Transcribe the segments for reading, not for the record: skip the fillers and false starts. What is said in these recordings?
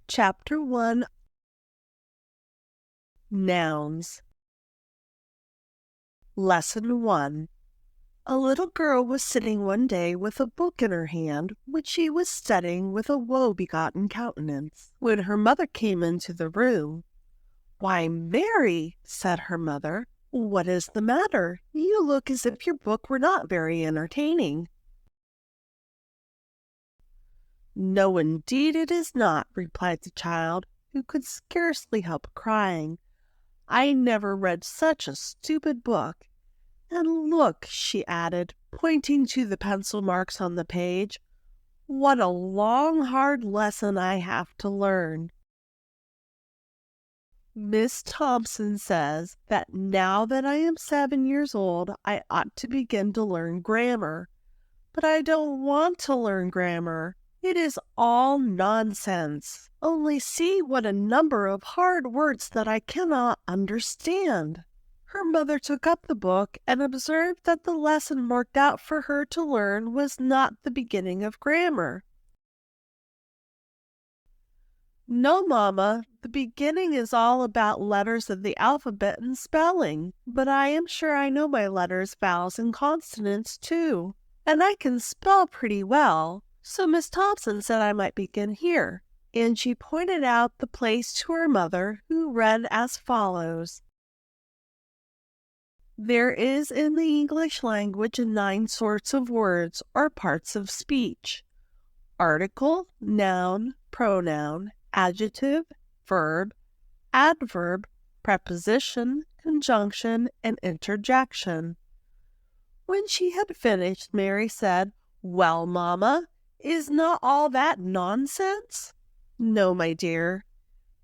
Chapter 1, Nouns. Lesson 1. A little girl was sitting one day with a book in her hand, which she was studying with a woe-begotten countenance, when her mother came into the room. "Why, Mary," said her mother, "what is the matter? You look as if your book were not very entertaining." "No, indeed it is not," replied the child, who could scarcely help crying. "I never read such a stupid book. And look," she added, pointing to the pencil marks on the page, "what a long, hard lesson I have to learn. Miss Thompson says that now that I am 7 years old, I ought to begin to learn grammar. But I don't want to learn grammar. It is all nonsense. Only see what a number of hard words that I cannot understand." Her mother took up the book and observed that the lesson marked out for her to learn was not the beginning of grammar. "No, Mamma, the beginning is all about letters of the alphabet and spelling. But I am sure I know my letters, vowels, and consonants, too. And I can spell pretty well. So Miss Thompson said I might begin here." And she pointed out the place to her mother, who read as follows. "There is in the English language 9 sorts of words or parts of speech: article, noun, pronoun, adjective, verb, adverb, preposition, conjunction, and interjection." When she had finished, Mary said, "Well, Mamma, is not all that nonsense?" "No, my dear,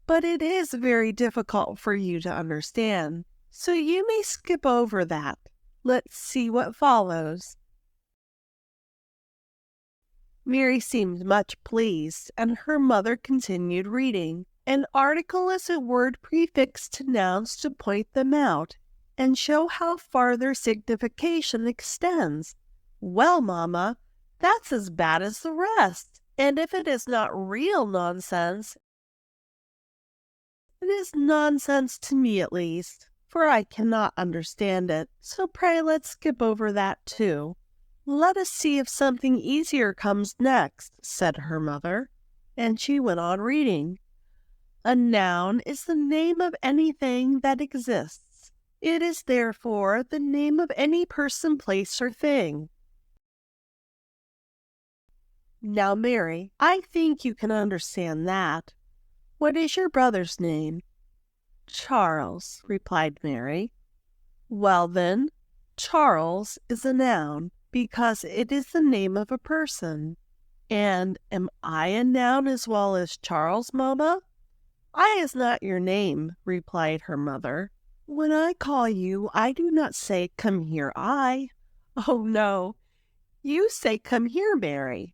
but it is very difficult for you to understand. So you may skip over that. Let's see what follows." Mary seemed much pleased, and her mother continued reading. "An article is a word prefixed to nouns to point them out and show how far their signification extends." "Well, Mamma, that's as bad as the rest. And if it is not real nonsense, it is nonsense to me at least, for I cannot understand it. So pray let's skip over that too. Let us see if something easier comes next," said her mother, and she went on reading. "A noun is the name of anything that exists. It is therefore the name of any person, place, or thing." Now, Mary, I think you can understand that. What is your brother's name?" "Charles," replied Mary. "Well, then, Charles is a noun, because it is the name of a person. And am I a noun as well as Charles, Mamma?" "I is not your name," replied her mother. "When I call you, I do not say, 'Come here, I.' Oh, no, you say, 'Come here, Mary.'"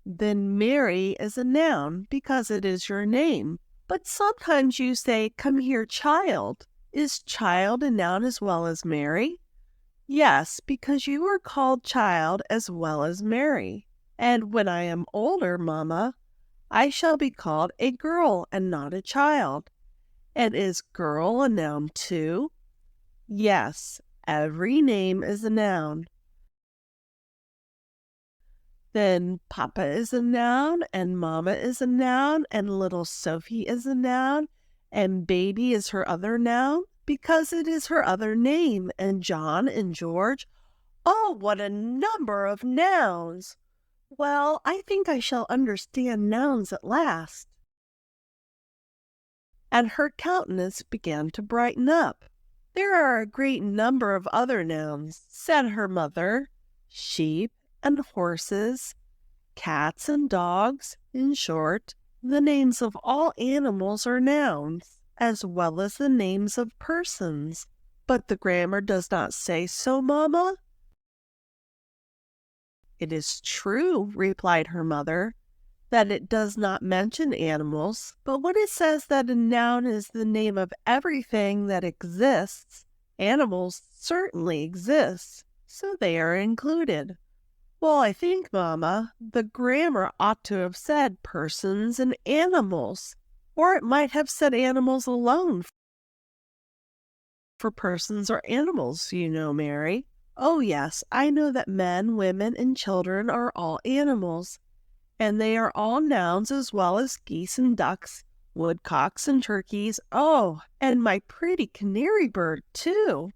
"Then Mary is a noun because it is your name. But sometimes you say, 'Come here, child.' Is child a noun as well as Mary?" "Yes, because you are called child as well as Mary. And when I am older, Mamma, I shall be called a girl and not a child." "And is girl a noun too?" "Yes, every name is a noun." "Then Papa is a noun, and Mamma is a noun, and little Sophie is a noun, and baby is her other noun, because it is her other name, and John and George. Oh, what a number of nouns! Well, I think I shall understand nouns at last." And her countenance began to brighten up. "There are a great number of other nouns," said her mother. "Sheep and horses, cats and dogs, in short, the names of all animals are nouns, as well as the names of persons." "But the grammar does not say so, Mamma?" "It is true," replied her mother, "that it does not mention animals, but when it says that a noun is the name of everything that exists, animals certainly exist, so they are included." Well, I think, Mamma, the grammar ought to have said persons and animals, or it might have said animals alone for persons or animals, Mary. Oh, yes, I know that men, women, and children are all animals, and they are all nouns as well as geese and ducks, woodcocks and turkeys. Oh, and my pretty canary bird, too.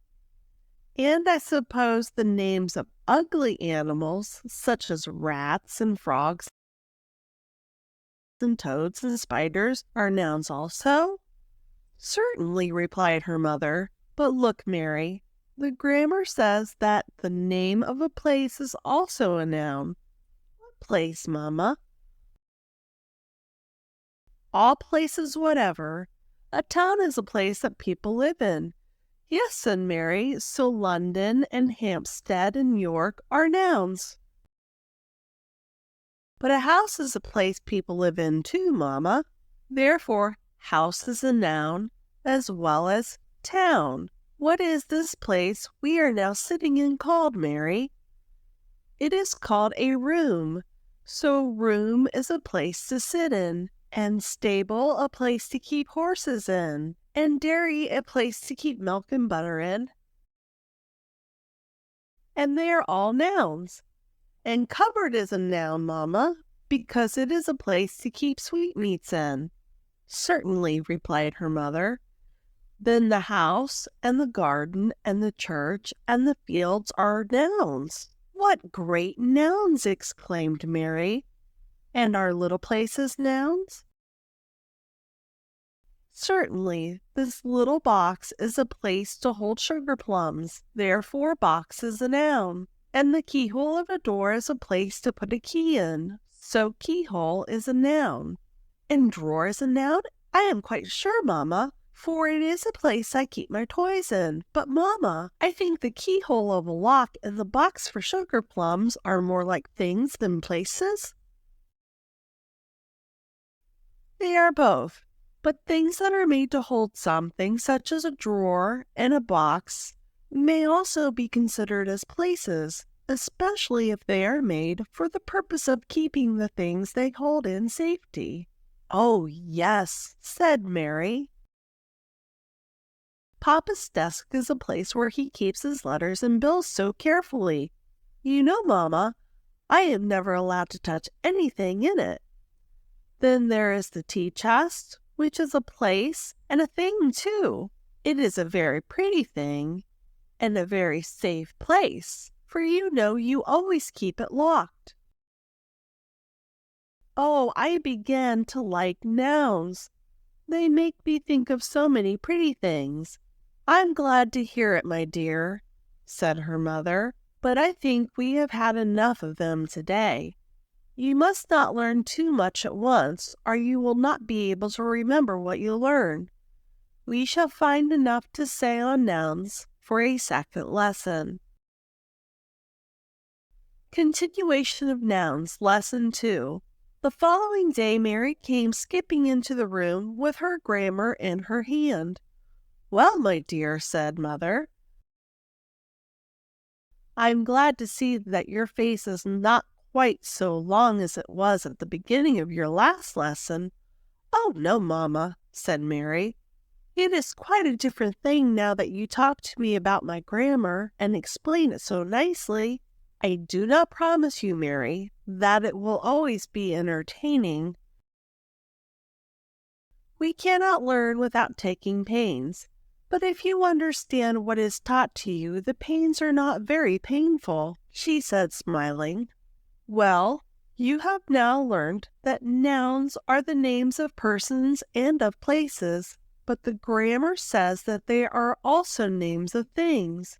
And I suppose the names of ugly animals, such as rats and frogs and toads and spiders, are nouns also? Certainly, replied her mother. But look, Mary, the grammar says that the name of a place is also a noun. What place, Mamma? All places whatever. A town is a place that people live in. Yes, said Mary, so London and Hampstead and York are nouns. But a house is a place people live in too, Mamma. Therefore, house is a noun as well as town. What is this place we are now sitting in called, Mary? It is called a room. So room is a place to sit in, and stable a place to keep horses in, and dairy a place to keep milk and butter in. And they are all nouns. And cupboard is a noun, Mamma, because it is a place to keep sweetmeats in. Certainly, replied her mother. Then the house and the garden and the church and the fields are nouns. What great nouns! Exclaimed Mary. And are little places nouns? Certainly, this little box is a place to hold sugar plums. Therefore, box is a noun. And the keyhole of a door is a place to put a key in. So keyhole is a noun. And drawer is a noun? I am quite sure, Mamma, for it is a place I keep my toys in. But, Mamma, I think the keyhole of a lock and the box for sugar plums are more like things than places. They are both, but things that are made to hold something, such as a drawer and a box, may also be considered as places, especially if they are made for the purpose of keeping the things they hold in safety. Oh, yes, said Mary. Papa's desk is a place where he keeps his letters and bills so carefully. You know, Mamma, I am never allowed to touch anything in it. Then there is the tea chest, which is a place and a thing, too. It is a very pretty thing and a very safe place, for you know you always keep it locked. Oh, I began to like nouns. They make me think of so many pretty things. I'm glad to hear it, my dear, said her mother, but I think we have had enough of them today. You must not learn too much at once, or you will not be able to remember what you learn. We shall find enough to say on nouns for a second lesson. Continuation of Nouns, Lesson 2. The following day Mary came skipping into the room with her grammar in her hand. Well, my dear, said Mother, I'm glad to see that your face is not quite so long as it was at the beginning of your last lesson. Oh, no, Mamma, said Mary. It is quite a different thing now that you talk to me about my grammar and explain it so nicely. I do not promise you, Mary, that it will always be entertaining. We cannot learn without taking pains, but if you understand what is taught to you, the pains are not very painful, she said, smiling. Well, you have now learned that nouns are the names of persons and of places, but the grammar says that they are also names of things.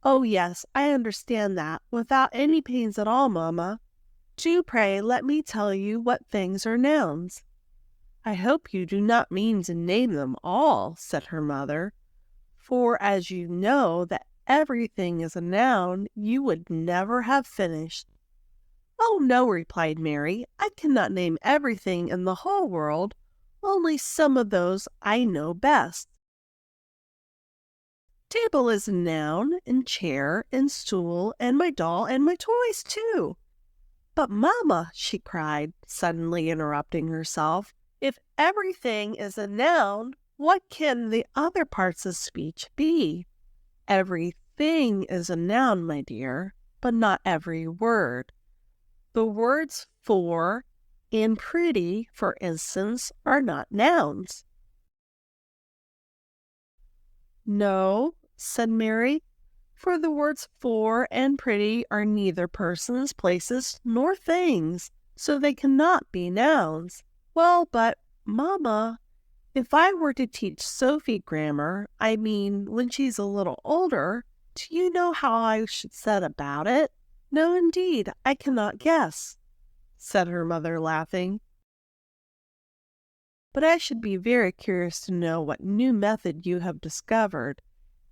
Oh, yes, I understand that, without any pains at all, Mamma. Do pray let me tell you what things are nouns. I hope you do not mean to name them all, said her mother, for as you know that everything is a noun, you would never have finished. Oh, no, replied Mary, I cannot name everything in the whole world, only some of those I know best. Table is a noun, and chair, and stool, and my doll, and my toys, too. But, Mamma, she cried, suddenly interrupting herself, if everything is a noun, what can the other parts of speech be? Everything is a noun, my dear, but not every word. The words for and pretty, for instance, are not nouns. No, said Mary, for the words for and pretty are neither persons, places, nor things, so they cannot be nouns. Well, but, Mamma, if I were to teach Sophie grammar, I mean when she's a little older, do you know how I should set about it? No, indeed, I cannot guess, said her mother, laughing. But I should be very curious to know what new method you have discovered,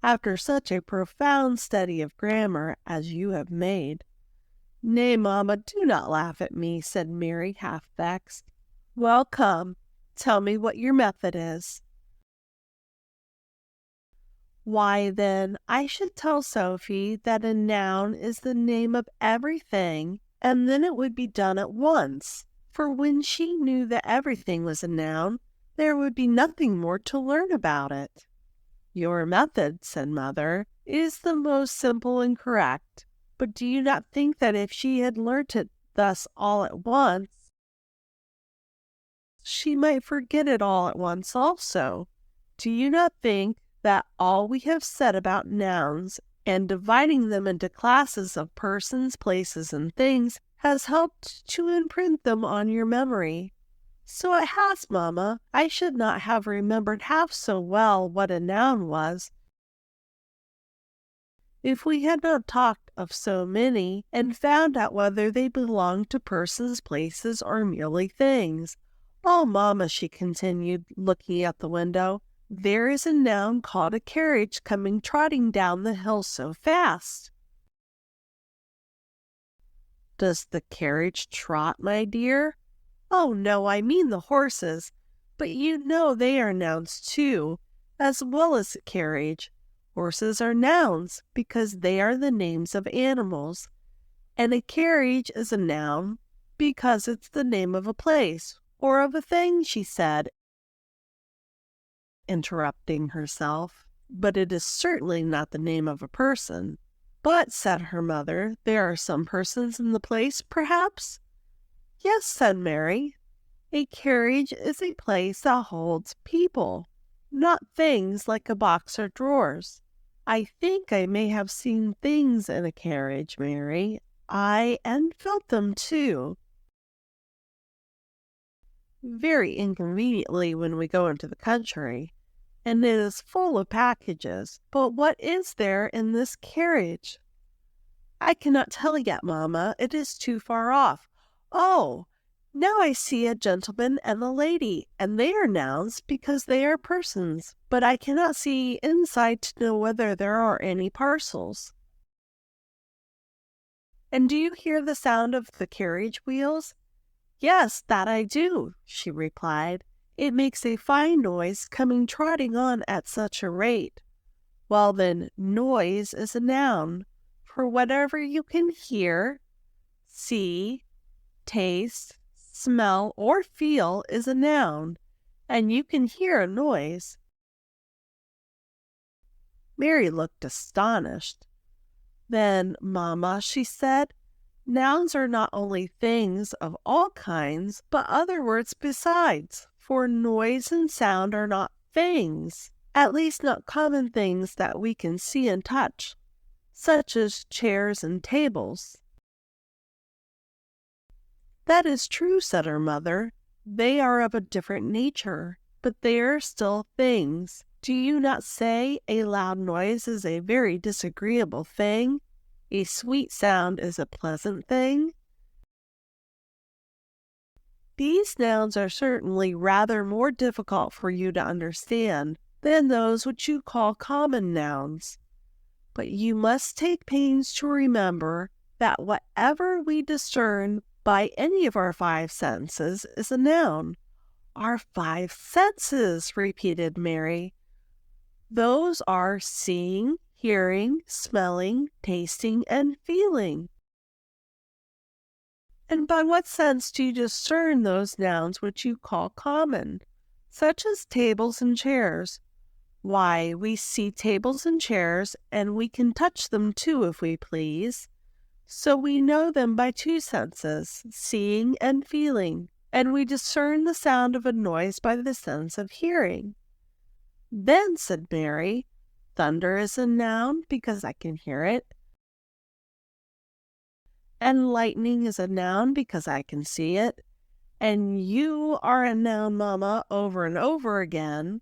after such a profound study of grammar as you have made. Nay, Mamma, do not laugh at me, said Mary, half vexed. Well, come, tell me what your method is. Why, then, I should tell Sophie that a noun is the name of everything, and then it would be done at once. For when she knew that everything was a noun, there would be nothing more to learn about it. Your method, said Mother, is the most simple and correct. But do you not think that if she had learnt it thus all at once, she might forget it all at once also? Do you not think that all we have said about nouns and dividing them into classes of persons, places, and things has helped to imprint them on your memory? So it has, Mamma. I should not have remembered half so well what a noun was if we had not talked of so many and found out whether they belonged to persons, places, or merely things. Oh, Mamma, she continued, looking at the window, there is a noun called a carriage coming trotting down the hill so fast. Does the carriage trot, my dear? Oh, no, I mean the horses. But you know they are nouns, too, as well as the carriage. Horses are nouns because they are the names of animals, and a carriage is a noun because it's the name of a place or of a thing, she said, interrupting herself. But it is certainly not the name of a person. But, said her mother, there are some persons in the place, perhaps? Yes, said Mary. A carriage is a place that holds people, not things like a box or drawers. I think I may have seen things in a carriage, Mary. And felt them, too. Very inconveniently when we go into the country, and it is full of packages. But what is there in this carriage? I cannot tell yet, Mamma. It is too far off. Oh, now I see a gentleman and a lady, and they are nouns because they are persons, but I cannot see inside to know whether there are any parcels. And do you hear the sound of the carriage wheels? Yes, that I do, she replied. It makes a fine noise coming trotting on at such a rate. Well, then, noise is a noun, for whatever you can hear, see, taste, smell, or feel is a noun, and you can hear a noise. Mary looked astonished. Then, Mamma, she said, nouns are not only things of all kinds, but other words besides, for noise and sound are not things, at least not common things that we can see and touch, such as chairs and tables. That is true, said her mother. They are of a different nature, but they are still things. Do you not say a loud noise is a very disagreeable thing? A sweet sound is a pleasant thing? These nouns are certainly rather more difficult for you to understand than those which you call common nouns. But you must take pains to remember that whatever we discern by any of our five senses is a noun. Our five senses, repeated Mary. Those are seeing, hearing, smelling, tasting, and feeling. And by what sense do you discern those nouns which you call common, such as tables and chairs? Why, we see tables and chairs, and we can touch them too if we please. So we know them by two senses, seeing and feeling, and we discern the sound of a noise by the sense of hearing. Then, said Mary, thunder is a noun because I can hear it, and lightning is a noun because I can see it, and you are a noun, Mama, over and over again,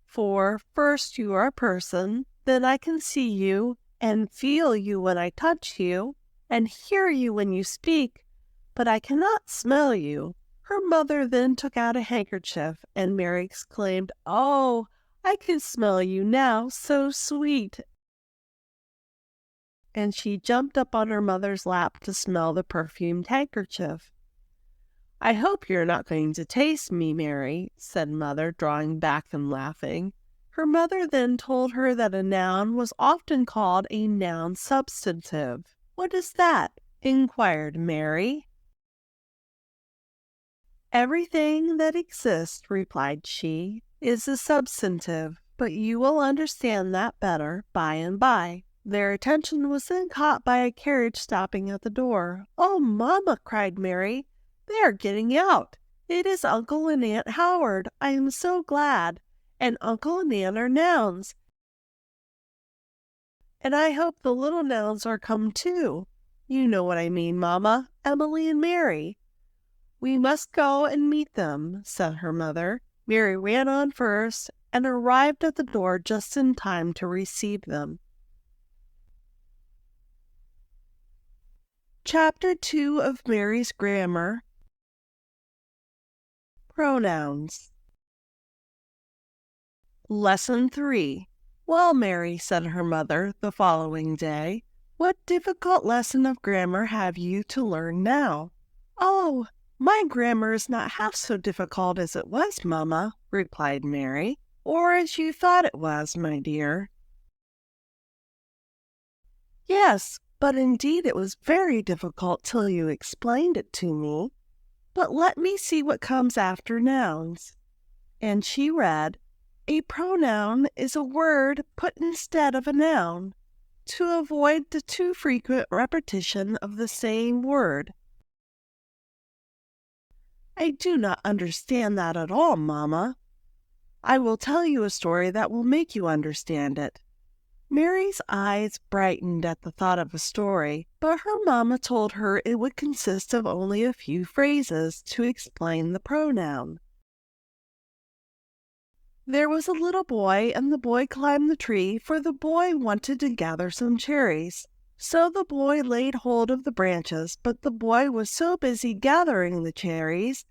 for first you are a person, then I can see you and feel you when I touch you, and hear you when you speak, but I cannot smell you. Her mother then took out a handkerchief, and Mary exclaimed, "Oh, I can smell you now, so sweet!" And she jumped up on her mother's lap to smell the perfumed handkerchief. "I hope you're not going to taste me, Mary," said Mother, drawing back and laughing. Her mother then told her that a noun was often called a noun substantive. "What is that?" inquired Mary. "Everything that exists," replied she, "is a substantive, but you will understand that better by and by." Their attention was then caught by a carriage stopping at the door. "Oh, Mamma!" cried Mary, "they are getting out. It is Uncle and Aunt Howard. I am so glad. And Uncle and Aunt are nouns. And I hope the little nouns are come too. You know what I mean, Mamma, Emily and Mary." "We must go and meet them," said her mother. Mary ran on first and arrived at the door just in time to receive them. Chapter 2 of Mary's Grammar. Pronouns. Lesson 3. "Well, Mary," said her mother the following day, "what difficult lesson of grammar have you to learn now?" "Oh, my grammar is not half so difficult as it was, Mamma," replied Mary. "Or as you thought it was, my dear." "Yes, but indeed it was very difficult till you explained it to me. But let me see what comes after nouns." And she read, "A pronoun is a word put instead of a noun, to avoid the too frequent repetition of the same word." "I do not understand that at all, Mamma." "I will tell you a story that will make you understand it." Mary's eyes brightened at the thought of a story, but her mamma told her it would consist of only a few phrases to explain the pronoun. There was a little boy, and the boy climbed the tree, for the boy wanted to gather some cherries. So the boy laid hold of the branches, but the boy was so busy gathering the cherries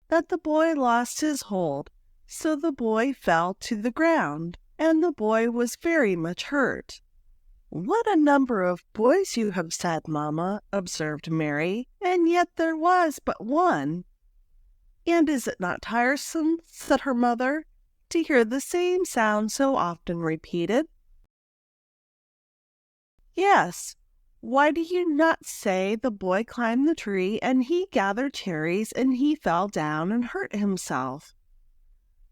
that the boy lost his hold. So the boy fell to the ground, and the boy was very much hurt. "What a number of boys you have said, Mamma," observed Mary, "and yet there was but one." "And is it not tiresome," said her mother, "to hear the same sound so often repeated?" "Yes. Why do you not say the boy climbed the tree, and he gathered cherries, and he fell down and hurt himself?"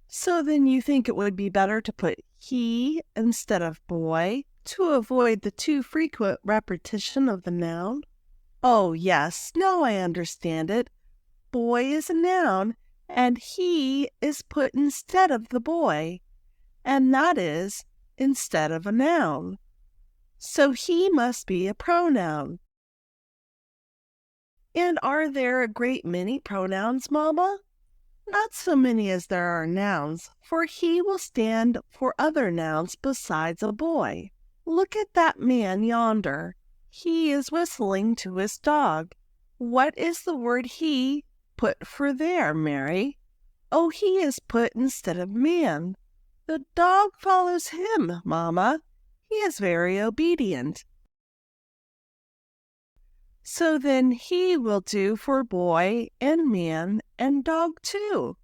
"So then you think it would be better to put he instead of boy, to avoid the too frequent repetition of the noun?" "Oh, yes, now I understand it. Boy is a noun, and he is put instead of the boy, and that is, instead of a noun. So he must be a pronoun." "And are there a great many pronouns, Mamma?" "Not so many as there are nouns, for he will stand for other nouns besides a boy. Look at that man yonder. He is whistling to his dog. What is the word he put for there, Mary?" "Oh, he is put instead of man. The dog follows him, Mamma. He is very obedient. So then he will do for boy and man and dog too."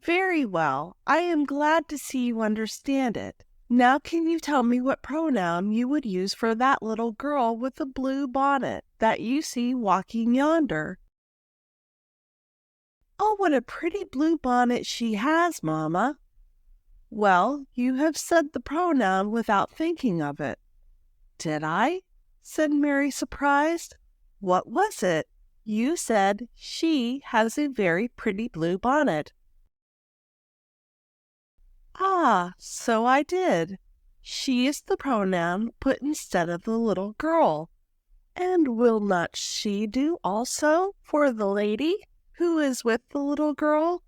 Very well. I am glad to see you understand it. Now can you tell me what pronoun you would use for that little girl with the blue bonnet that you see walking yonder? Oh, what a pretty blue bonnet she has, Mamma. Well, you have said the pronoun without thinking of it. Did I? Said Mary, surprised. What was it? You said she has a very pretty blue bonnet. Ah, so I did. She is the pronoun put instead of the little girl. And will not she do also for the lady who is with the little girl,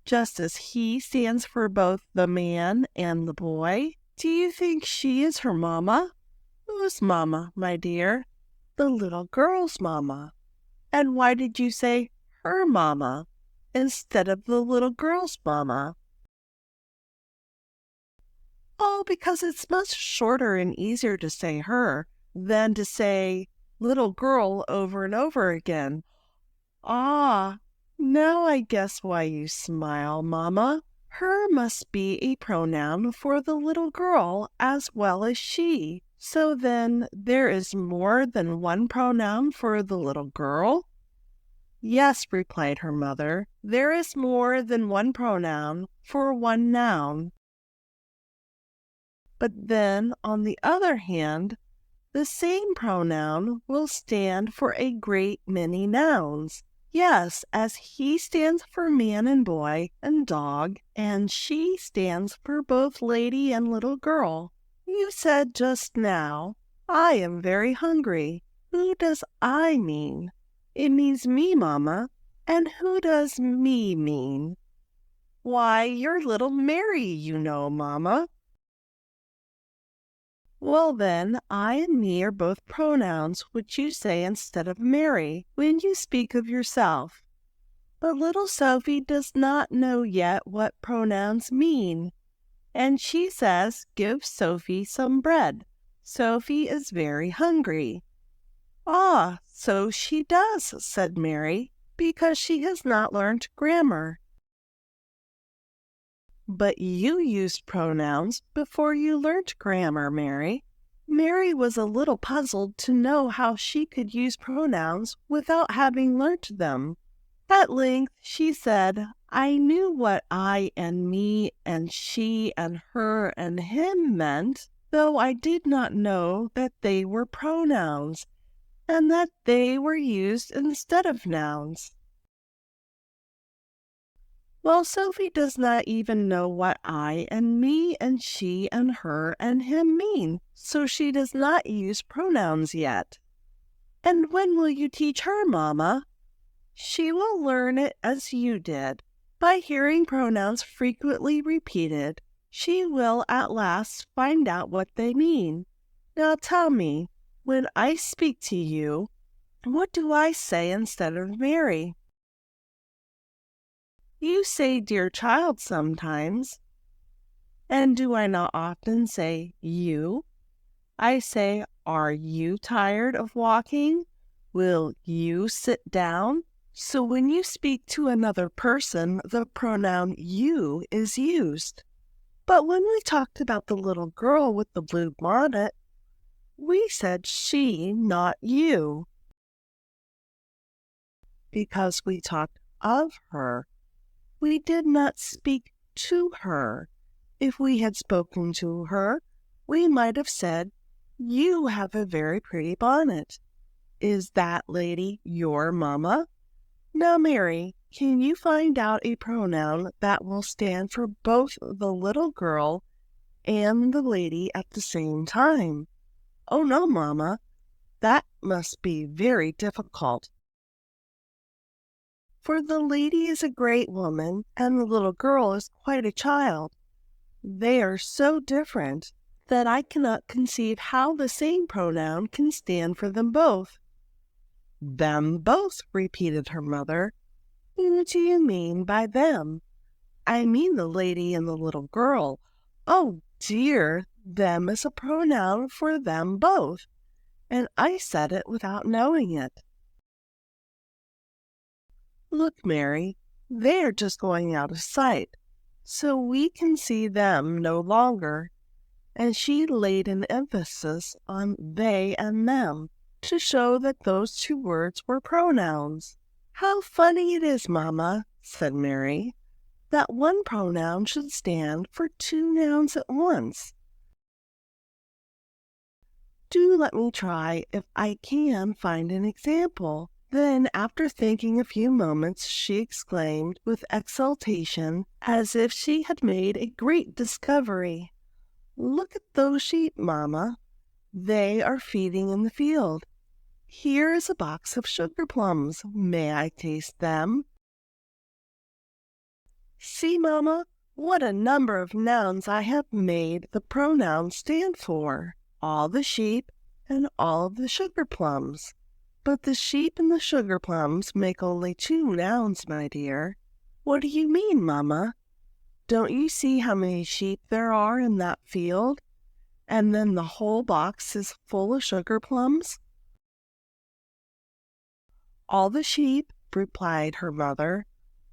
just as he stands for both the man and the boy? Do you think she is her mamma? Whose mamma, my dear? The little girl's mamma. And why did you say her mamma instead of the little girl's mamma? Oh, because it's much shorter and easier to say her than to say little girl over and over again. Ah, now I guess why you smile, Mamma. Her must be a pronoun for the little girl as well as she. So then there is more than one pronoun for the little girl? Yes, replied her mother, there is more than one pronoun for one noun. But then, on the other hand, the same pronoun will stand for a great many nouns. Yes, as he stands for man and boy and dog, and she stands for both lady and little girl. You said just now, I am very hungry. Who does I mean? It means me, Mamma. And who does me mean? Why, your little Mary, you know, Mamma. Well, then, I and me are both pronouns which you say instead of Mary when you speak of yourself. But little Sophie does not know yet what pronouns mean, and she says, give Sophie some bread. Sophie is very hungry. Ah, so she does, said Mary, because she has not learned grammar. But you used pronouns before you learnt grammar, Mary. Mary was a little puzzled to know how she could use pronouns without having learnt them. At length she said, I knew what I and me and she and her and him meant, though I did not know that they were pronouns, and that they were used instead of nouns. Well, Sophie does not even know what I and me and she and her and him mean, so she does not use pronouns yet. And when will you teach her, Mamma? She will learn it as you did. By hearing pronouns frequently repeated, she will at last find out what they mean. Now tell me, when I speak to you, what do I say instead of Mary? You say dear child sometimes. And do I not often say you? I say, are you tired of walking? Will you sit down? So when you speak to another person, the pronoun you is used. But when we talked about the little girl with the blue bonnet, we said she, not you, because we talked of her. We did not speak to her. If we had spoken to her, we might have said, you have a very pretty bonnet. Is that lady your mamma? Now, Mary, can you find out a pronoun that will stand for both the little girl and the lady at the same time? Oh, no, Mamma, that must be very difficult. For the lady is a great woman, and the little girl is quite a child. They are so different that I cannot conceive how the same pronoun can stand for them both. Them both, repeated her mother. Who do you mean by them? I mean the lady and the little girl. Oh, dear, them is a pronoun for them both, and I said it without knowing it. Look, Mary, they are just going out of sight. so we can see them no longer, and she laid an emphasis on they and them to show that those two words were pronouns. How funny it is, Mamma, said Mary, that one pronoun should stand for two nouns at once. Do let me try if I can find an example. Then, after thinking a few moments, she exclaimed with exultation, as if she had made a great discovery, "Look at those sheep, Mamma. They are feeding in the field. Here is a box of sugar plums. May I taste them?" See, Mamma, what a number of nouns I have made the pronouns stand for. All the sheep and all of the sugar plums. But the sheep and the sugar plums make only two nouns, my dear. What do you mean, Mamma? Don't you see how many sheep there are in that field? And then the whole box is full of sugar plums? All the sheep, replied her mother,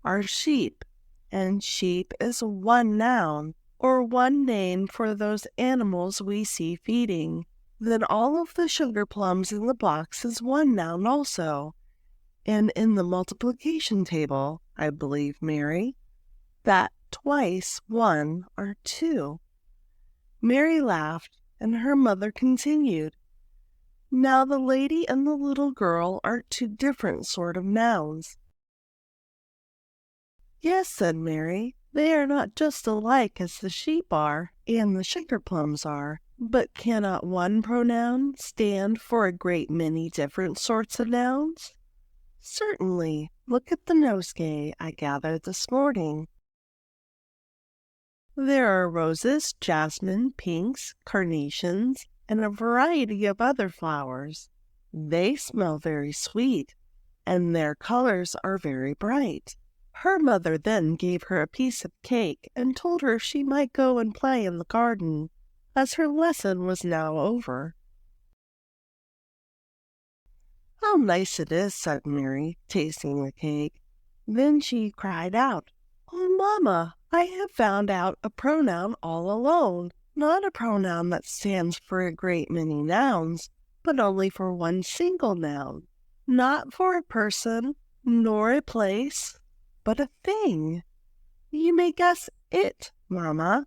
are sheep, and sheep is one noun, or one name for those animals we see feeding. Then all of the sugar plums in the box is one noun also, and in the multiplication table, I believe, Mary, that twice one are two. Mary laughed, and her mother continued, "Now the lady and the little girl are two different sort of nouns." "Yes," said Mary, "they are not just alike as the sheep are and the sugar plums are. But cannot one pronoun stand for a great many different sorts of nouns?" "Certainly. Look at the nosegay I gathered this morning. There are roses, jasmine, pinks, carnations, and a variety of other flowers. They smell very sweet, and their colors are very bright." Her mother then gave her a piece of cake and told her she might go and play in the garden, as her lesson was now over. "How nice it is," said Mary, tasting the cake. Then she cried out, "Oh, Mamma, I have found out a pronoun all alone, not a pronoun that stands for a great many nouns, but only for one single noun, not for a person, nor a place, but a thing. You may guess it, Mamma."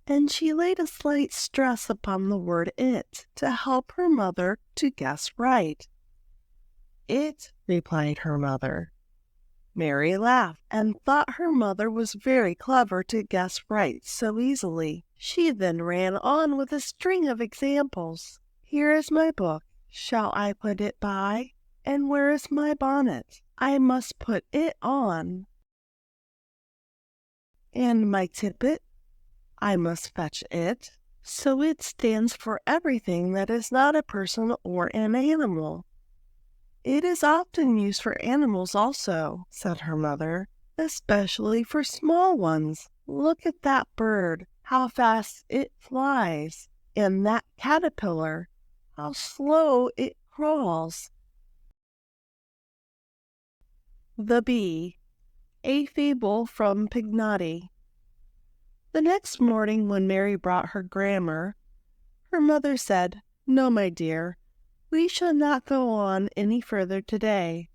And she laid a slight stress upon the word it to help her mother to guess right. "It," replied her mother. Mary laughed and thought her mother was very clever to guess right so easily. She then ran on with a string of examples. "Here is my book. Shall I put it by? And where is my bonnet? I must put it on. And my tippet? I must fetch it." So it stands for everything that is not a person or an animal. "It is often used for animals also," said her mother, "especially for small ones. Look at that bird, how fast it flies, and that caterpillar, how slow it crawls." The Bee, a fable from Pignotti. The next morning when Mary brought her grammar, her mother said, "No, my dear, we shall not go on any further today.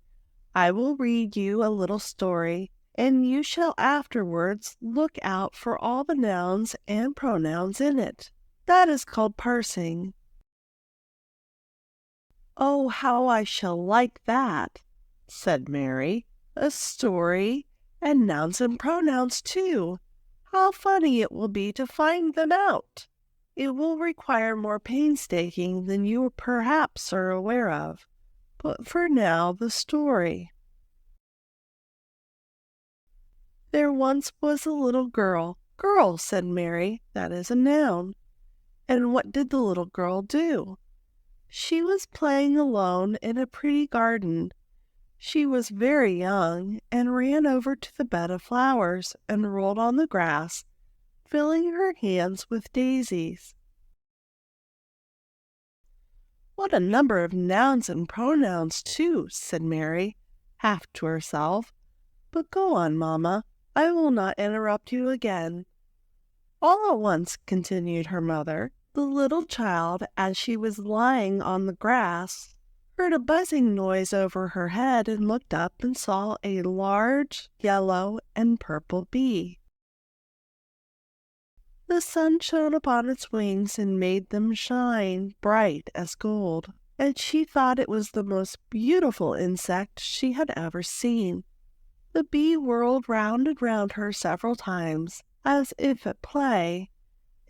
I will read you a little story, and you shall afterwards look out for all the nouns and pronouns in it. That is called parsing." "Oh, how I shall like that," said Mary. "A story, and nouns and pronouns too. How funny it will be to find them out! It will require more painstaking than you perhaps are aware of. But for now, the story. There once was a little girl. "Girl," said Mary, "that is a noun." And what did the little girl do? She was playing alone in a pretty garden. She was very young, and ran over to the bed of flowers and rolled on the grass, filling her hands with daisies. "What a number of nouns and pronouns, too," said Mary, half to herself. "But go on, Mamma. I will not interrupt you again." All at once, continued her mother, the little child, as she was lying on the grass, heard a buzzing noise over her head and looked up and saw a large yellow and purple bee. The sun shone upon its wings and made them shine bright as gold, and she thought it was the most beautiful insect she had ever seen. The bee whirled round and round her several times, as if at play,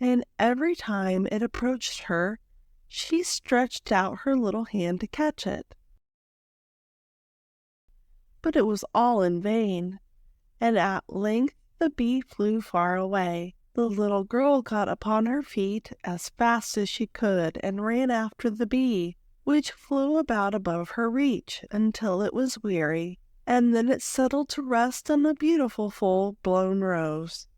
and every time it approached her, she stretched out her little hand to catch it. But it was all in vain, and at length the bee flew far away. The little girl got upon her feet as fast as she could and ran after the bee, which flew about above her reach until it was weary, and then it settled to rest on a beautiful full-blown rose.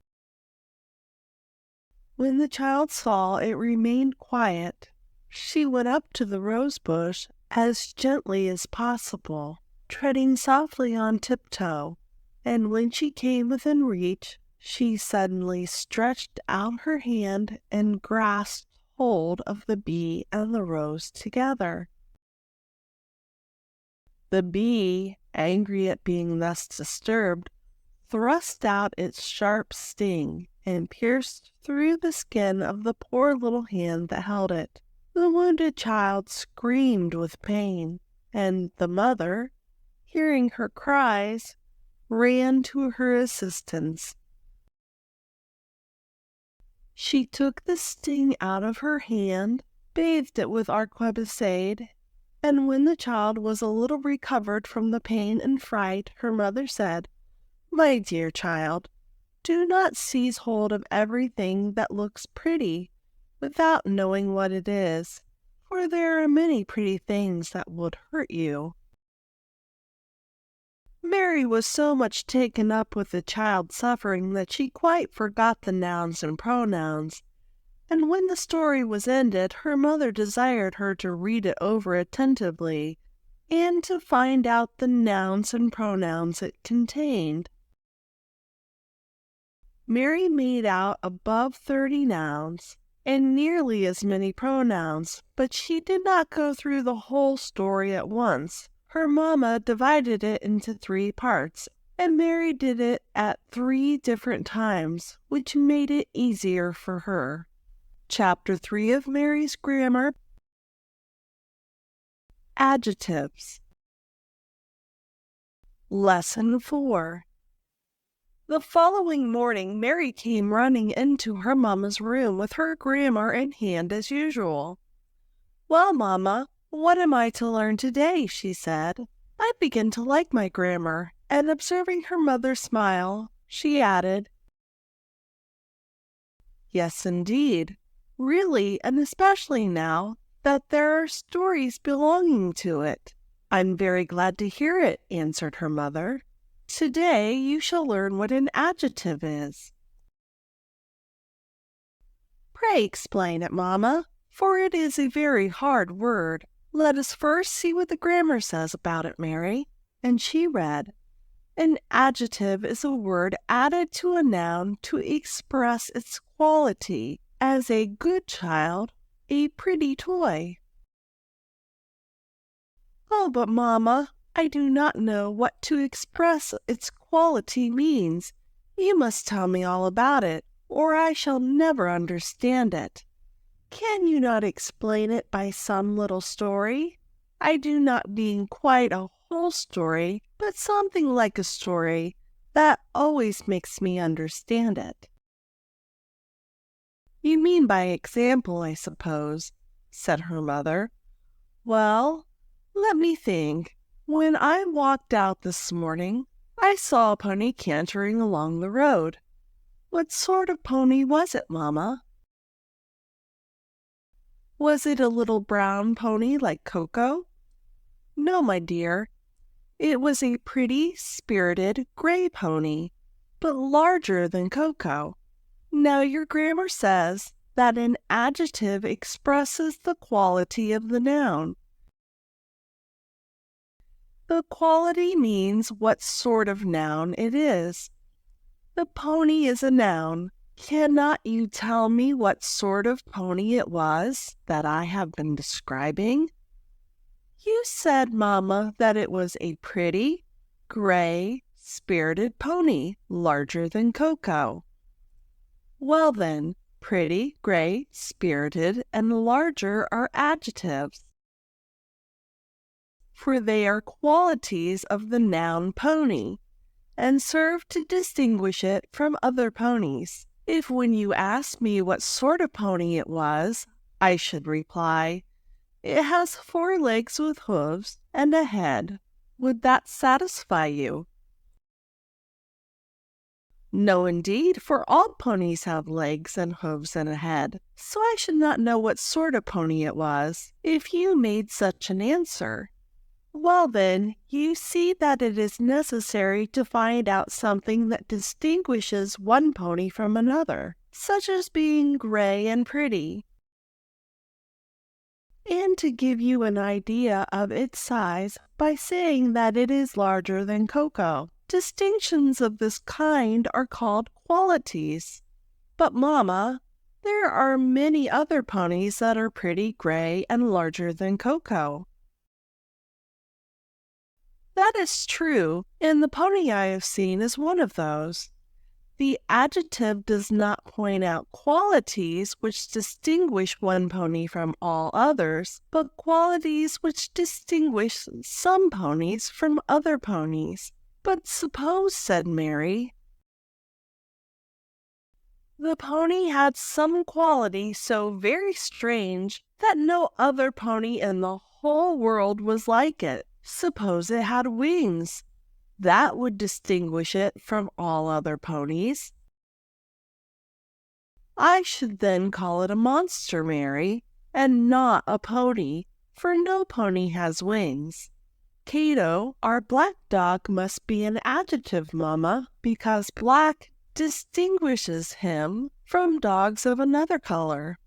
When the child saw it remained quiet, she went up to the rose bush as gently as possible, treading softly on tiptoe, and when she came within reach, she suddenly stretched out her hand and grasped hold of the bee and the rose together. The bee, angry at being thus disturbed, thrust out its sharp sting and pierced through the skin of the poor little hand that held it. The wounded child screamed with pain, and the mother, hearing her cries, ran to her assistance. She took the sting out of her hand, bathed it with arquebusade, and when the child was a little recovered from the pain and fright, her mother said, "My dear child, do not seize hold of everything that looks pretty without knowing what it is, for there are many pretty things that would hurt you." Mary was so much taken up with the child's suffering that she quite forgot the nouns and pronouns, and when the story was ended, her mother desired her to read it over attentively and to find out the nouns and pronouns it contained. Mary made out above 30 nouns and nearly as many pronouns, but she did not go through the whole story at once. Her mamma divided it into 3 parts, and Mary did it at 3 different times, which made it easier for her. Chapter 3 of Mary's Grammar. Adjectives. Lesson 4. The following morning, Mary came running into her mamma's room with her grammar in hand as usual. "Well, Mamma, what am I to learn today?" she said. "I begin to like my grammar," and observing her mother smile, she added, "Yes, indeed, really, and especially now that there are stories belonging to it." "I'm very glad to hear it," answered her mother. "Today you shall learn what an adjective is." "Pray explain it, Mamma, for it is a very hard word. Let us first see what the grammar says about it, Mary." And she read, "An adjective is a word added to a noun to express its quality, as a good child, a pretty toy." "Oh, but Mamma, I do not know what to express its quality means. You must tell me all about it, or I shall never understand it. Can you not explain it by some little story? I do not mean quite a whole story, but something like a story. That always makes me understand it." "You mean by example, I suppose," said her mother. "Well, let me think. When I walked out this morning, I saw a pony cantering along the road. What sort of pony was it, Mamma?" "Was it a little brown pony like Coco?" "No, my dear. It was a pretty, spirited, gray pony, but larger than Coco. Now your grammar says that an adjective expresses the quality of the noun. The quality means what sort of noun it is. The pony is a noun. Cannot you tell me what sort of pony it was that I have been describing? You said, Mamma, that it was a pretty, gray, spirited pony, larger than Coco. Well then, pretty, gray, spirited, and larger are adjectives, for they are qualities of the noun pony, and serve to distinguish it from other ponies. If when you ask me what sort of pony it was, I should reply, it has 4 legs with hooves and a head, would that satisfy you? No, indeed, for all ponies have legs and hooves and a head, so I should not know what sort of pony it was, if you made such an answer. Well then, you see that it is necessary to find out something that distinguishes one pony from another, such as being gray and pretty. And to give you an idea of its size by saying that it is larger than Coco. Distinctions of this kind are called qualities. But, Mamma, there are many other ponies that are pretty, gray, and larger than Coco. That is true, and the pony I have seen is one of those. The adjective does not point out qualities which distinguish one pony from all others, but qualities which distinguish some ponies from other ponies. But suppose, said Mary, the pony had some quality so very strange that no other pony in the whole world was like it. Suppose it had wings. That would distinguish it from all other ponies. I should then call it a monster, Mary, and not a pony, for no pony has wings. Cato, our black dog, must be an adjective, Mamma, because black distinguishes him from dogs of another color.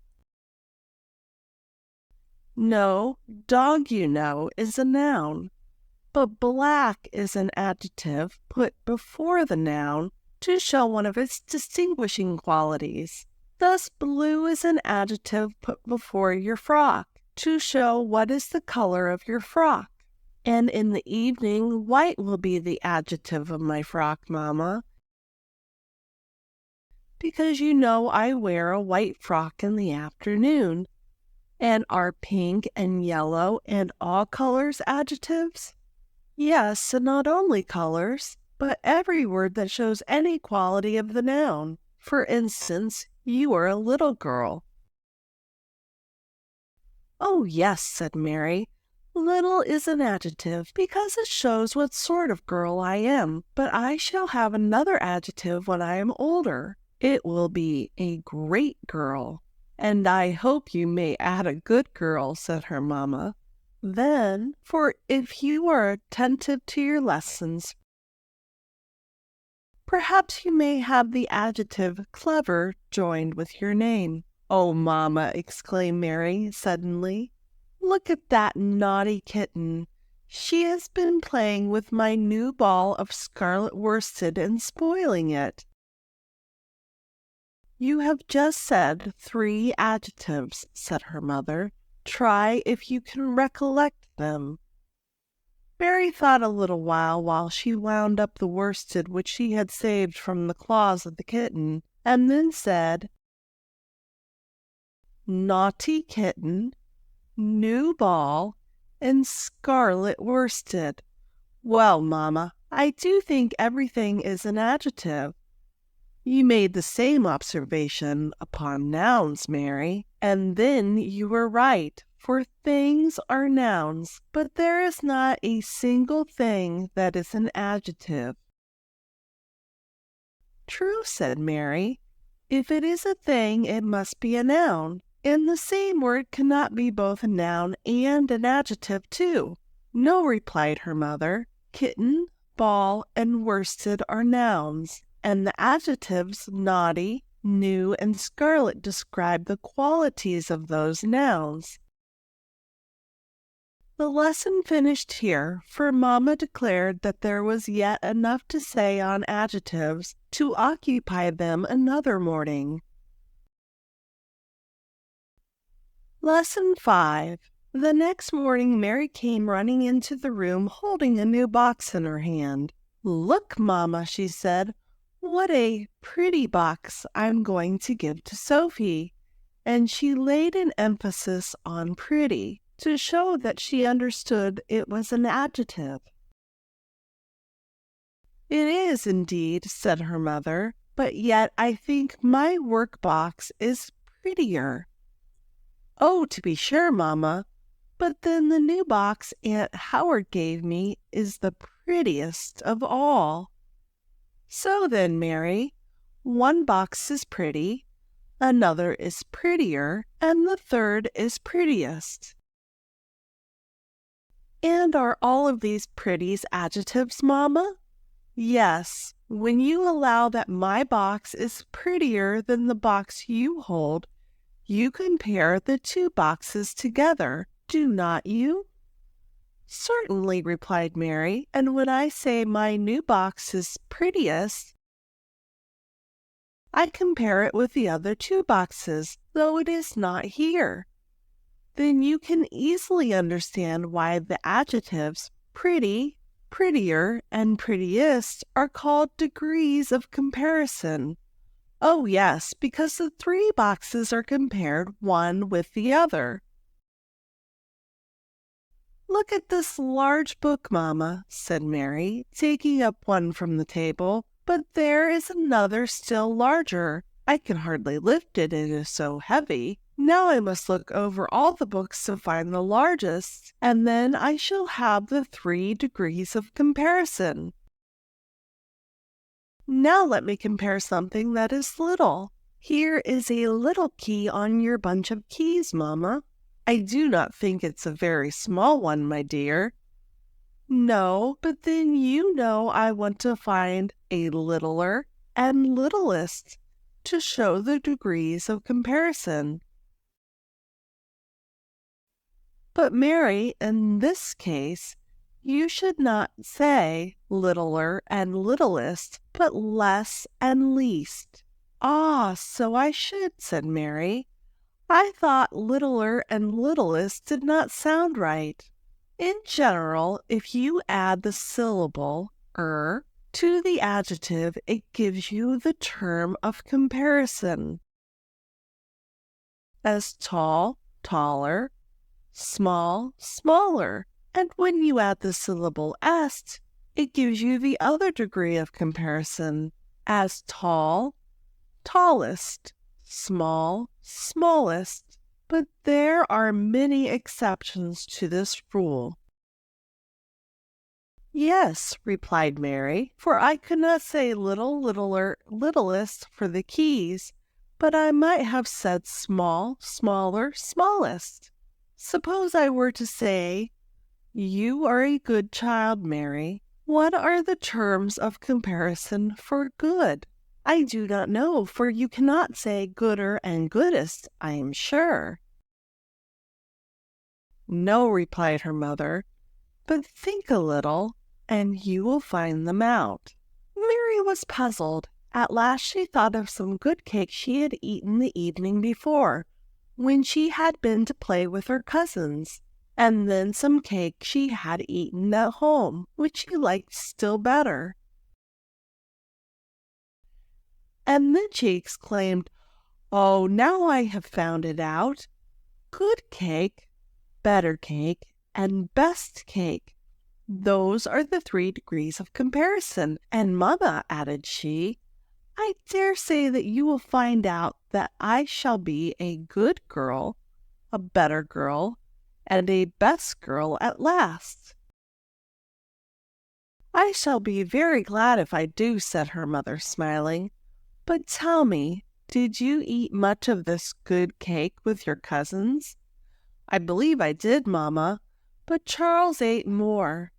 No, dog, you know, is a noun, but black is an adjective put before the noun to show one of its distinguishing qualities. Thus, blue is an adjective put before your frock to show what is the color of your frock. And in the evening, white will be the adjective of my frock, Mamma, because you know I wear a white frock in the afternoon. And are pink and yellow and all colors adjectives? Yes, and not only colors, but every word that shows any quality of the noun. For instance, you are a little girl. Oh, yes, said Mary. Little is an adjective because it shows what sort of girl I am, but I shall have another adjective when I am older. It will be a great girl. And I hope you may add a good girl, said her mamma. Then, for if you are attentive to your lessons, perhaps you may have the adjective clever joined with your name. Oh, Mamma, exclaimed Mary suddenly, look at that naughty kitten. She has been playing with my new ball of scarlet worsted and spoiling it. You have just said 3 adjectives, said her mother. Try if you can recollect them. Mary thought a little while she wound up the worsted which she had saved from the claws of the kitten, and then said, naughty kitten, new ball, and scarlet worsted. Well, Mamma, I do think everything is an adjective. You made the same observation upon nouns, Mary, and then you were right, for things are nouns, but there is not a single thing that is an adjective. True, said Mary. If it is a thing, it must be a noun, and the same word cannot be both a noun and an adjective, too. No, replied her mother. Kitten, ball, and worsted are nouns, and the adjectives naughty, new, and scarlet describe the qualities of those nouns. The lesson finished here, for Mamma declared that there was yet enough to say on adjectives to occupy them another morning. Lesson 5. The next morning Mary came running into the room holding a new box in her hand. "Look, Mamma," she said, "what a pretty box I'm going to give to Sophie." And she laid an emphasis on pretty to show that she understood it was an adjective. "It is indeed," said her mother, "but yet I think my work box is prettier." "Oh, to be sure, Mamma, but then the new box Aunt Howard gave me is the prettiest of all." "So then, Mary, one box is pretty, another is prettier, and the third is prettiest." "And are all of these pretties adjectives, Mamma?" "Yes, when you allow that my box is prettier than the box you hold, you compare the two boxes together, do not you?" "Certainly," replied Mary, "and when I say my new box is prettiest, I compare it with the other two boxes, though it is not here." Then you can easily understand why the adjectives pretty, prettier, and prettiest are called degrees of comparison. Oh, yes, because the three boxes are compared one with the other. "Look at this large book, Mamma," said Mary, taking up one from the table. "But there is another still larger. I can hardly lift it, it is so heavy. Now I must look over all the books to find the largest, and then I shall have the 3 degrees of comparison. Now let me compare something that is little. Here is a little key on your bunch of keys, Mamma. I do not think it's a very small one, my dear." "No, but then you know I want to find a littler and littlest to show the degrees of comparison." "But Mary, in this case, you should not say littler and littlest, but less and least." "Ah, so I should," said Mary. "I thought littler and littlest did not sound right." In general, if you add the syllable to the adjective, it gives you the term of comparison. As tall, taller, small, smaller. And when you add the syllable est, it gives you the other degree of comparison, as tall, tallest, small, smallest. But there are many exceptions to this rule. "Yes," replied Mary, "for I could not say little, littler, littlest for the keys, but I might have said small, smaller, smallest. Suppose I were to say, 'You are a good child, Mary.' What are the terms of comparison for good?" "I do not know, for you cannot say gooder and goodest, I am sure." "No," replied her mother, "but think a little, and you will find them out." Mary was puzzled. At last she thought of some good cake she had eaten the evening before, when she had been to play with her cousins, and then some cake she had eaten at home, which she liked still better. And then she exclaimed, "Oh, now I have found it out. Good cake, better cake, and best cake. Those are the 3 degrees of comparison. And Mamma," added she, "I dare say that you will find out that I shall be a good girl, a better girl, and a best girl at last." "I shall be very glad if I do," said her mother, smiling. "But tell me, did you eat much of this good cake with your cousins?" "I believe I did, Mamma, but Charles ate more."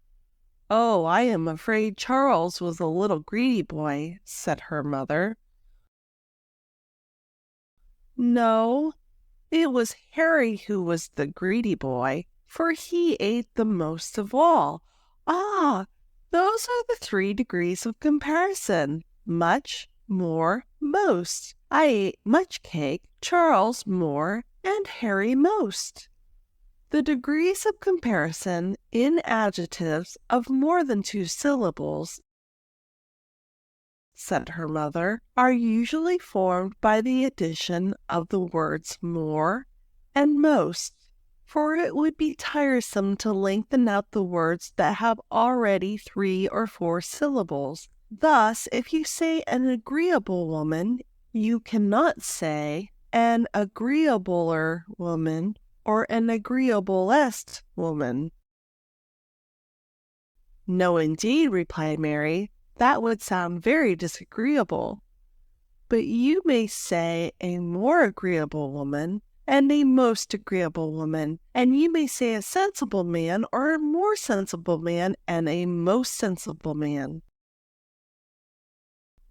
"Oh, I am afraid Charles was a little greedy boy," said her mother. "No, it was Harry who was the greedy boy, for he ate the most of all. Ah, those are the 3 degrees of comparison. Much, more, most. I ate much cake, Charles more, and Harry most. The degrees of comparison in adjectives of more than 2 syllables, said her mother, are usually formed by the addition of the words more and most, for it would be tiresome to lengthen out the words that have already 3 or 4 syllables. Thus, if you say an agreeable woman, you cannot say an agreeabler woman or an agreeablest woman. No, indeed, replied Mary. That would sound very disagreeable. But you may say a more agreeable woman and a most agreeable woman, and you may say a sensible man or a more sensible man and a most sensible man.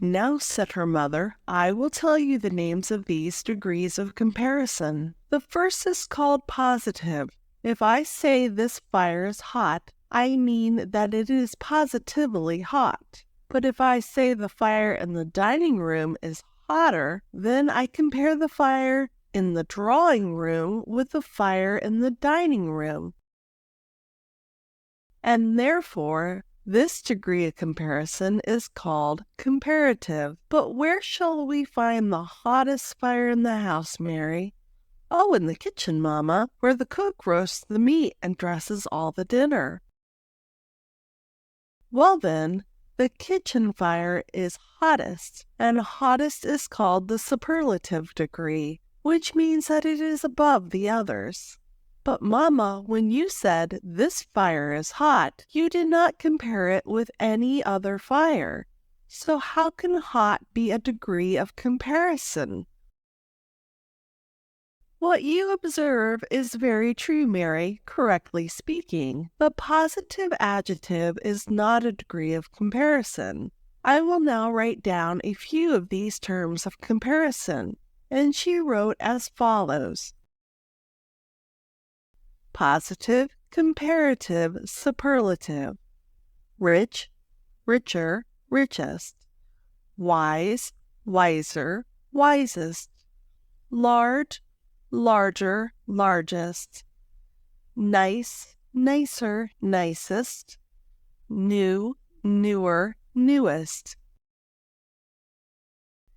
Now, said her mother, I will tell you the names of these degrees of comparison. The first is called positive. If I say this fire is hot, I mean that it is positively hot. But if I say the fire in the dining room is hotter, then I compare the fire in the drawing room with the fire in the dining room. And therefore, this degree of comparison is called comparative. But where shall we find the hottest fire in the house, Mary? Oh, in the kitchen, Mamma, where the cook roasts the meat and dresses all the dinner. Well then, the kitchen fire is hottest, and hottest is called the superlative degree, which means that it is above the others. But, Mamma, when you said, this fire is hot, you did not compare it with any other fire. So how can hot be a degree of comparison? What you observe is very true, Mary, correctly speaking. The positive adjective is not a degree of comparison. I will now write down a few of these terms of comparison, and she wrote as follows. Positive, comparative, superlative. Rich, richer, richest. Wise, wiser, wisest. Large, larger, largest. Nice, nicer, nicest. New, newer, newest.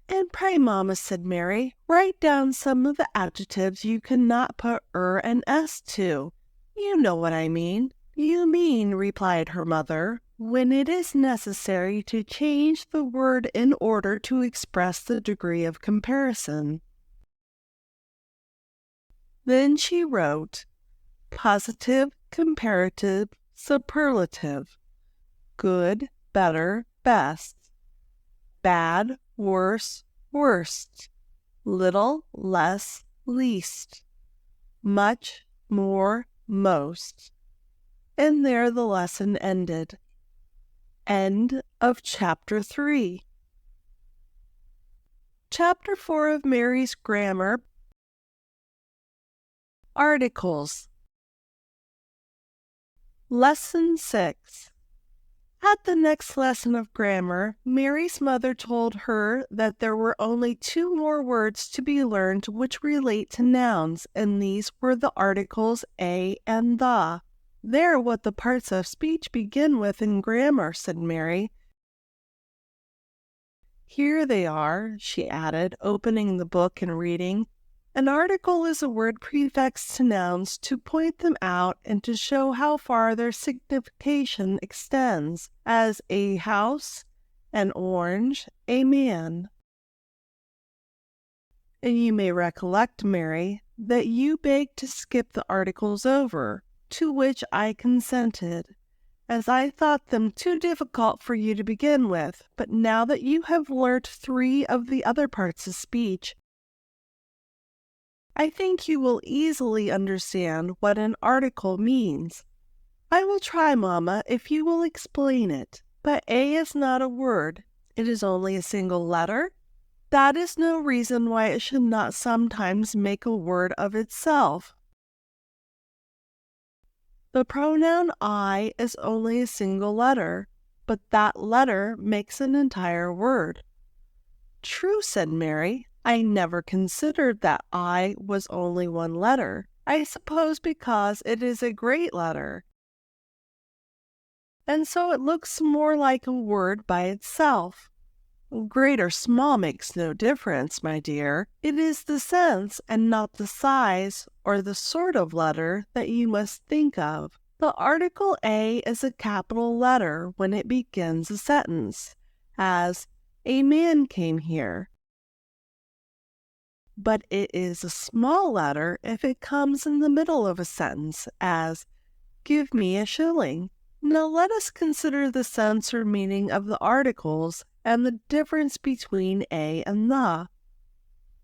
And pray, Mamma, said Mary, write down some of the adjectives you cannot put and s to. You know what I mean. You mean, replied her mother, when it is necessary to change the word in order to express the degree of comparison. Then she wrote, positive, comparative, superlative. Good, better, best. Bad, worse, worst. Little, less, least. Much, more, most. And there the lesson ended. End of Chapter 3. Chapter 4 of Mary's Grammar. Articles. Lesson 6. At the next lesson of grammar, Mary's mother told her that there were only 2 more words to be learned which relate to nouns, and these were the articles a and the. They're what the parts of speech begin with in grammar, said Mary. Here they are, she added, opening the book and reading. An article is a word prefixed to nouns to point them out and to show how far their signification extends, as a house, an orange, a man. And you may recollect, Mary, that you begged to skip the articles over, to which I consented, as I thought them too difficult for you to begin with. But now that you have learnt 3 of the other parts of speech, I think you will easily understand what an article means. I will try, Mamma, if you will explain it. But a is not a word. It is only a single letter. That is no reason why it should not sometimes make a word of itself. The pronoun I is only a single letter, but that letter makes an entire word. True, said Mary. I never considered that I was only one letter. I suppose because it is a great letter. And so it looks more like a word by itself. Great or small makes no difference, my dear. It is the sense and not the size or the sort of letter that you must think of. The article A is a capital letter when it begins a sentence, as, a man came here. But it is a small letter if it comes in the middle of a sentence, as, give me a shilling. Now let us consider the sense or meaning of the articles and the difference between a and the.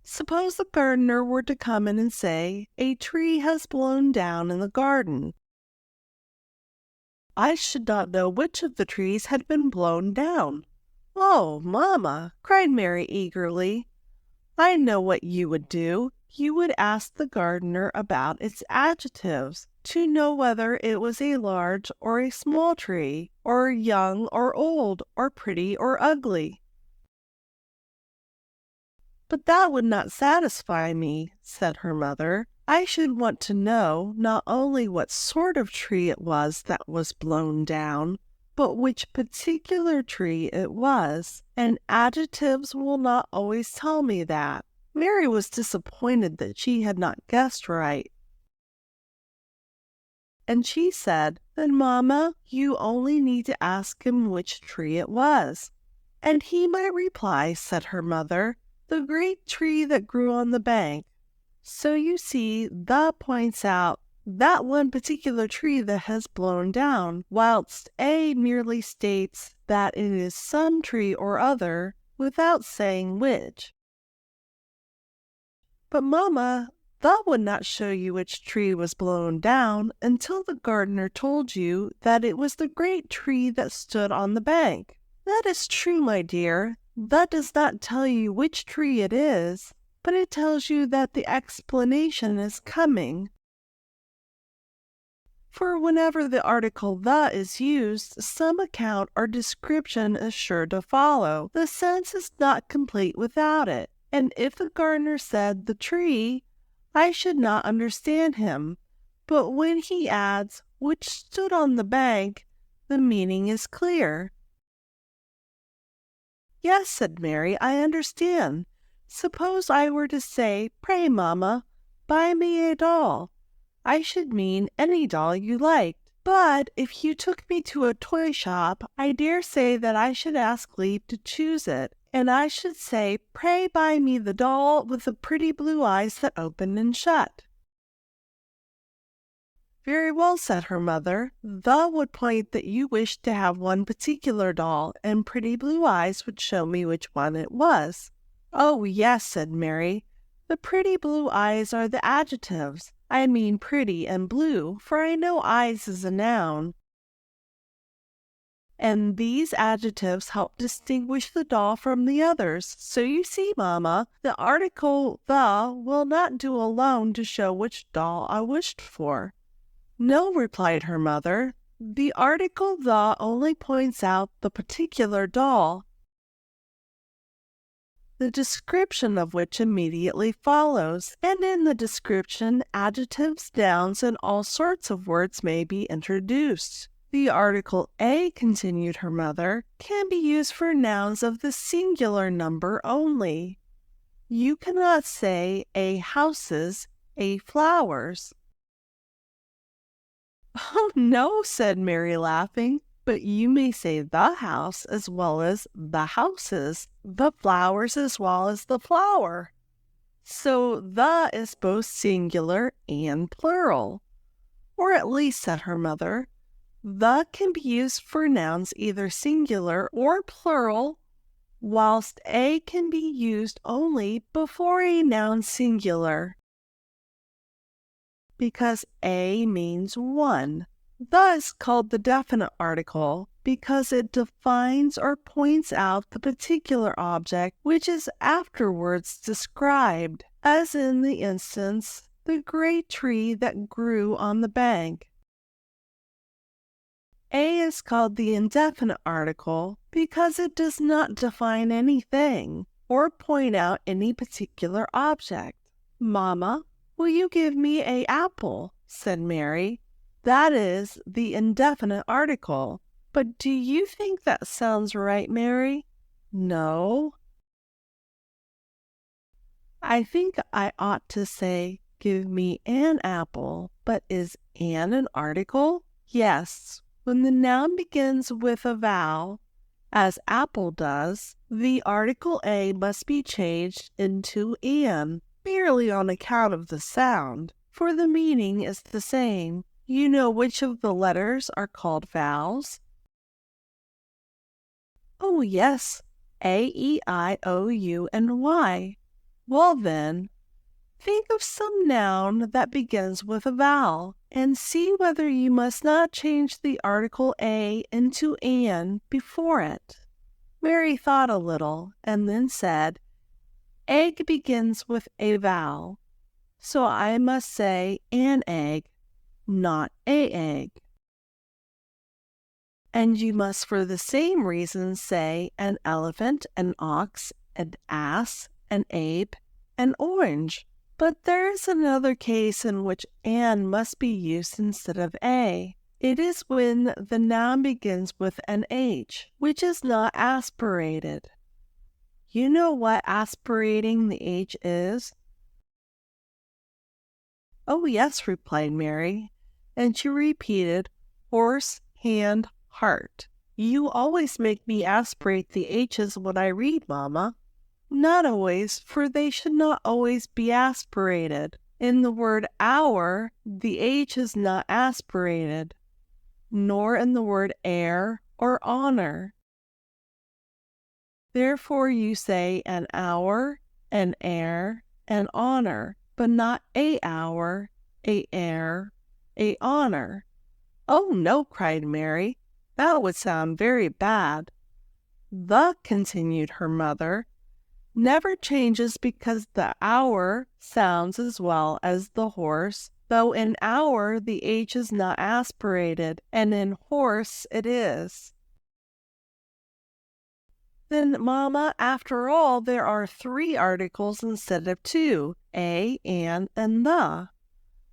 Suppose the gardener were to come in and say, a tree has blown down in the garden. I should not know which of the trees had been blown down. Oh, mamma, cried Mary eagerly, I know what you would do. You would ask the gardener about its adjectives, to know whether it was a large or a small tree, or young or old, or pretty or ugly. But that would not satisfy me, said her mother. I should want to know not only what sort of tree it was that was blown down, but which particular tree it was, and adjectives will not always tell me that. Mary was disappointed that she had not guessed right. And she said, then, Mamma, you only need to ask him which tree it was. And he might reply, said her mother, the great tree that grew on the bank. So you see, the points out that one particular tree that has blown down, whilst A merely states that it is some tree or other without saying which. But, Mamma, that would not show you which tree was blown down until the gardener told you that it was the great tree that stood on the bank. That is true, my dear. That does not tell you which tree it is, but it tells you that the explanation is coming. For whenever the article the is used, some account or description is sure to follow. The sense is not complete without it. And if the gardener said the tree, I should not understand him. But when he adds, which stood on the bank, the meaning is clear. Yes, said Mary, I understand. Suppose I were to say, pray, Mamma, buy me a doll. I should mean any doll you liked. But if you took me to a toy shop, I dare say that I should ask leave to choose it, and I should say, pray buy me the doll with the pretty blue eyes that open and shut. Very well, said her mother. The would point that you wished to have one particular doll, and pretty blue eyes would show me which one it was. Oh, yes, said Mary. The pretty blue eyes are the adjectives. I mean pretty and blue, for I know eyes is a noun. And these adjectives help distinguish the doll from the others. So you see, Mamma, the article the will not do alone to show which doll I wished for. No, replied her mother. The article the only points out the particular doll, the description of which immediately follows, and in the description, adjectives, nouns, and all sorts of words may be introduced. The article a, continued her mother, can be used for nouns of the singular number only. You cannot say a houses, a flowers. Oh, no, said Mary, laughing. But you may say the house as well as the houses, the flowers as well as the flower. So the is both singular and plural. Or at least, said her mother, the can be used for nouns either singular or plural, whilst a can be used only before a noun singular, because a means one. The is called the definite article because it defines or points out the particular object which is afterwards described, as in the instance, the great tree that grew on the bank. A is called the indefinite article because it does not define anything or point out any particular object. "Mama, will you give me a apple?" said Mary. That is the indefinite article. But do you think that sounds right, Mary? No. I think I ought to say, "Give me an apple," but is an article? Yes. When the noun begins with a vowel, as apple does, the article a must be changed into an, merely on account of the sound, for the meaning is the same. You know which of the letters are called vowels? Oh, yes, A, E, I, O, U, and Y. Well then, think of some noun that begins with a vowel, and see whether you must not change the article a into an before it. Mary thought a little, and then said, "Egg begins with a vowel, so I must say an egg, not a egg." And you must for the same reason say an elephant, an ox, an ass, an ape, an orange. But there is another case in which an must be used instead of a. It is when the noun begins with an H, which is not aspirated. You know what aspirating the H is? Oh, yes, replied Mary, and she repeated, horse, hand, heart. You always make me aspirate the H's when I read, Mamma. Not always, for they should not always be aspirated. In the word hour, the H is not aspirated, nor in the word heir or honor. Therefore you say an hour, an heir, an honor, but not a hour, a heir, a honor. Oh, no, cried Mary, that would sound very bad. The, continued her mother, never changes because the hour sounds as well as the horse, though in hour the H is not aspirated, and in horse it is. Then, Mamma, after all, there are 3 articles instead of 2, a, and the.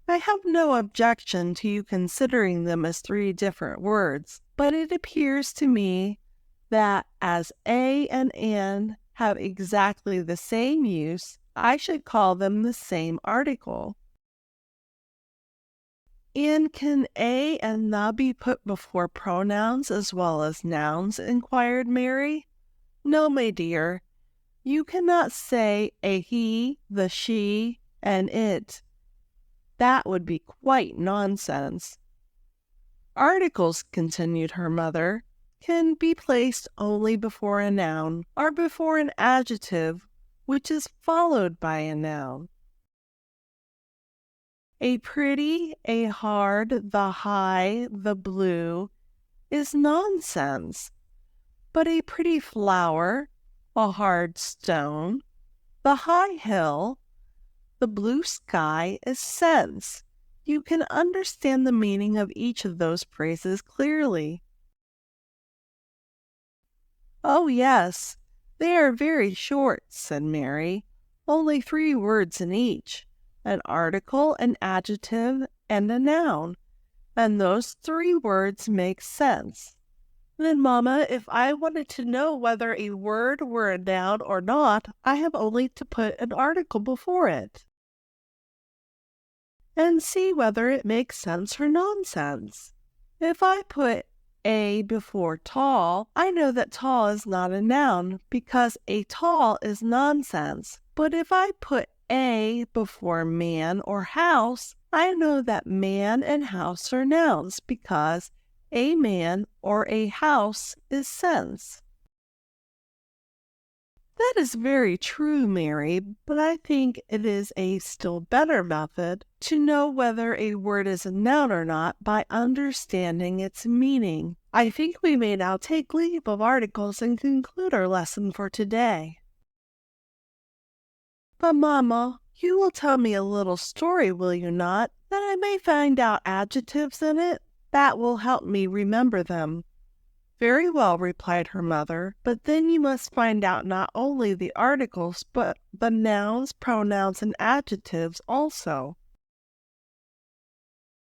I have no objection to you considering them as 3 different words, but it appears to me that as a and an have exactly the same use, I should call them the same article. And can a and the be put before pronouns as well as nouns? Inquired Mary. No, my dear, you cannot say a he, the she, and it. That would be quite nonsense. Articles, continued her mother, can be placed only before a noun or before an adjective which is followed by a noun. A pretty, a hard, the high, the blue is nonsense, but a pretty flower, a hard stone, the high hill, the blue sky is sense. You can understand the meaning of each of those phrases clearly. Oh, yes, they are very short, said Mary, only 3 words in each, an article, an adjective, and a noun, and those 3 words make sense. Then, Mamma, if I wanted to know whether a word were a noun or not, I have only to put an article before it and see whether it makes sense or nonsense. If I put a before tall, I know that tall is not a noun because a tall is nonsense. But if I put a before man or house, I know that man and house are nouns because a man or a house is sense. That is very true, Mary, but I think it is a still better method to know whether a word is a noun or not by understanding its meaning. I think we may now take leave of articles and conclude our lesson for today. But, Mamma, you will tell me a little story, will you not, that I may find out adjectives in it? That will help me remember them." "Very well," replied her mother, "but then you must find out not only the articles, but the nouns, pronouns, and adjectives also."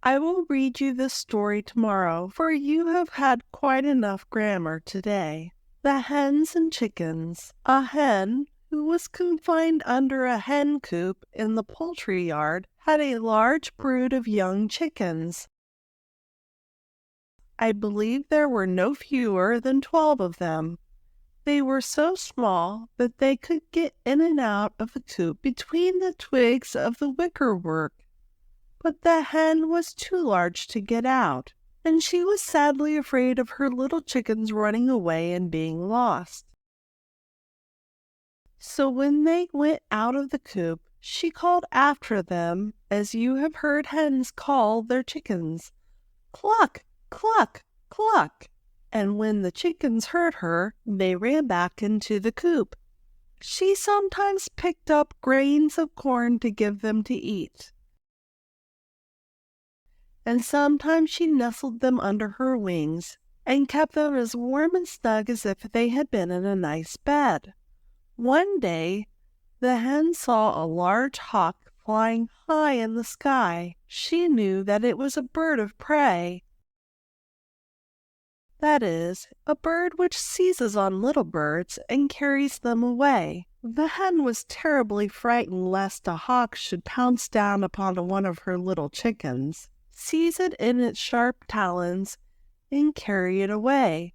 "I will read you this story tomorrow, for you have had quite enough grammar today." The Hens and Chickens. A hen, who was confined under a hen coop in the poultry yard, had a large brood of young chickens. I believe there were no fewer than 12 of them. They were so small that they could get in and out of the coop between the twigs of the wickerwork. But the hen was too large to get out, and she was sadly afraid of her little chickens running away and being lost. So when they went out of the coop, she called after them as you have heard hens call their chickens, "Cluck, cluck, cluck!" And when the chickens heard her, they ran back into the coop. She sometimes picked up grains of corn to give them to eat, and sometimes she nestled them under her wings and kept them as warm and snug as if they had been in a nice bed. One day, the hen saw a large hawk flying high in the sky. She knew that it was a bird of prey. That is, a bird which seizes on little birds and carries them away. The hen was terribly frightened lest a hawk should pounce down upon one of her little chickens, seize it in its sharp talons, and carry it away.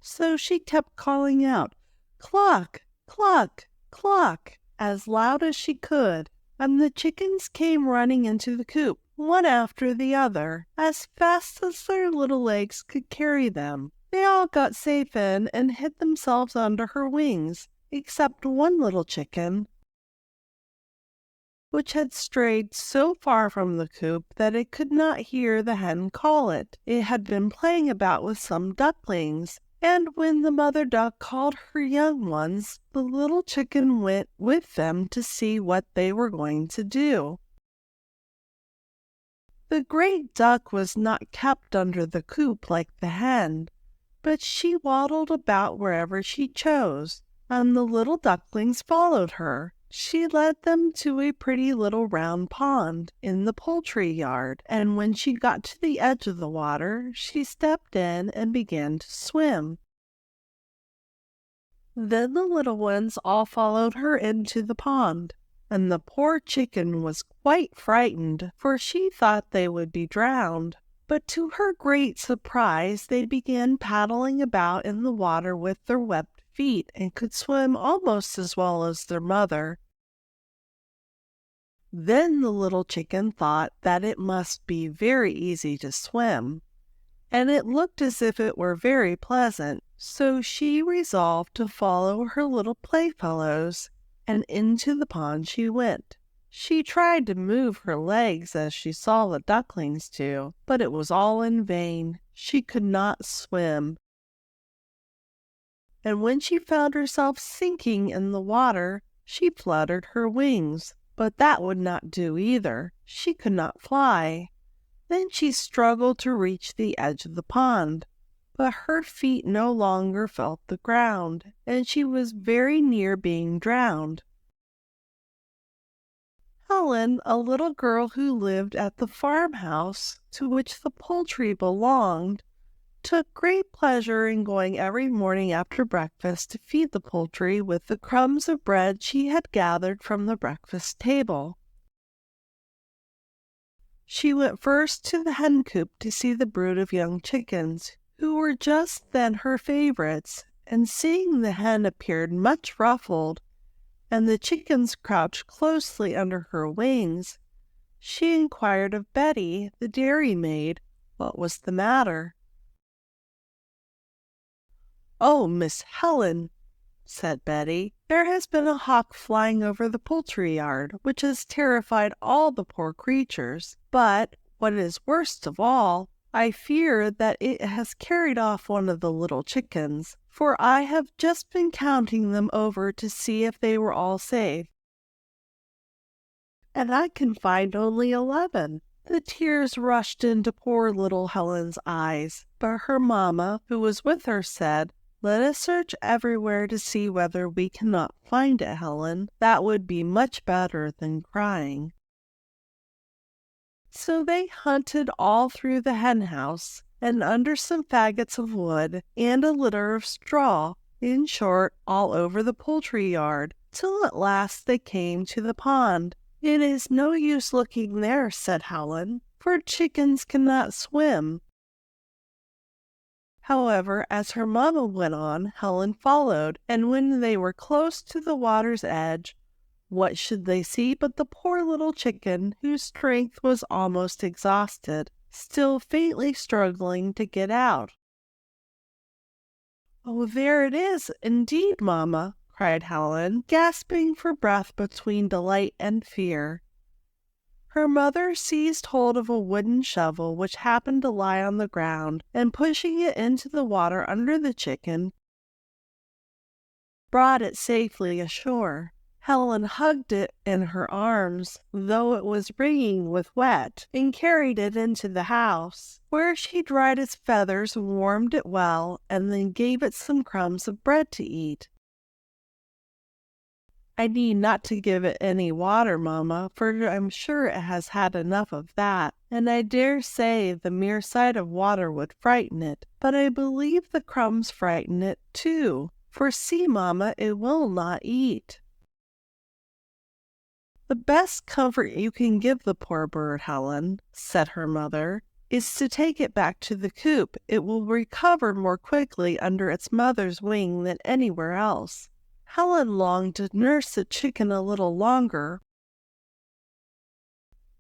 So she kept calling out, "Cluck, cluck, cluck," as loud as she could, and the chickens came running into the coop, one after the other, as fast as their little legs could carry them. They all got safe in and hid themselves under her wings, except one little chicken, which had strayed so far from the coop that it could not hear the hen call it. It had been playing about with some ducklings, and when the mother duck called her young ones, the little chicken went with them to see what they were going to do. The great duck was not kept under the coop like the hen, but she waddled about wherever she chose, and the little ducklings followed her. She led them to a pretty little round pond in the poultry yard, and when she got to the edge of the water, she stepped in and began to swim. Then the little ones all followed her into the pond, and the poor chicken was quite frightened, for she thought they would be drowned. But to her great surprise, they began paddling about in the water with their webbed feet and could swim almost as well as their mother. Then the little chicken thought that it must be very easy to swim, and it looked as if it were very pleasant, so she resolved to follow her little playfellows, and into the pond she went. She tried to move her legs as she saw the ducklings do, but it was all in vain. She could not swim. And when she found herself sinking in the water, she fluttered her wings, but that would not do either. She could not fly. Then she struggled to reach the edge of the pond, but her feet no longer felt the ground, and she was very near being drowned. Helen, a little girl who lived at the farmhouse to which the poultry belonged, took great pleasure in going every morning after breakfast to feed the poultry with the crumbs of bread she had gathered from the breakfast table. She went first to the hen coop to see the brood of young chickens, who were just then her favorites, and seeing the hen appeared much ruffled, and the chickens crouched closely under her wings, she inquired of Betty, the dairymaid, what was the matter. "Oh, Miss Helen," said Betty, "there has been a hawk flying over the poultry yard, which has terrified all the poor creatures. But, what is worst of all, I fear that it has carried off one of the little chickens, for I have just been counting them over to see if they were all safe, and I can find only 11. The tears rushed into poor little Helen's eyes, but her mamma, who was with her, said, "Let us search everywhere to see whether we cannot find it, Helen. That would be much better than crying." So they hunted all through the hen house, and under some faggots of wood, and a litter of straw, in short, all over the poultry yard, till at last they came to the pond. "It is no use looking there," said Helen, "for chickens cannot swim." However, as her mamma went on, Helen followed, and when they were close to the water's edge, what should they see but the poor little chicken, whose strength was almost exhausted, still faintly struggling to get out. "Oh, there it is, indeed, mamma!" cried Helen, gasping for breath between delight and fear. Her mother seized hold of a wooden shovel which happened to lie on the ground, and pushing it into the water under the chicken, brought it safely ashore. Helen hugged it in her arms, though it was wringing with wet, and carried it into the house, where she dried its feathers and warmed it well, and then gave it some crumbs of bread to eat. "I need not to give it any water, mamma, for I'm sure it has had enough of that, and I dare say the mere sight of water would frighten it. But I believe the crumbs frighten it, too, for see, mamma, it will not eat." "The best comfort you can give the poor bird, Helen," said her mother, "is to take it back to the coop. It will recover more quickly under its mother's wing than anywhere else." Helen longed to nurse the chicken a little longer,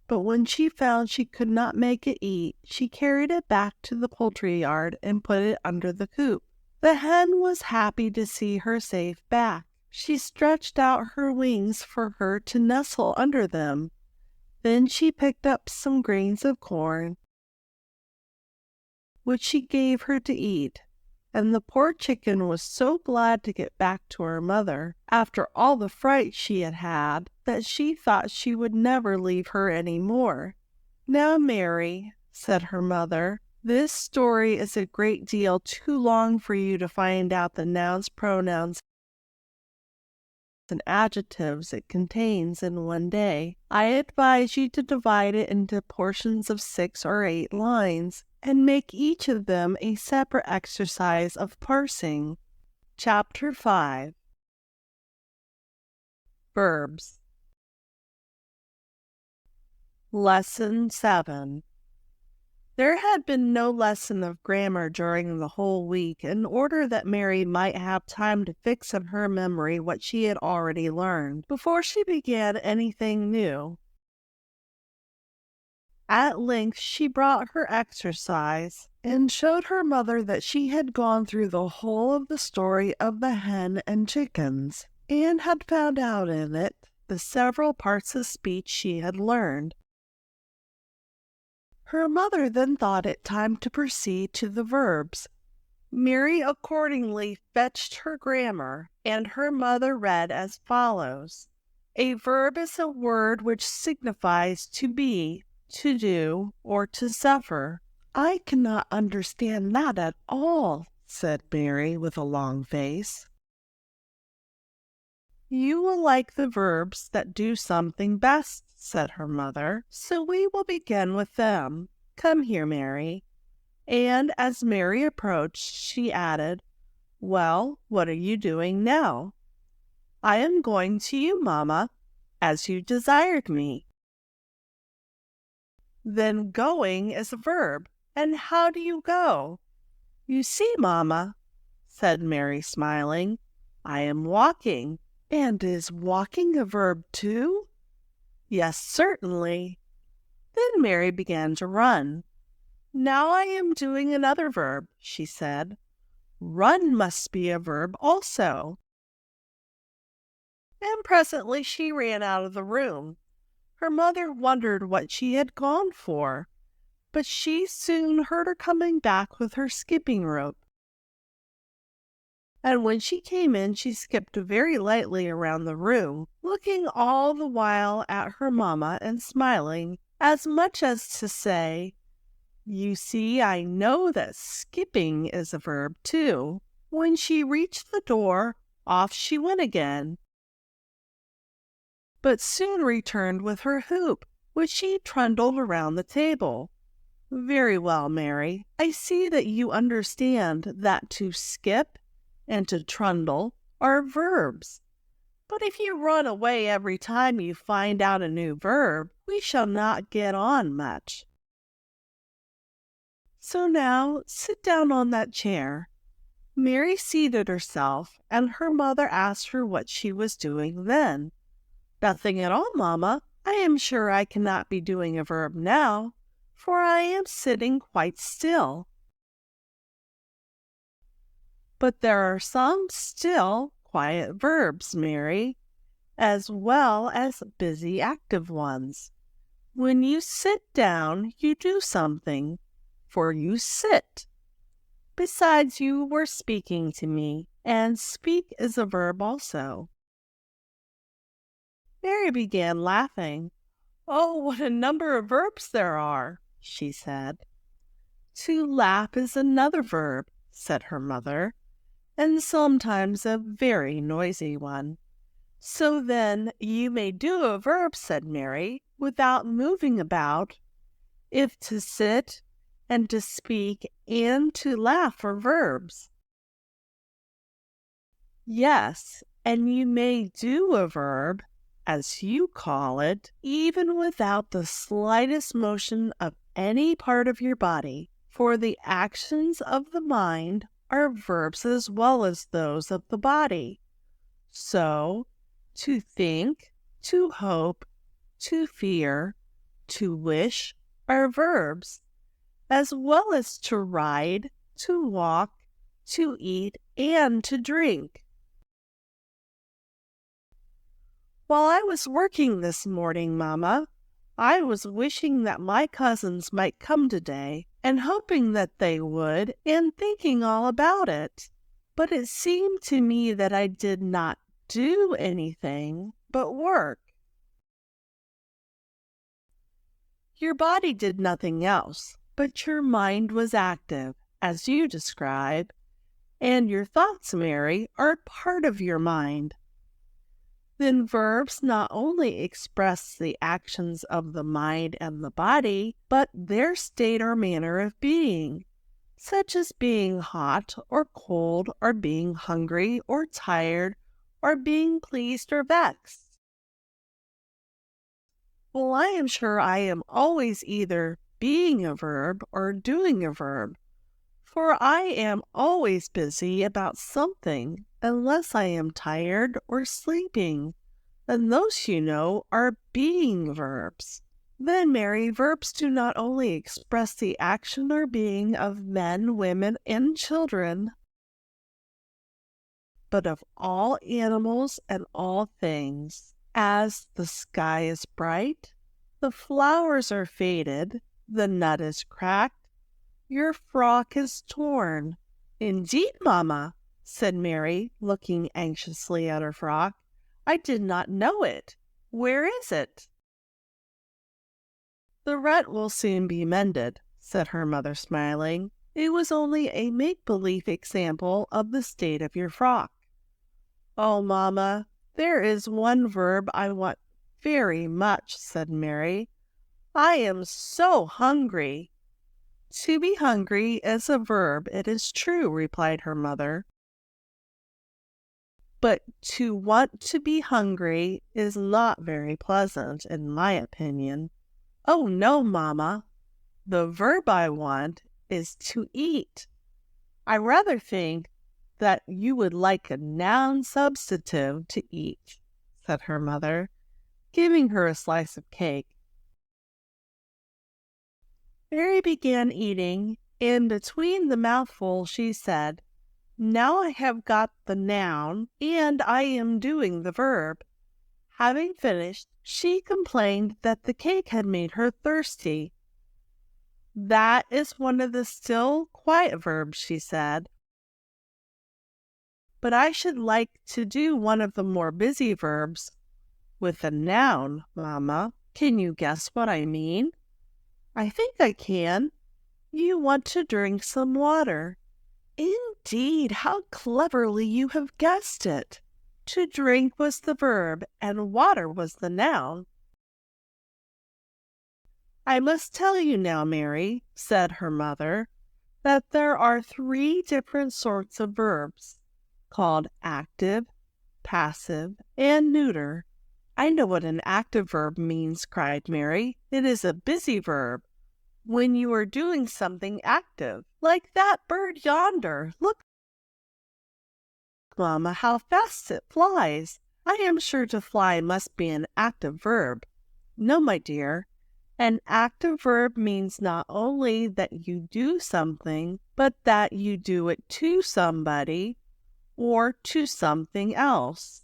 but when she found she could not make it eat, she carried it back to the poultry yard and put it under the coop. The hen was happy to see her safe back. She stretched out her wings for her to nestle under them. Then she picked up some grains of corn, which she gave her to eat, and the poor chicken was so glad to get back to her mother, after all the fright she had had, that she thought she would never leave her any more. "Now, Mary," said her mother, "this story is a great deal too long for you to find out the nouns, pronouns, and adjectives it contains in one day. I advise you to divide it into portions of 6 or 8 lines, and make each of them a separate exercise of parsing." Chapter 5. Verbs. Lesson 7. There had been no lesson of grammar during the whole week, in order that Mary might have time to fix in her memory what she had already learned, before she began anything new. At length she brought her exercise, and showed her mother that she had gone through the whole of the story of the hen and chickens, and had found out in it the several parts of speech she had learned. Her mother then thought it time to proceed to the verbs. Mary accordingly fetched her grammar, and her mother read as follows. A verb is a word which signifies to be, to do, or to suffer. "I cannot understand that at all," said Mary with a long face. "You will like the verbs that do something best," said her mother, "so we will begin with them. Come here, Mary." And as Mary approached, she added, "Well, what are you doing now?" "I am going to you, mamma, as you desired me." "Then going is a verb, and how do you go?" "You see, mamma," said Mary, smiling, "I am walking." "And is walking a verb too?" "Yes, certainly." Then Mary began to run. "Now I am doing another verb," she said. "Run must be a verb also." And presently she ran out of the room. Her mother wondered what she had gone for, but she soon heard her coming back with her skipping rope. And when she came in, she skipped very lightly around the room, looking all the while at her mamma and smiling, as much as to say, "You see, I know that skipping is a verb too." When she reached the door, off she went again, but soon returned with her hoop, which she trundled around the table. "Very well, Mary. I see that you understand that to skip and to trundle are verbs. But if you run away every time you find out a new verb, we shall not get on much. So now sit down on that chair." Mary seated herself, and her mother asked her what she was doing then. "Nothing at all, Mamma. I am sure I cannot be doing a verb now, for I am sitting quite still." "But there are some still, quiet verbs, Mary, as well as busy active ones. When you sit down, you do something, for you sit. Besides, you were speaking to me, and speak is a verb also." Mary began laughing. "Oh, what a number of verbs there are," she said. "To laugh is another verb," said her mother, "and sometimes a very noisy one." "So then you may do a verb," said Mary, "without moving about, if to sit and to speak and to laugh are verbs." "Yes, and you may do a verb, as you call it, even without the slightest motion of any part of your body, for the actions of the mind are verbs as well as those of the body. So, to think, to hope, to fear, to wish are verbs, as well as to ride, to walk, to eat, and to drink." "While I was working this morning, Mamma, I was wishing that my cousins might come today, and hoping that they would, and thinking all about it. But it seemed to me that I did not do anything but work." "Your body did nothing else, but your mind was active, as you describe, and your thoughts, Mary, are part of your mind. Then verbs not only express the actions of the mind and the body, but their state or manner of being, such as being hot or cold, or being hungry or tired, or being pleased or vexed." "Well, I am sure I am always either being a verb or doing a verb, for I am always busy about something, unless I am tired or sleeping, and those, you know, are being verbs." "Then, Mary, verbs do not only express the action or being of men, women, and children, but of all animals and all things, as the sky is bright, the flowers are faded, the nut is cracked, your frock is torn." "Indeed, Mamma," said Mary, looking anxiously at her frock, "I did not know it. Where is it?" "The rent will soon be mended," said her mother, smiling. "It was only a make-believe example of the state of your frock." "Oh, Mamma, there is one verb I want very much," said Mary. "I am so hungry." "To be hungry is a verb, it is true," replied her mother. "But to want to be hungry is not very pleasant, in my opinion." "Oh, no, Mamma. The verb I want is to eat. I rather think that you would like a noun substantive to eat," said her mother, giving her a slice of cake. Mary began eating, and between the mouthfuls she said, "Now I have got the noun, and I am doing the verb." Having finished, she complained that the cake had made her thirsty. "That is one of the still, quiet verbs," she said. "But I should like to do one of the more busy verbs with a noun, Mamma." Can you guess what I mean? I think I can. You want to drink some water. Indeed, how cleverly you have guessed it. To drink was the verb, and water was the noun. I must tell you now, Mary, said her mother, that there are 3 different sorts of verbs, called active, passive, and neuter. I know what an active verb means, cried Mary. It is a busy verb. When you are doing something active, like that bird yonder. Look, Mamma, how fast it flies. I am sure to fly must be an active verb. No, my dear. An active verb means not only that you do something, but that you do it to somebody or to something else.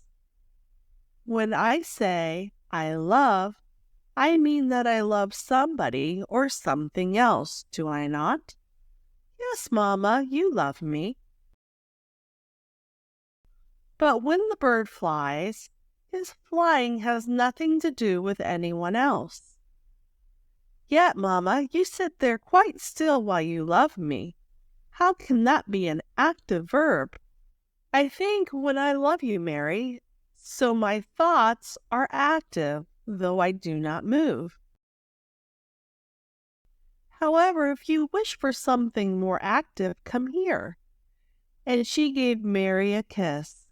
When I say I love, I mean that I love somebody or something else, do I not? Yes, Mamma, you love me. But when the bird flies, his flying has nothing to do with anyone else. Yet, Mamma, you sit there quite still while you love me. How can that be an active verb? I think when I love you, Mary, so my thoughts are active, though I do not move. However, if you wish for something more active, come here. And she gave Mary a kiss.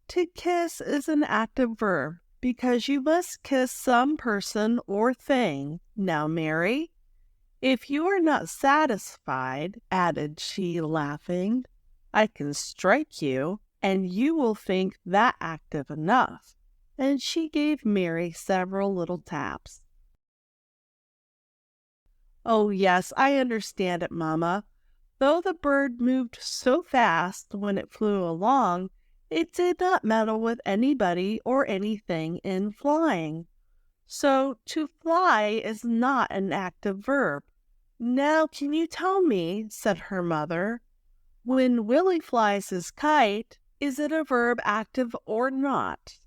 To kiss is an active verb, because you must kiss some person or thing. Now, Mary, if you are not satisfied, added she, laughing, I can strike you, and you will think that active enough. And she gave Mary several little taps. Oh, yes, I understand it, Mamma. Though the bird moved so fast when it flew along, it did not meddle with anybody or anything in flying. So to fly is not an active verb. Now can you tell me, said her mother, when Willie flies his kite, is it a verb active or not?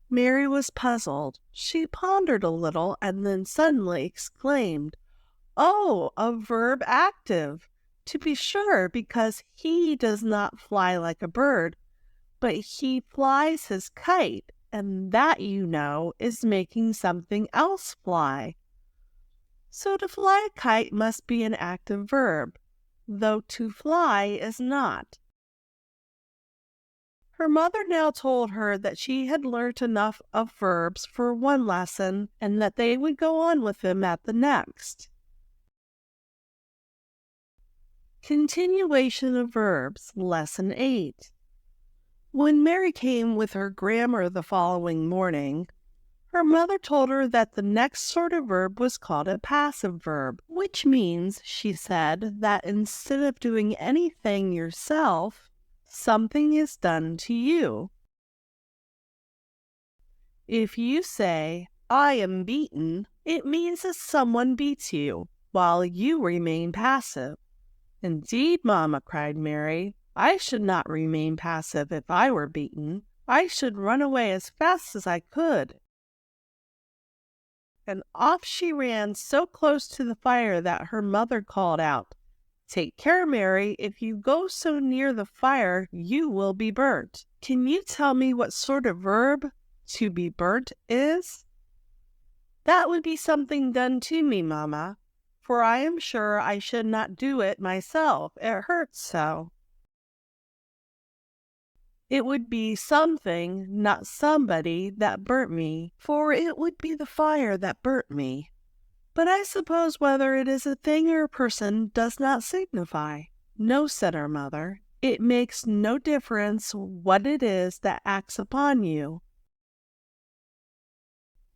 Mary was puzzled. She pondered a little and then suddenly exclaimed, Oh, a verb active! To be sure, because he does not fly like a bird, but he flies his kite, and that, you know, is making something else fly. So to fly a kite must be an active verb, though to fly is not. Her mother now told her that she had learnt enough of verbs for one lesson, and that they would go on with them at the next. Continuation of Verbs, Lesson 8. When Mary came with her grammar the following morning, her mother told her that the next sort of verb was called a passive verb, which means, she said, that instead of doing anything yourself, something is done to you. If you say, I am beaten, it means that someone beats you, while you remain passive. Indeed, Mamma, cried Mary, I should not remain passive if I were beaten. I should run away as fast as I could. And off she ran so close to the fire that her mother called out, Take care, Mary, if you go so near the fire, you will be burnt. Can you tell me what sort of verb to be burnt is? That would be something done to me, Mamma, for I am sure I should not do it myself. It hurts so. It would be something, not somebody, that burnt me, for it would be the fire that burnt me. But I suppose whether it is a thing or a person does not signify. No, said her mother, it makes no difference what it is that acts upon you.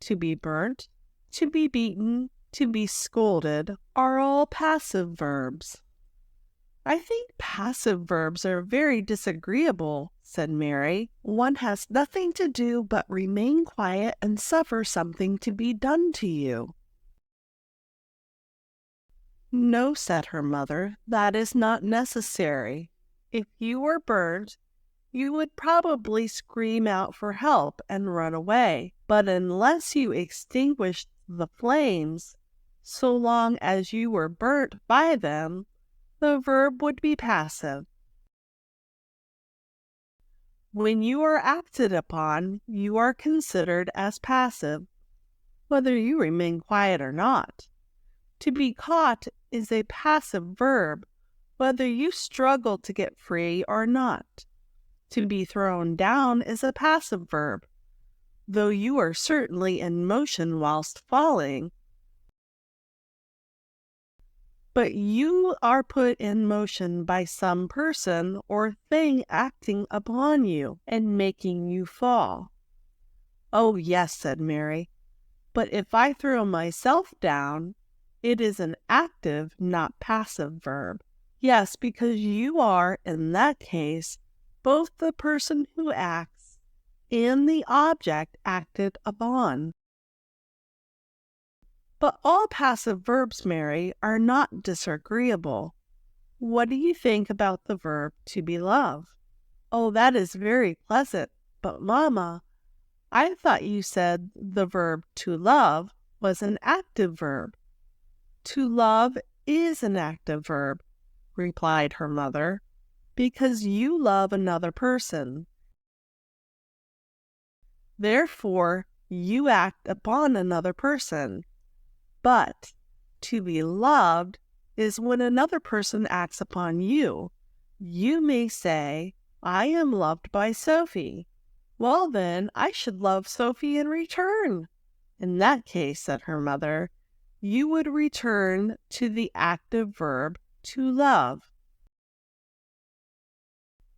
To be burnt, to be beaten, to be scolded are all passive verbs. I think passive verbs are very disagreeable, said Mary. One has nothing to do but remain quiet and suffer something to be done to you. No, said her mother, that is not necessary. If you were burnt, you would probably scream out for help and run away. But unless you extinguished the flames, so long as you were burnt by them, the verb would be passive. When you are acted upon, you are considered as passive, whether you remain quiet or not. To be caught is a passive verb, whether you struggle to get free or not. To be thrown down is a passive verb, though you are certainly in motion whilst falling. But you are put in motion by some person or thing acting upon you and making you fall. Oh, yes, said Mary, but if I throw myself down, it is an active, not passive verb. Yes, because you are, in that case, both the person who acts and the object acted upon. But all passive verbs, Mary, are not disagreeable. What do you think about the verb to be loved? Oh, that is very pleasant, but Mamma, I thought you said the verb to love was an active verb. To love is an active verb, replied her mother, because you love another person. Therefore, you act upon another person. But to be loved is when another person acts upon you. You may say, I am loved by Sophie. Well, then, I should love Sophie in return. In that case, said her mother, you would return to the active verb to love.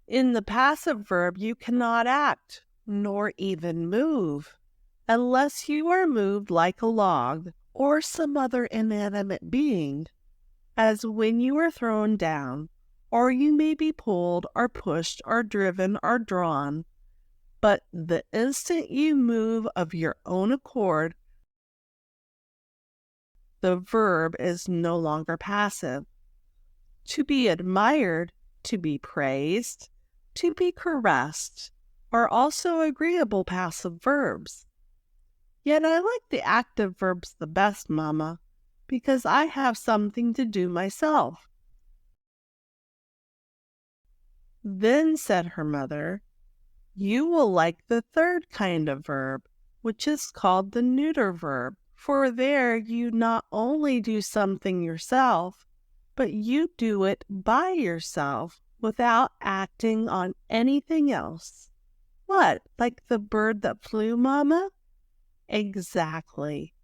In the passive verb, you cannot act, nor even move, unless you are moved like a log or some other inanimate being, as when you are thrown down, or you may be pulled or pushed or driven or drawn. But the instant you move of your own accord, the verb is no longer passive. To be admired, to be praised, to be caressed are also agreeable passive verbs. Yet I like the active verbs the best, Mamma, because I have something to do myself. Then, said her mother, you will like the third kind of verb, which is called the neuter verb, for there you not only do something yourself, but you do it by yourself without acting on anything else. What, like the bird that flew, Mamma? Exactly.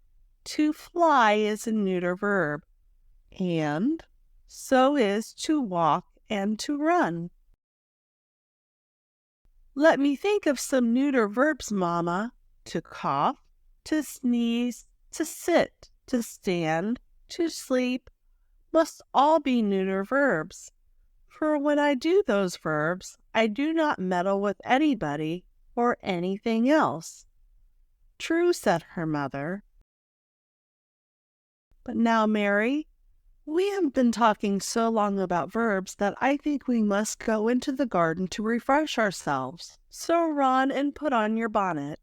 To fly is a neuter verb, and so is to walk and to run. Let me think of some neuter verbs, Mamma. To cough, to sneeze, to sit, to stand, to sleep must all be neuter verbs. For when I do those verbs, I do not meddle with anybody or anything else. True, said her mother. But now, Mary, we have been talking so long about verbs that I think we must go into the garden to refresh ourselves. So run and put on your bonnet.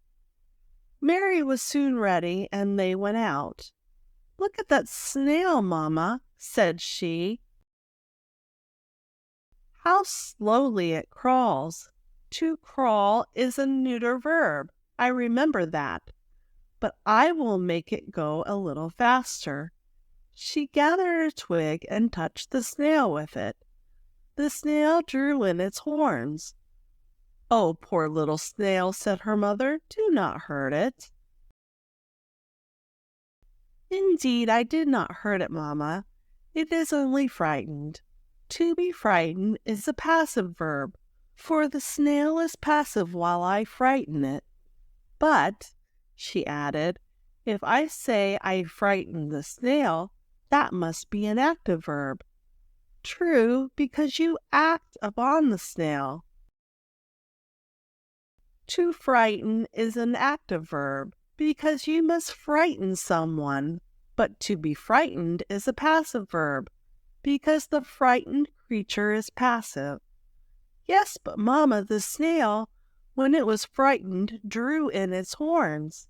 Mary was soon ready, and they went out. Look at that snail, Mamma, said she. How slowly it crawls. To crawl is a neuter verb. I remember that. But I will make it go a little faster. She gathered a twig and touched the snail with it. The snail drew in its horns. Oh, poor little snail, said her mother, do not hurt it. Indeed, I did not hurt it, Mamma. It is only frightened. To be frightened is a passive verb, for the snail is passive while I frighten it. But, she added, if I say I frightened the snail, that must be an active verb. True, because you act upon the snail. To frighten is an active verb, because you must frighten someone. But to be frightened is a passive verb, because the frightened creature is passive. Yes, but Mamma, the snail, when it was frightened, drew in its horns.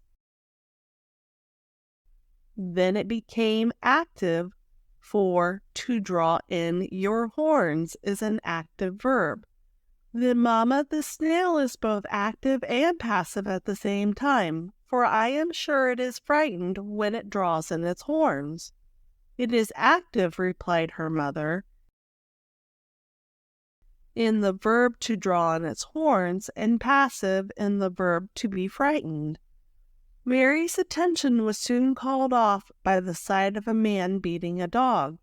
Then it became active, for to draw in your horns is an active verb. Then, Mamma, the snail is both active and passive at the same time, for I am sure it is frightened when it draws in its horns. It is active, replied her mother, in the verb to draw in its horns, and passive in the verb to be frightened. Mary's attention was soon called off by the sight of a man beating a dog.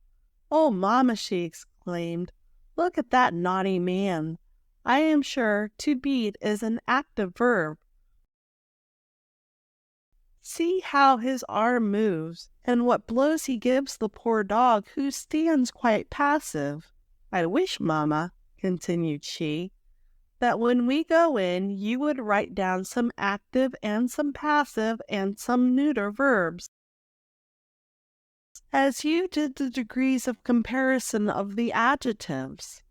"Oh, Mamma," she exclaimed, "look at that naughty man. I am sure to beat is an active verb. See how his arm moves, and what blows he gives the poor dog, who stands quite passive. I wish, Mamma," continued she, "that when we go in you would write down some active and some passive and some neuter verbs, as you did the degrees of comparison of the adjectives."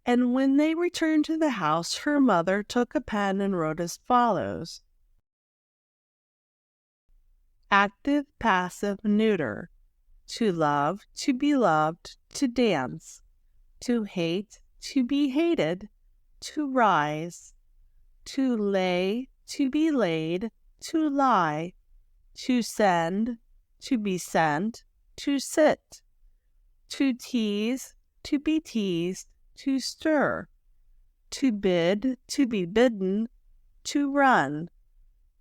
And when they returned to the house, her mother took a pen and wrote as follows: active, passive, neuter. To love, to be loved, to dance. To hate, to be hated, to rise. To lay, to be laid, to lie. To send, to be sent, to sit. To tease, to be teased, to stir. To bid, to be bidden, to run.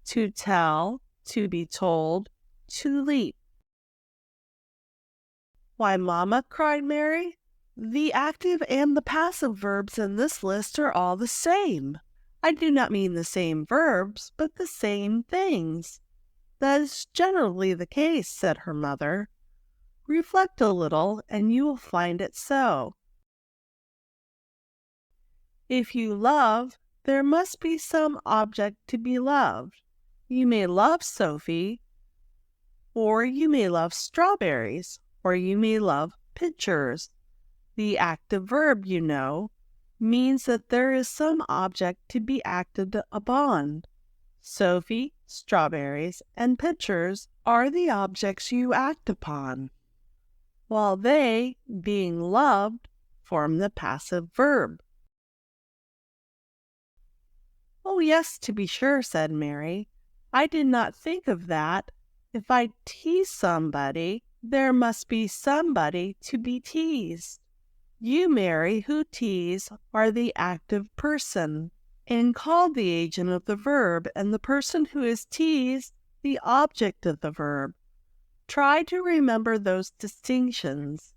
To tell, to be told, to leap. "Why, Mamma," cried Mary, "the active and the passive verbs in this list are all the same. I do not mean the same verbs, but the same things." "That is generally the case," said her mother. "Reflect a little, and you will find it so. If you love, there must be some object to be loved. You may love Sophie, or you may love strawberries, or you may love pictures. The active verb, you know, means that there is some object to be acted upon. Sophie, strawberries, and pictures are the objects you act upon, while they, being loved, form the passive verb." "Oh, yes, to be sure," said Mary. "I did not think of that. If I tease somebody, there must be somebody to be teased. You, Mary, who tease, are the active person, and called the agent of the verb, and the person who is teased, the object of the verb. Try to remember those distinctions.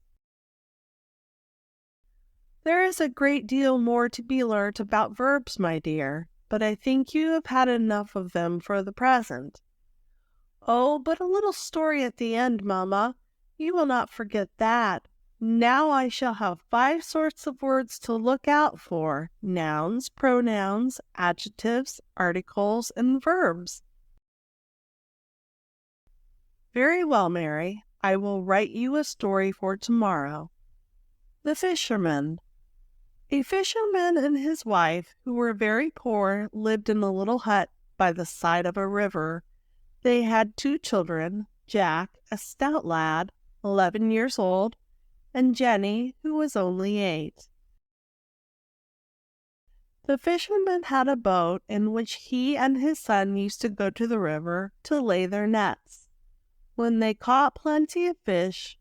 There is a great deal more to be learnt about verbs, my dear, but I think you have had enough of them for the present." "Oh, but a little story at the end, Mamma. You will not forget that. Now I shall have 5 sorts of words to look out for: nouns, pronouns, adjectives, articles, and verbs." "Very well, Mary. I will write you a story for tomorrow." The Fisherman. A fisherman and his wife, who were very poor, lived in a little hut by the side of a river. They had 2 children, Jack, a stout lad, 11 years old, and Jenny, who was only 8. The fisherman had a boat in which he and his son used to go to the river to lay their nets. When they caught plenty of fish,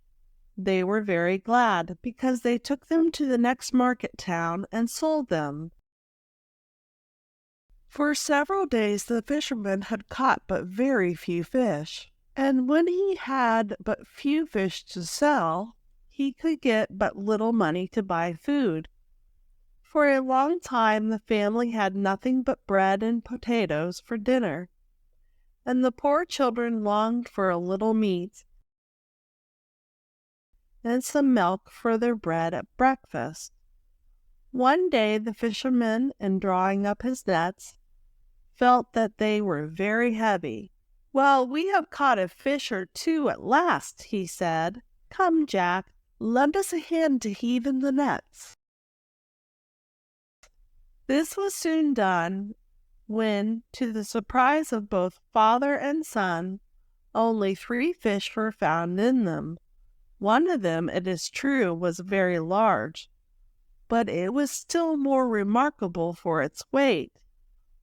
they were very glad, because they took them to the next market town and sold them. For several days the fisherman had caught but very few fish, and when he had but few fish to sell, he could get but little money to buy food. For a long time the family had nothing but bread and potatoes for dinner, and the poor children longed for a little meat and some milk for their bread at breakfast. One day the fisherman, in drawing up his nets, felt that they were very heavy. "Well, we have caught a fish or 2 at last," he said. "Come, Jack, lend us a hand to heave in the nets." This was soon done, when, to the surprise of both father and son, Only 3 fish were found in them. One of them, it is true, was very large, but it was still more remarkable for its weight.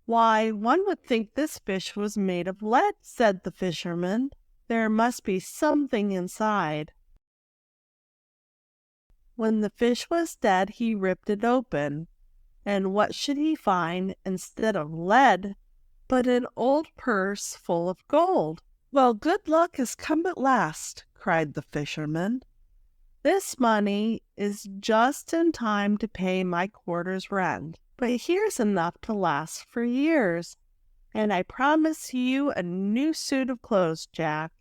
"Why, one would think this fish was made of lead," said the fisherman. "There must be something inside." When the fish was dead, he ripped it open, and what should he find instead of lead but an old purse full of gold? "Well, good luck has come at last," cried the fisherman. "This money is just in time to pay my quarter's rent, but here's enough to last for years, and I promise you a new suit of clothes, Jack.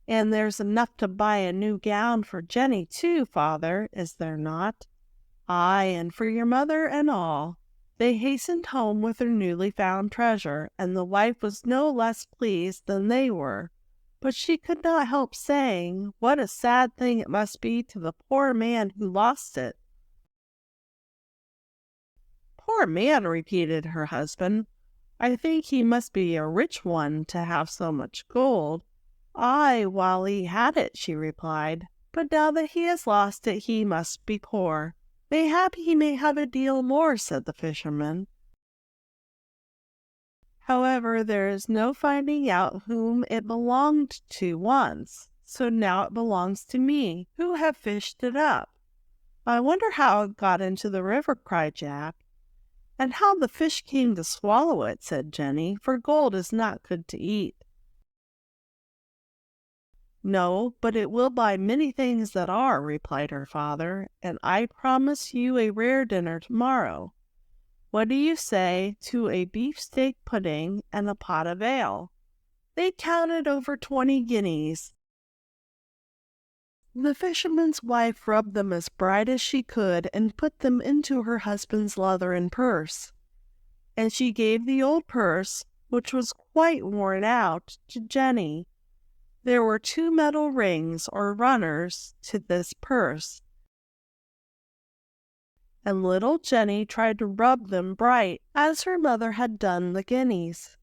And there's enough to buy a new gown for Jenny, too, father, is there not? Aye, and for your mother and all." They hastened home with their newly found treasure, and the wife was no less pleased than they were. But she could not help saying, "What a sad thing it must be to the poor man who lost it." "Poor man," repeated her husband. "I think he must be a rich one to have so much gold." "Aye, while he had it," she replied. "But now that he has lost it, he must be poor." "Mayhap he may have a deal more," said the fisherman. "However, there is no finding out whom it belonged to once, so now it belongs to me, who have fished it up." "I wonder how it got into the river," cried Jack. "And how the fish came to swallow it," said Jenny, "for gold is not good to eat." "No, but it will buy many things that are," replied her father, "and I promise you a rare dinner tomorrow. What do you say to a beefsteak pudding and a pot of ale?" They counted over 20 guineas. The fisherman's wife rubbed them as bright as she could and put them into her husband's leathern purse, and she gave the old purse, which was quite worn out, to Jenny. There were 2 metal rings or runners to this purse, and little Jenny tried to rub them bright as her mother had done the guineas.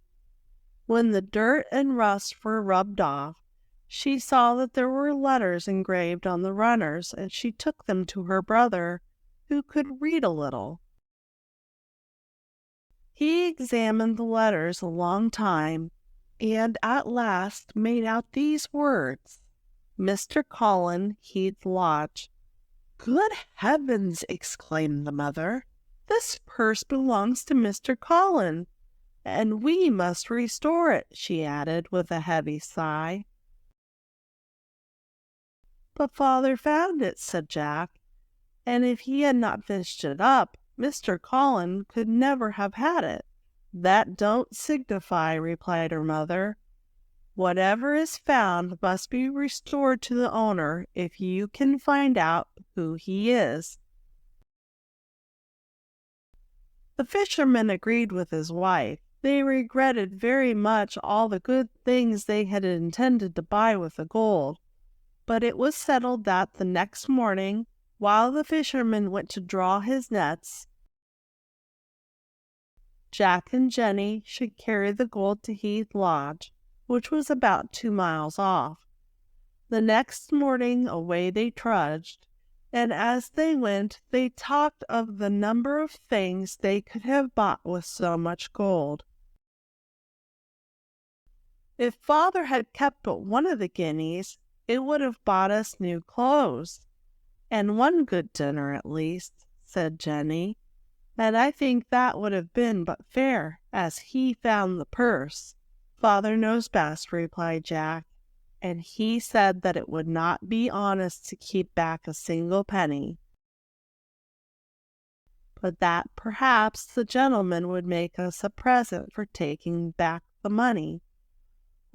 When the dirt and rust were rubbed off, she saw that there were letters engraved on the runners, and she took them to her brother, who could read a little. He examined the letters a long time, and at last made out these words: "Mr. Colin, Heath Lodge." "Good heavens!" exclaimed the mother. "This purse belongs to Mr. Colin, and we must restore it," she added with a heavy sigh. "But father found it," said Jack, "and if he had not fished it up, Mr. Colin could never have had it." "That don't signify," replied her mother. "Whatever is found must be restored to the owner if you can find out who he is." The fisherman agreed with his wife. They regretted very much all the good things they had intended to buy with the gold, but it was settled that the next morning, while the fisherman went to draw his nets, Jack and Jenny should carry the gold to Heath Lodge, which was about 2 miles off. The next morning away they trudged, and as they went they talked of the number of things they could have bought with so much gold. "If father had kept but one of the guineas, it would have bought us new clothes, and one good dinner at least," said Jenny. "And I think that would have been but fair, as he found the purse." "Father knows best," replied Jack, "and he said that it would not be honest to keep back a single penny, but that perhaps the gentleman would make us a present for taking back the money."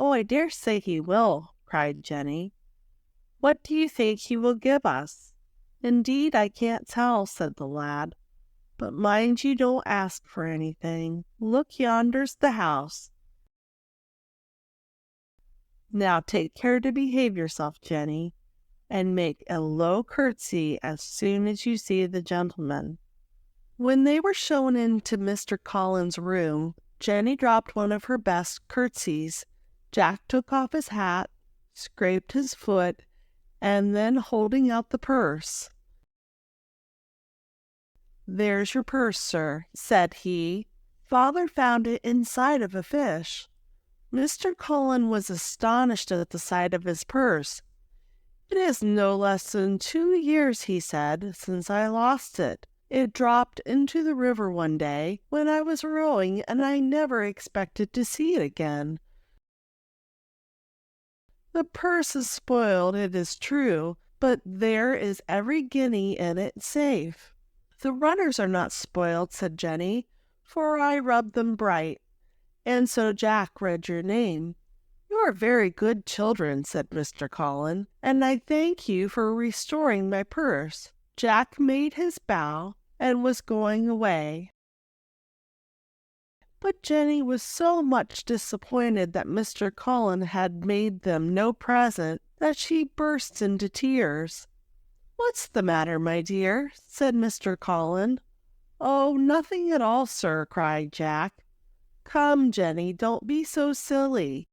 "Oh, I dare say he will," cried Jenny. "What do you think he will give us?" "Indeed, I can't tell," said the lad. "But mind you don't ask for anything. Look, yonder's the house. Now take care to behave yourself, Jenny, and make a low curtsy as soon as you see the gentleman." When they were shown into Mr. Collins's room, Jenny dropped one of her best curtsies. Jack took off his hat, scraped his foot, and then holding out the purse. "There's your purse, sir," said he. "Father found it inside of a fish." Mr. Cullen was astonished at the sight of his purse. "It is no less than 2 years," he said, "since I lost it. It dropped into the river one day when I was rowing, and I never expected to see it again. The purse is spoiled, it is true, but there is every guinea in it safe." "The runners are not spoiled," said Jenny, "for I rubbed them bright, and so Jack read your name." "You are very good children," said Mr. Cullen, "and I thank you for restoring my purse." Jack made his bow and was going away. But Jenny was so much disappointed that Mr. Cullen had made them no present that she burst into tears. "What's the matter, my dear?" said Mr. Cullen. "Oh, nothing at all, sir," cried Jack. "Come, Jenny, don't be so silly.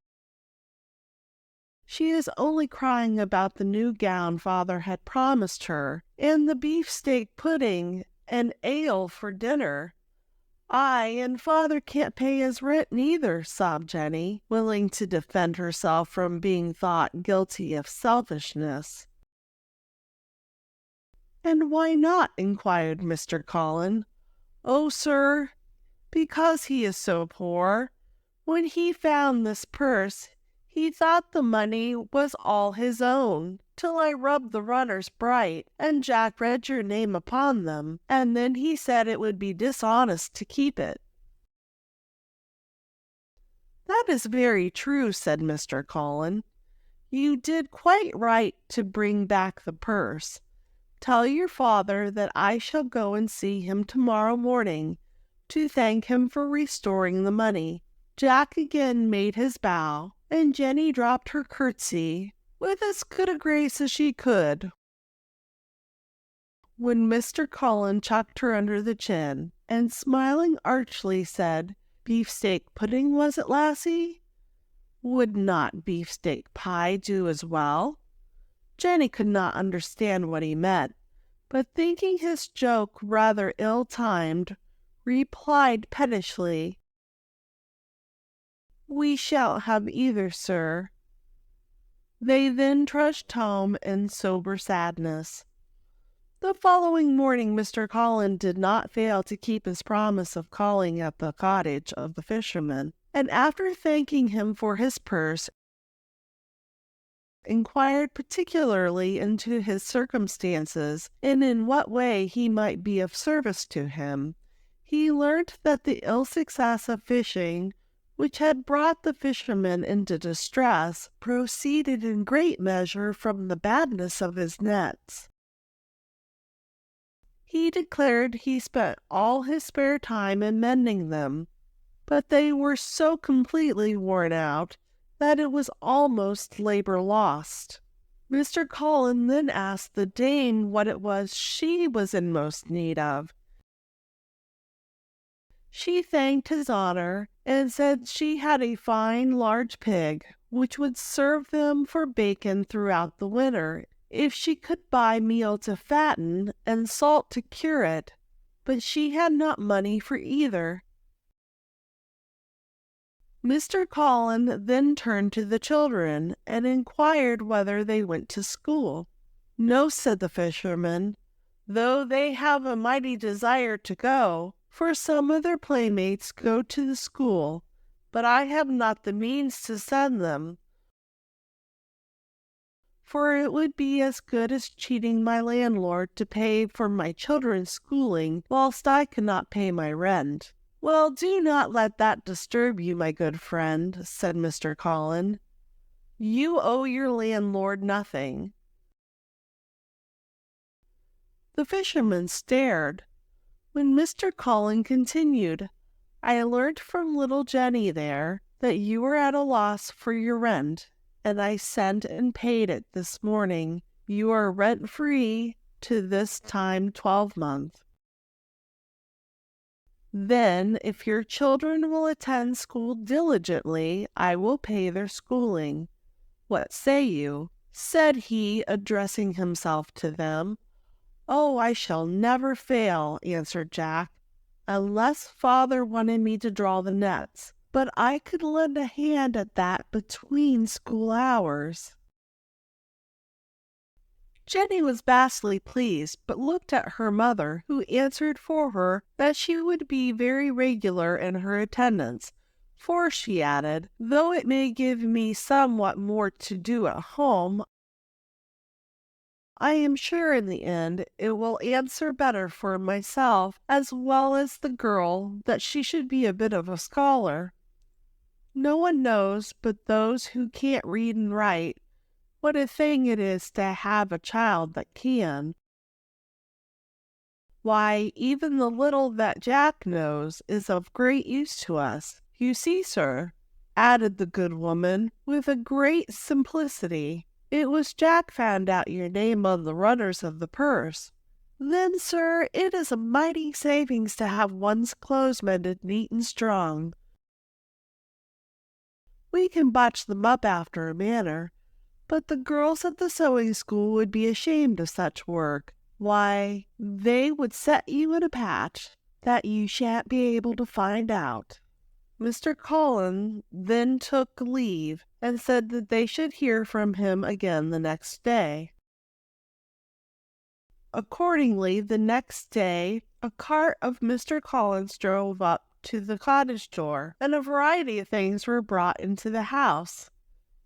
She is only crying about the new gown father had promised her, and the beefsteak pudding and ale for dinner." "Aye, and father can't pay his rent neither," sobbed Jenny, willing to defend herself from being thought guilty of selfishness. "And why not?" inquired Mr. Cullen. "Oh, sir, because he is so poor. When he found this purse, he thought the money was all his own, till I rubbed the runners bright, and Jack read your name upon them, and then he said it would be dishonest to keep it." "That is very true," said Mr. Cullen. "You did quite right to bring back the purse. Tell your father that I shall go and see him tomorrow morning, to thank him for restoring the money." Jack again made his bow, and Jenny dropped her curtsy with as good a grace as she could, when Mr. Cullen chucked her under the chin, and smiling archly said, "Beefsteak pudding, was it, lassie? Would not beefsteak pie do as well?" Jenny could not understand what he meant, but thinking his joke rather ill-timed, replied pettishly, "We shan't have either, sir." They then trudged home in sober sadness. The following morning Mr. Cullen did not fail to keep his promise of calling at the cottage of the fisherman, and after thanking him for his purse, inquired particularly into his circumstances and in what way he might be of service to him. He learnt that the ill success of fishing, which had brought the fisherman into distress, proceeded in great measure from the badness of his nets. He declared he spent all his spare time in mending them, but they were so completely worn out that it was almost labor lost. Mr. Cullen then asked the dame what it was she was in most need of. She thanked his honor, and said she had a fine large pig, which would serve them for bacon throughout the winter, if she could buy meal to fatten and salt to cure it, but she had not money for either. Mr. Cullen then turned to the children, and inquired whether they went to school. "No," said the fisherman, "though they have a mighty desire to go, for some of their playmates go to the school, but I have not the means to send them, for it would be as good as cheating my landlord to pay for my children's schooling whilst I cannot pay my rent." "Well, do not let that disturb you, my good friend," said Mr. Cullen. "You owe your landlord nothing." The fisherman stared, when Mr. Cullen continued, "I learnt from little Jenny there that you were at a loss for your rent, and I sent and paid it this morning. You are rent-free to this time 12-month. Then, if your children will attend school diligently, I will pay their schooling. What say you?" said he, addressing himself to them. "Oh, I shall never fail," answered Jack, "unless father wanted me to draw the nets. But I could lend a hand at that between school hours." Jenny was vastly pleased, but looked at her mother, who answered for her that she would be very regular in her attendance. "For," she added, "though it may give me somewhat more to do at home, I am sure in the end it will answer better for myself as well as the girl that she should be a bit of a scholar. No one knows but those who can't read and write what a thing it is to have a child that can. Why, even the little that Jack knows is of great use to us. You see, sir," added the good woman with a great simplicity, "it was Jack found out your name on the runners of the purse. Then, sir, it is a mighty savings to have one's clothes mended neat and strong. We can botch them up after a manner, but the girls at the sewing school would be ashamed of such work. Why, they would set you in a patch that you shan't be able to find out." Mr. Cullen then took leave, and said that they should hear from him again the next day. Accordingly, the next day, a cart of Mr. Cullen's drove up to the cottage door, and a variety of things were brought into the house.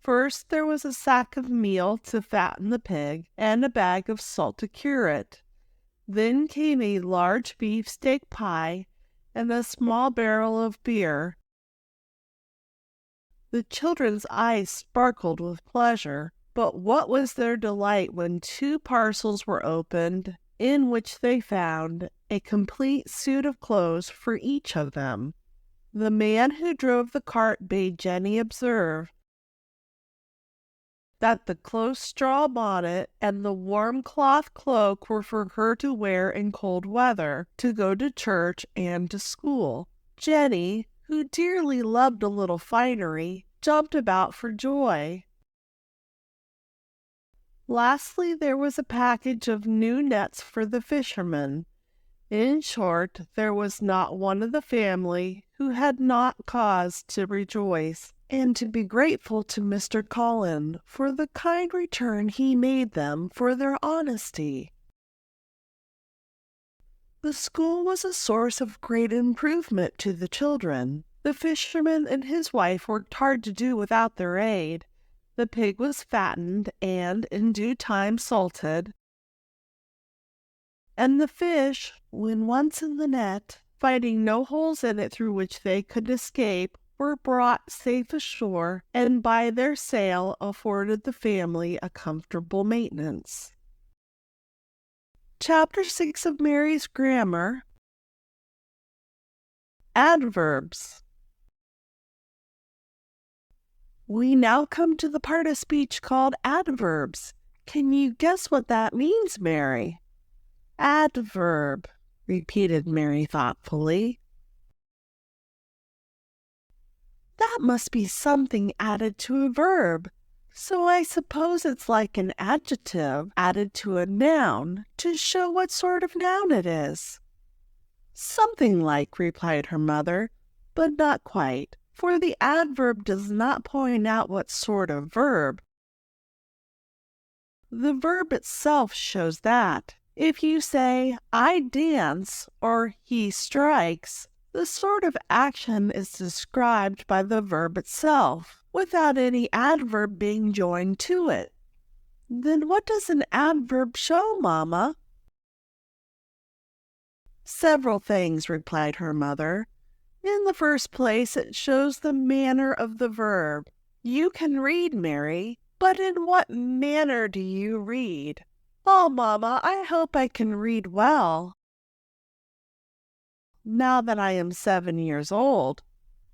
First there was a sack of meal to fatten the pig, and a bag of salt to cure it. Then came a large beefsteak pie, and a small barrel of beer. The children's eyes sparkled with pleasure, but what was their delight when 2 parcels were opened, in which they found a complete suit of clothes for each of them. The man who drove the cart bade Jenny observe that the close straw bonnet and the warm cloth cloak were for her to wear in cold weather, to go to church and to school. Jenny, who dearly loved a little finery, jumped about for joy. Lastly, there was a package of new nets for the fishermen. In short, there was not one of the family who had not cause to rejoice, and to be grateful to Mr. Cullen for the kind return he made them for their honesty. The school was a source of great improvement to the children. The fisherman and his wife worked hard to do without their aid. The pig was fattened and in due time salted, and the fish, when once in the net, finding no holes in it through which they could escape, were brought safe ashore, and by their sale afforded the family a comfortable maintenance. Chapter 6 of Mary's Grammar. Adverbs. We now come to the part of speech called adverbs. Can you guess what that means, Mary? Adverb, repeated Mary thoughtfully. That must be something added to a verb. So I suppose it's like an adjective added to a noun to show what sort of noun it is. Something like, replied her mother, but not quite, for the adverb does not point out what sort of verb. The verb itself shows that. If you say, I dance, or he strikes, the sort of action is described by the verb itself, without any adverb being joined to it. Then what does an adverb show, Mamma? Several things, replied her mother. In the first place, it shows the manner of the verb. You can read, Mary, but in what manner do you read? Oh, Mamma, I hope I can read well, now that I am 7 years old.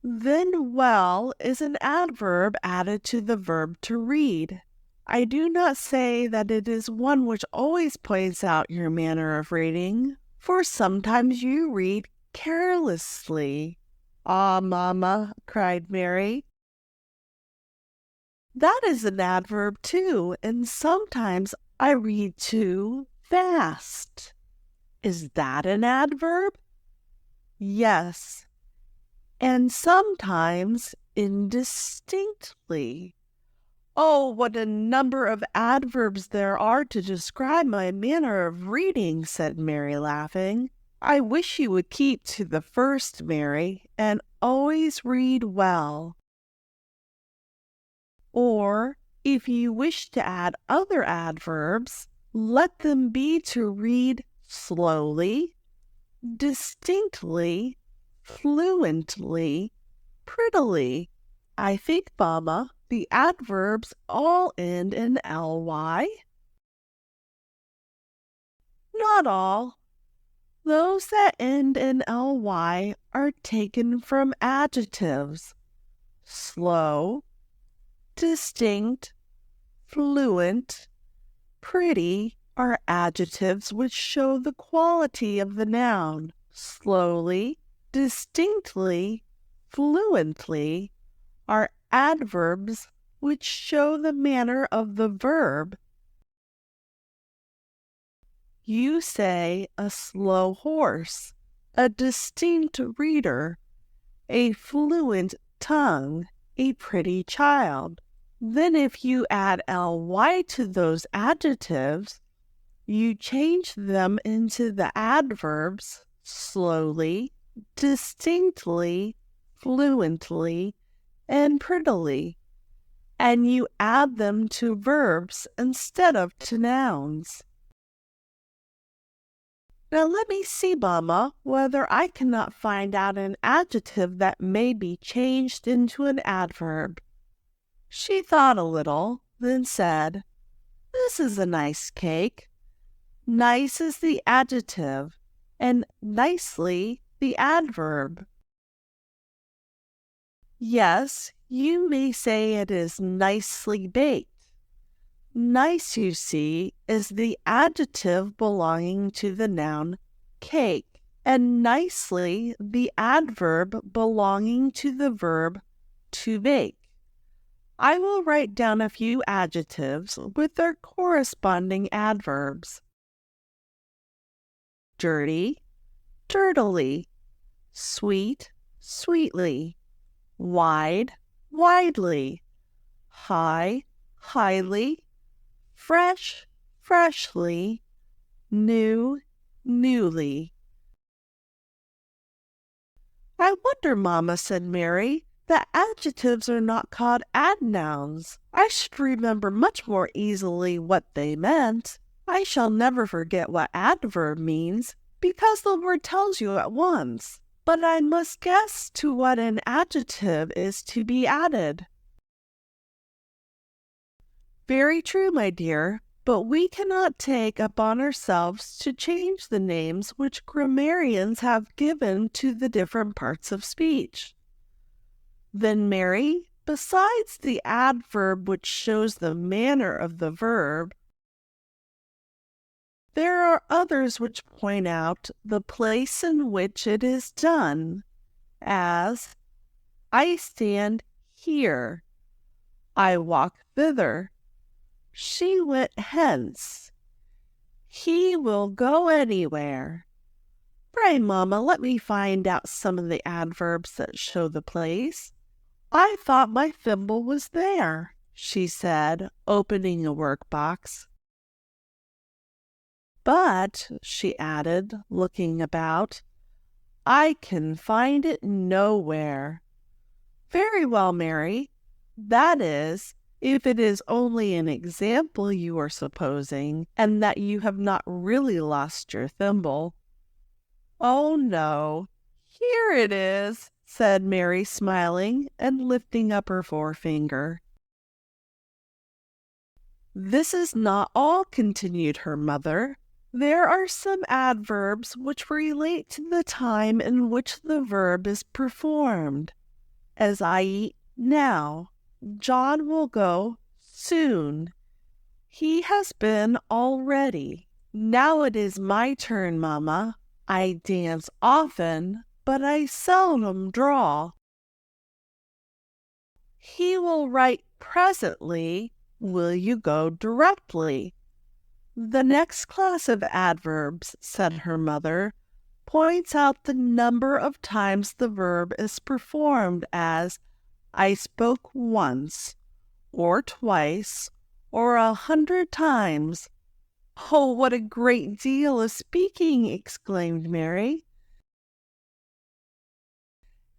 Then well is an adverb added to the verb to read. I do not say that it is one which always points out your manner of reading, for sometimes you read carelessly. Ah, Mamma, cried Mary. That is an adverb too, and sometimes I read too fast. Is that an adverb? Yes, and sometimes indistinctly. Oh, what a number of adverbs there are to describe my manner of reading, said Mary, laughing. I wish you would keep to the first, Mary, and always read well. Or, if you wish to add other adverbs, let them be to read slowly, distinctly, fluently, prettily. I think, Mamma, the adverbs all end in ly. Not all. Those that end in ly are taken from adjectives. Slow, distinct, fluent, pretty are adjectives which show the quality of the noun. Slowly, distinctly, fluently are adverbs which show the manner of the verb. You say a slow horse, a distinct reader, a fluent tongue, a pretty child. Then if you add ly to those adjectives, you change them into the adverbs slowly, distinctly, fluently, and prettily, and you add them to verbs instead of to nouns. Now let me see, Mamma, whether I cannot find out an adjective that may be changed into an adverb. She thought a little, then said, This is a nice cake. Nice is the adjective, and nicely the adverb. Yes, you may say it is nicely baked. Nice, you see, is the adjective belonging to the noun cake, and nicely the adverb belonging to the verb to bake. I will write down a few adjectives with their corresponding adverbs. Dirty, dirtily, sweet, sweetly, wide, widely, high, highly, fresh, freshly, new, newly. I wonder, Mamma, said Mary, that adjectives are not called adnouns. I should remember much more easily what they meant. I shall never forget what adverb means, because the word tells you at once. But I must guess to what an adjective is to be added. Very true, my dear, but we cannot take upon ourselves to change the names which grammarians have given to the different parts of speech. Then, Mary, besides the adverb which shows the manner of the verb, there are others which point out the place in which it is done, as, I stand here, I walk thither, she went hence, he will go anywhere. Pray, Mamma, let me find out some of the adverbs that show the place. I thought my thimble was there, she said, opening a workbox. But, she added, looking about, I can find it nowhere. Very well, Mary. That is, if it is only an example you are supposing, and that you have not really lost your thimble. Oh, no. Here it is, said Mary, smiling and lifting up her forefinger. This is not all, continued her mother. There are some adverbs which relate to the time in which the verb is performed, as I eat now. John will go soon. He has been already. Now it is my turn, Mamma. I dance often, but I seldom draw. He will write presently. Will you go directly? The next class of adverbs, said her mother, points out the number of times the verb is performed, as I spoke once, or twice, or 100 times. Oh, what a great deal of speaking! Exclaimed Mary.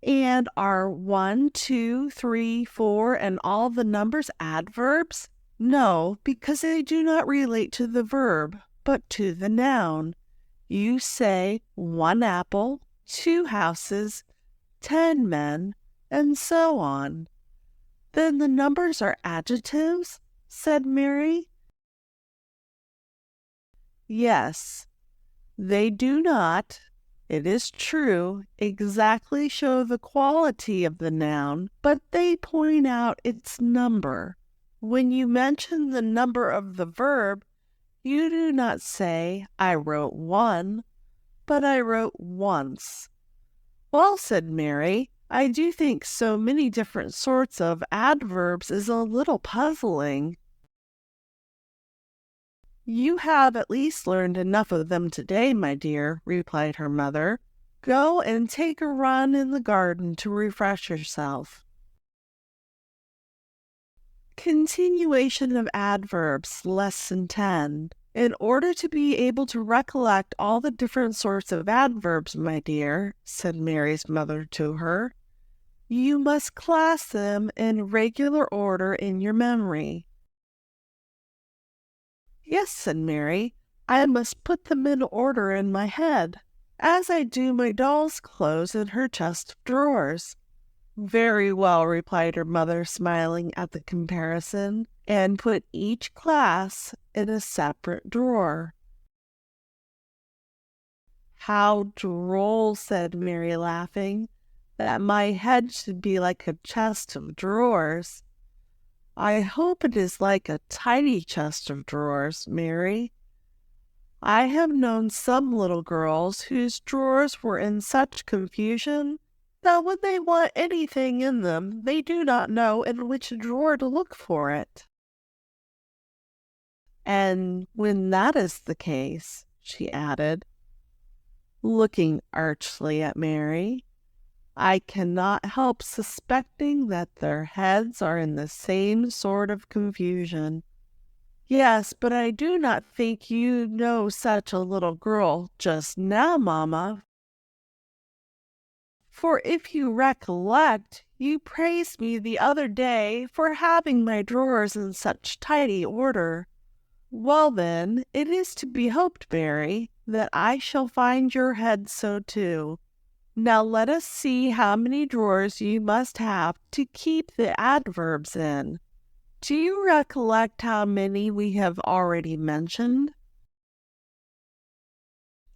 And are 1, 2, 3, 4, and all the numbers adverbs? No, because they do not relate to the verb, but to the noun. You say 1 apple, 2 houses, 10 men, and so on. Then the numbers are adjectives? Said Mary. Yes, they do not, it is true, exactly show the quality of the noun, but they point out its number. When you mention the number of the verb, you do not say, I wrote 1, but I wrote once. Well, said Mary, I do think so many different sorts of adverbs is a little puzzling. You have at least learned enough of them today, my dear, replied her mother. Go and take a run in the garden to refresh yourself. Continuation of adverbs, Lesson 10. In order to be able to recollect all the different sorts of adverbs, my dear, said Mary's mother to her, you must class them in regular order in your memory. Yes, said Mary, I must put them in order in my head, as I do my doll's clothes in her chest of drawers. Very well, replied her mother, smiling at the comparison, and put each class in a separate drawer. How droll, said Mary, laughing, that my head should be like a chest of drawers. I hope it is like a tidy chest of drawers, Mary. I have known some little girls whose drawers were in such confusion that when they want anything in them, they do not know in which drawer to look for it. And when that is the case, she added, looking archly at Mary, I cannot help suspecting that their heads are in the same sort of confusion. Yes, but I do not think you know such a little girl just now, mamma. For if you recollect, you praised me the other day for having my drawers in such tidy order. Well, then, it is to be hoped, Mary, that I shall find your head so too. Now let us see how many drawers you must have to keep the adverbs in. Do you recollect how many we have already mentioned?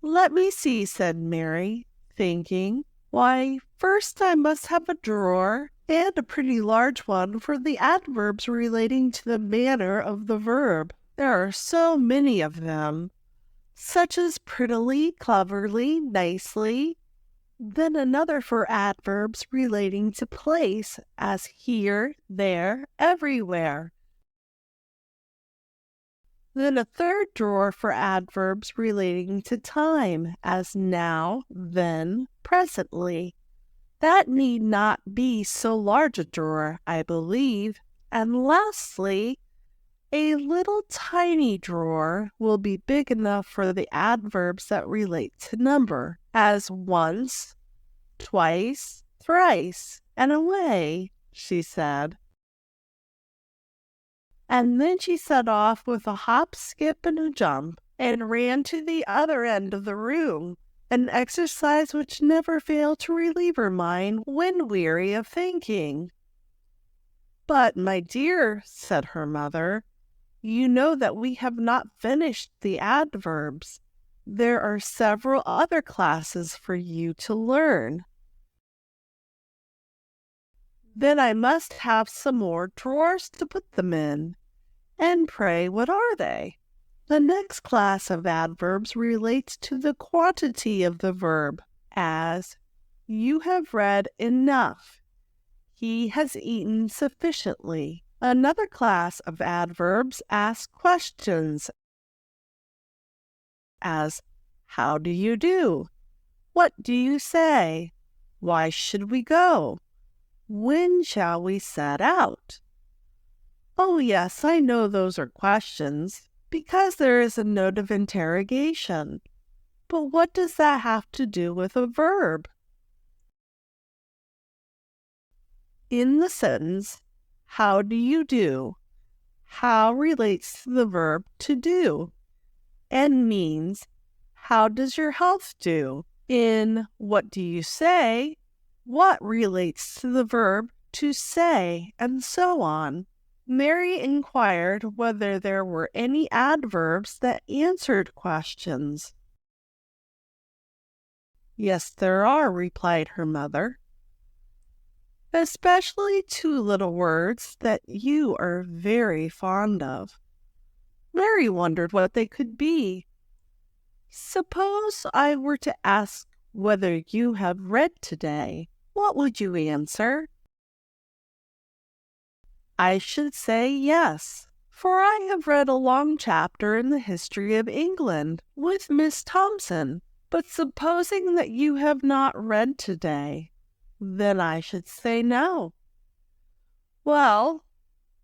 Let me see, said Mary, thinking. Why, first I must have a drawer, and a pretty large one, for the adverbs relating to the manner of the verb. There are so many of them, such as prettily, cleverly, nicely. Then another for adverbs relating to place, as here, there, everywhere. Then a third drawer for adverbs relating to time, as now, then, presently. That need not be so large a drawer, I believe. And lastly, a little tiny drawer will be big enough for the adverbs that relate to number, as once, twice, thrice, and away, she said. And then she set off with a hop, skip, and a jump, and ran to the other end of the room, an exercise which never failed to relieve her mind when weary of thinking. But, my dear, said her mother, you know that we have not finished the adverbs. There are several other classes for you to learn. Then I must have some more drawers to put them in. And pray, what are they? The next class of adverbs relates to the quantity of the verb, as you have read enough. He has eaten sufficiently. Another class of adverbs asks questions, as how do you do? What do you say? Why should we go? When shall we set out? Oh, yes, I know those are questions, because there is a note of interrogation. But what does that have to do with a verb? In the sentence, how do you do? How relates to the verb to do and means, how does your health do? In what do you say? What relates to the verb to say, and so on. Mary inquired whether there were any adverbs that answered questions. Yes, there are, replied her mother. Especially two little words that you are very fond of. Mary wondered what they could be. Suppose I were to ask whether you have read today, what would you answer? I should say yes, for I have read a long chapter in the history of England with Miss Thompson. But supposing that you have not read today, then I should say no. Well,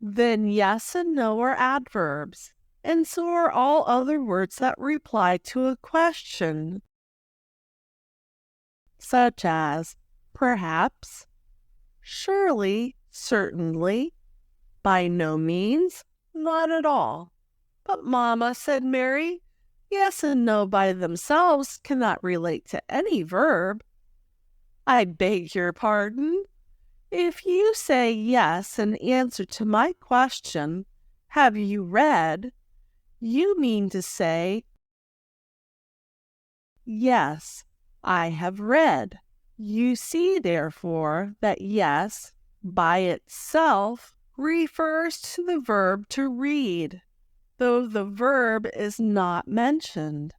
then yes and no are adverbs, and so are all other words that reply to a question, such as perhaps, surely, certainly, by no means, not at all. But Mamma, said Mary, yes and no by themselves cannot relate to any verb. I beg your pardon. If you say yes in answer to my question, have you read, you mean to say, yes, I have read. You see, therefore, that yes, by itself, refers to the verb to read, though the verb is not mentioned.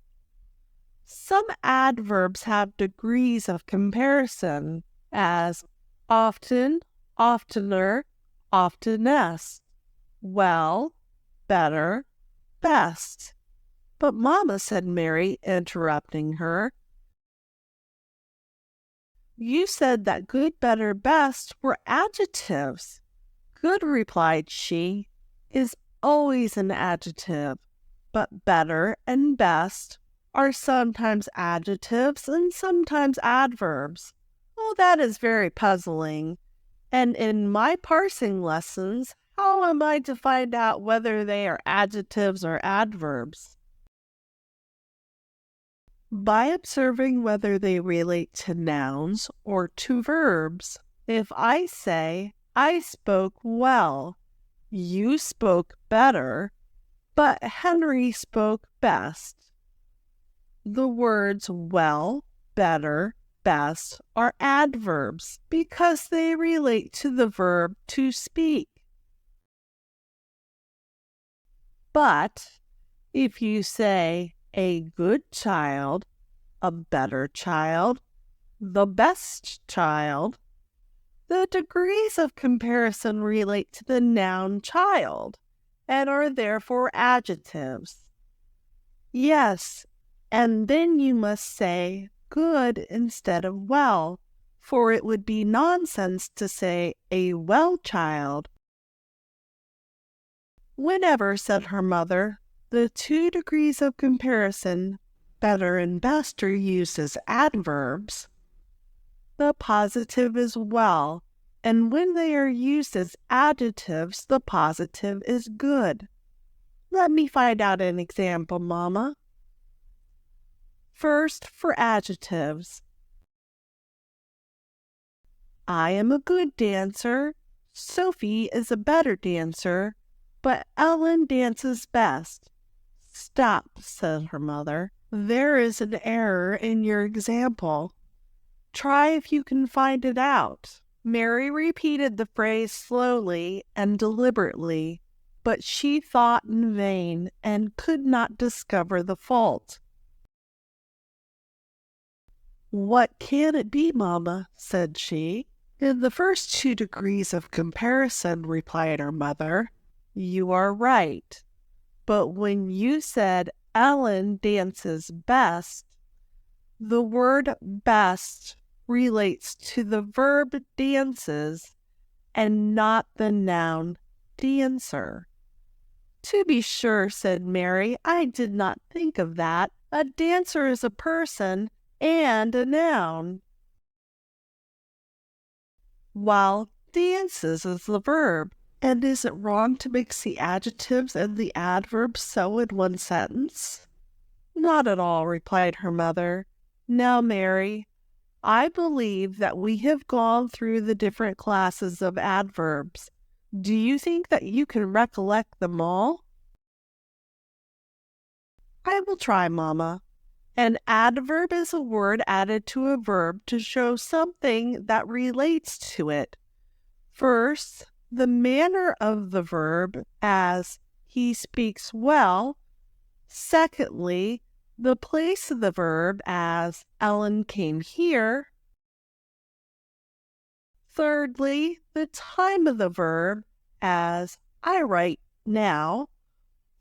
Some adverbs have degrees of comparison, as often, oftener, oftenest, well, better, best. But Mamma, said Mary, interrupting her, you said that good, better, best were adjectives. Good, replied she, is always an adjective, but better and best are sometimes adjectives and sometimes adverbs. Oh, that is very puzzling. And in my parsing lessons, how am I to find out whether they are adjectives or adverbs? By observing whether they relate to nouns or to verbs. If I say, I spoke well, you spoke better, but Henry spoke best. The words well, better, best are adverbs because they relate to the verb to speak. But if you say a good child, a better child, the best child, the degrees of comparison relate to the noun child and are therefore adjectives. Yes, and then you must say good instead of well, for it would be nonsense to say a well child. Whenever, said her mother, the two degrees of comparison, better and best, are used as adverbs, the positive is well, and when they are used as adjectives, the positive is good. Let me find out an example, Mamma. First, for adjectives. I am a good dancer. Sophie is a better dancer, but Ellen dances best. Stop, said her mother. There is an error in your example. Try if you can find it out. Mary repeated the phrase slowly and deliberately, but she thought in vain and could not discover the fault. "What can it be, mamma?" said she. "In the first 2 degrees of comparison," replied her mother. "You are right. But when you said Ellen dances best, the word best relates to the verb dances and not the noun dancer." "To be sure," said Mary, "I did not think of that. A dancer is a person and a noun, while dances is the verb. And is it wrong to mix the adjectives and the adverbs so in one sentence?" "Not at all," replied her mother. "Now, Mary, I believe that we have gone through the different classes of adverbs. Do you think that you can recollect them all?" "I will try, mamma. An adverb is a word added to a verb to show something that relates to it. First, the manner of the verb, as he speaks well. Secondly, the place of the verb, as Ellen came here. Thirdly, the time of the verb, as I write now.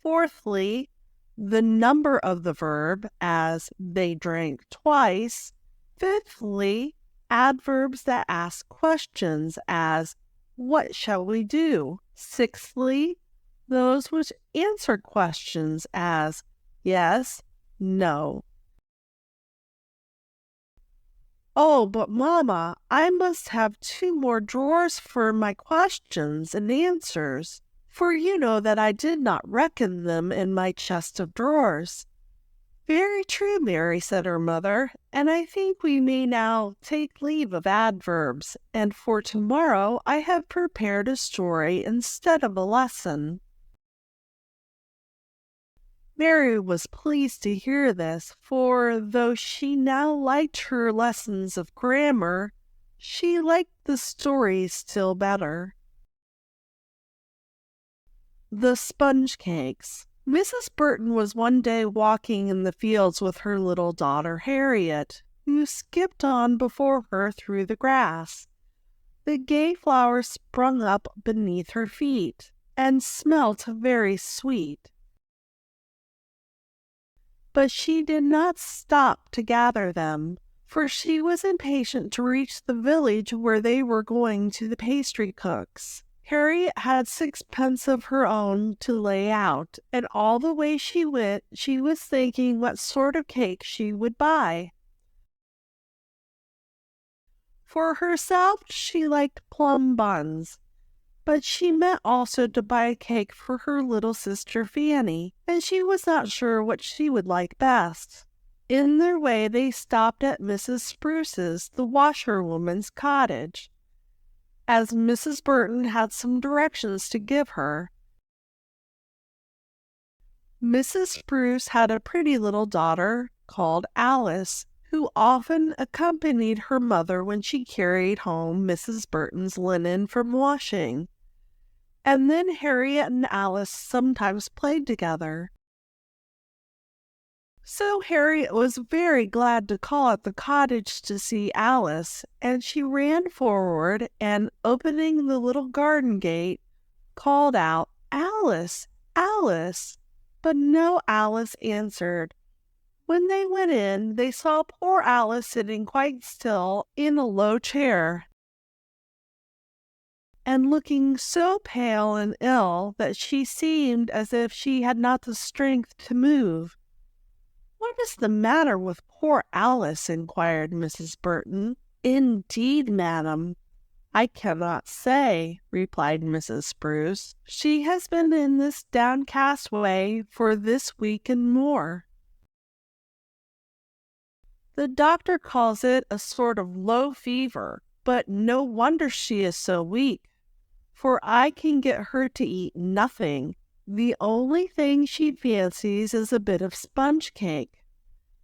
Fourthly, the number of the verb, as they drank twice. Fifthly, adverbs that ask questions, as what shall we do? Sixthly, those which answer questions, as yes, no. "Oh, but mamma, I must have 2 more drawers for my questions and answers, for you know that I did not reckon them in my chest of drawers." "Very true, Mary," said her mother, "and I think we may now take leave of adverbs, and for tomorrow I have prepared a story instead of a lesson." Mary was pleased to hear this, for though she now liked her lessons of grammar, she liked the stories still better. The Sponge Cakes. Mrs. Burton was one day walking in the fields with her little daughter Harriet, who skipped on before her through the grass. The gay flowers sprung up beneath her feet, and smelt very sweet. But she did not stop to gather them, for she was impatient to reach the village where they were going to the pastry cook's. Harriet had 6 pence of her own to lay out, and all the way she went she was thinking what sort of cake she would buy. For herself she liked plum buns, but she meant also to buy a cake for her little sister Fanny, and she was not sure what she would like best. In their way they stopped at Mrs. Spruce's, the washerwoman's cottage, as Mrs. Burton had some directions to give her. Mrs. Spruce had a pretty little daughter called Alice, who often accompanied her mother when she carried home Mrs. Burton's linen from washing. And then Harriet and Alice sometimes played together. So Harriet was very glad to call at the cottage to see Alice, and she ran forward and, opening the little garden gate, called out, "Alice, Alice!" But no Alice answered. When they went in, they saw poor Alice sitting quite still in a low chair, and looking so pale and ill that she seemed as if she had not the strength to move. "What is the matter with poor Alice?" inquired Mrs. Burton. "Indeed, madam, I cannot say," replied Mrs. Spruce. "She has been in this downcast way for this week and more. The doctor calls it a sort of low fever, but no wonder she is so weak, for I can get her to eat nothing. The only thing she fancies is a bit of sponge cake.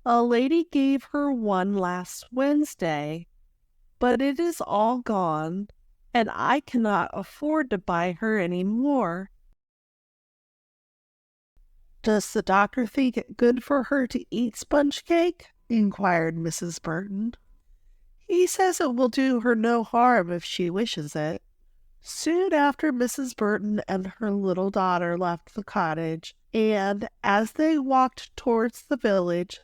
A lady gave her one last Wednesday, but it is all gone, and I cannot afford to buy her any more." "Does the doctor think it good for her to eat sponge cake?" inquired Mrs. Burton. "He says it will do her no harm if she wishes it." Soon after, Mrs. Burton and her little daughter left the cottage, and as they walked towards the village,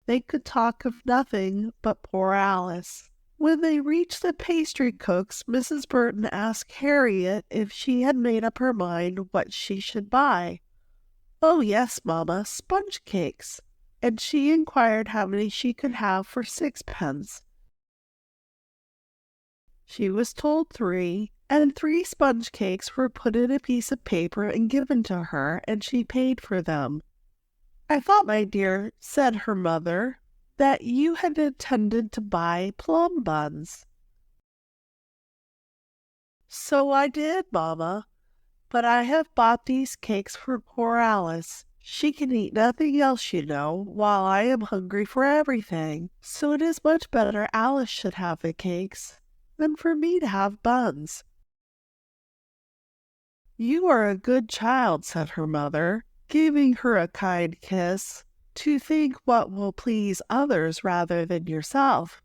they could talk of nothing but poor Alice. When they reached the pastry cook's, Mrs. Burton asked Harriet if she had made up her mind what she should buy. "Oh, yes, mamma, sponge cakes." And she inquired how many she could have for 6 pence. She was told 3, and 3 sponge cakes were put in a piece of paper and given to her, and she paid for them. "I thought, my dear," said her mother, "that you had intended to buy plum buns." "So I did, mamma, but I have bought these cakes for poor Alice. She can eat nothing else, you know, while I am hungry for everything. So it is much better Alice should have the cakes than for me to have buns." "You are a good child," said her mother, giving her a kind kiss, "to think what will please others rather than yourself.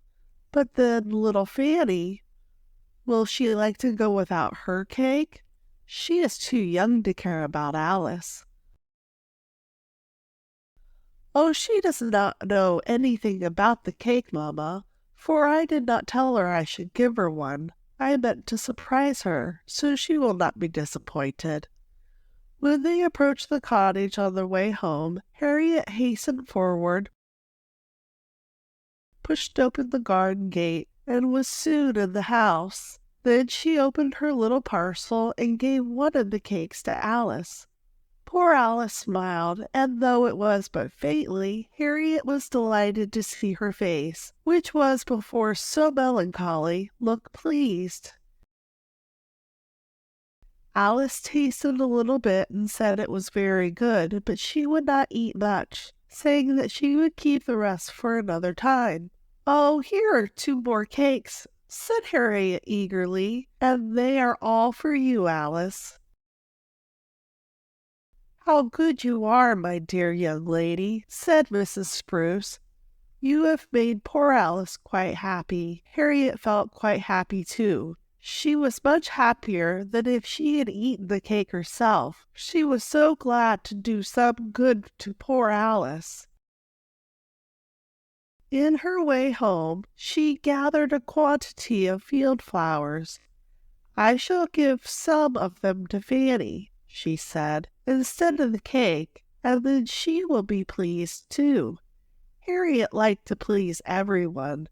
But then little Fanny, will she like to go without her cake? She is too young to care about Alice." "Oh, she does not know anything about the cake, mamma, for I did not tell her I should give her one. I meant to surprise her, so she will not be disappointed." When they approached the cottage on their way home, Harriet hastened forward, pushed open the garden gate, and was soon in the house. Then she opened her little parcel and gave one of the cakes to Alice. Poor Alice smiled, and though it was but faintly, Harriet was delighted to see her face, which was before so melancholy, look pleased. Alice tasted a little bit and said it was very good, but she would not eat much, saying that she would keep the rest for another time. "Oh, here are 2 more cakes," said Harriet eagerly, "and they are all for you, Alice." "How good you are, my dear young lady," said Mrs. Spruce. "You have made poor Alice quite happy." Harriet felt quite happy too. She was much happier than if she had eaten the cake herself. She was so glad to do some good to poor Alice. In her way home, she gathered a quantity of field flowers. "I shall give some of them to Fanny," she said, "instead of the cake, and then she will be pleased too." Harriet liked to please everyone,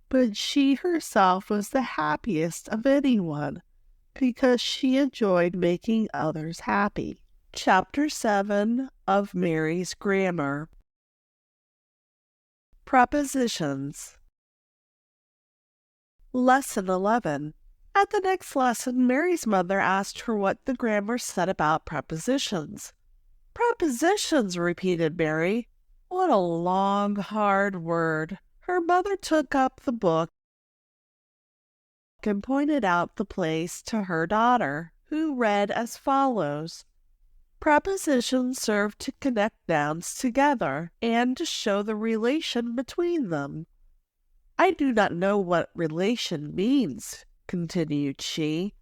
but she herself was the happiest of anyone, because she enjoyed making others happy. Chapter 7 of Mary's Grammar. Prepositions. Lesson 11. At the next lesson, Mary's mother asked her what the grammar said about prepositions. "Prepositions," repeated Mary. What a long, hard word. Her mother took up the book and pointed out the place to her daughter, who read as follows: "Prepositions serve to connect nouns together and to show the relation between them." "I do not know what relation means," continued she,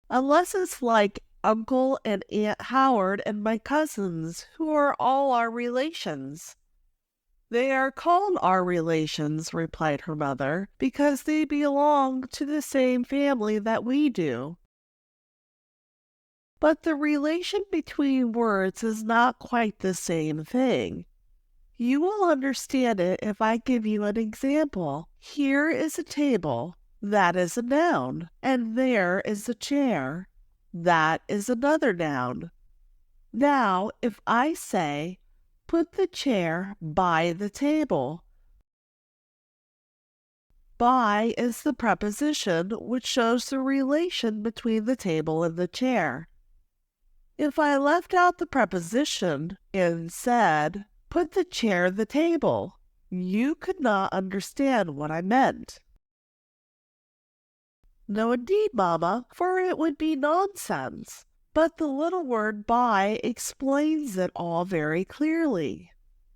"unless it's like Uncle and Aunt Howard and my cousins, who are all our relations." "They are called our relations," replied her mother, "because they belong to the same family that we do. But the relation between words is not quite the same thing. You will understand it if I give you an example. Here is a table. That is a noun. And there is a chair. That is another noun. Now, if I say, put the chair by the table. By is the preposition which shows the relation between the table and the chair. If I left out the preposition and said, put the chair the table, you could not understand what I meant. No, indeed, mamma, for it would be nonsense. But the little word by explains it all very clearly.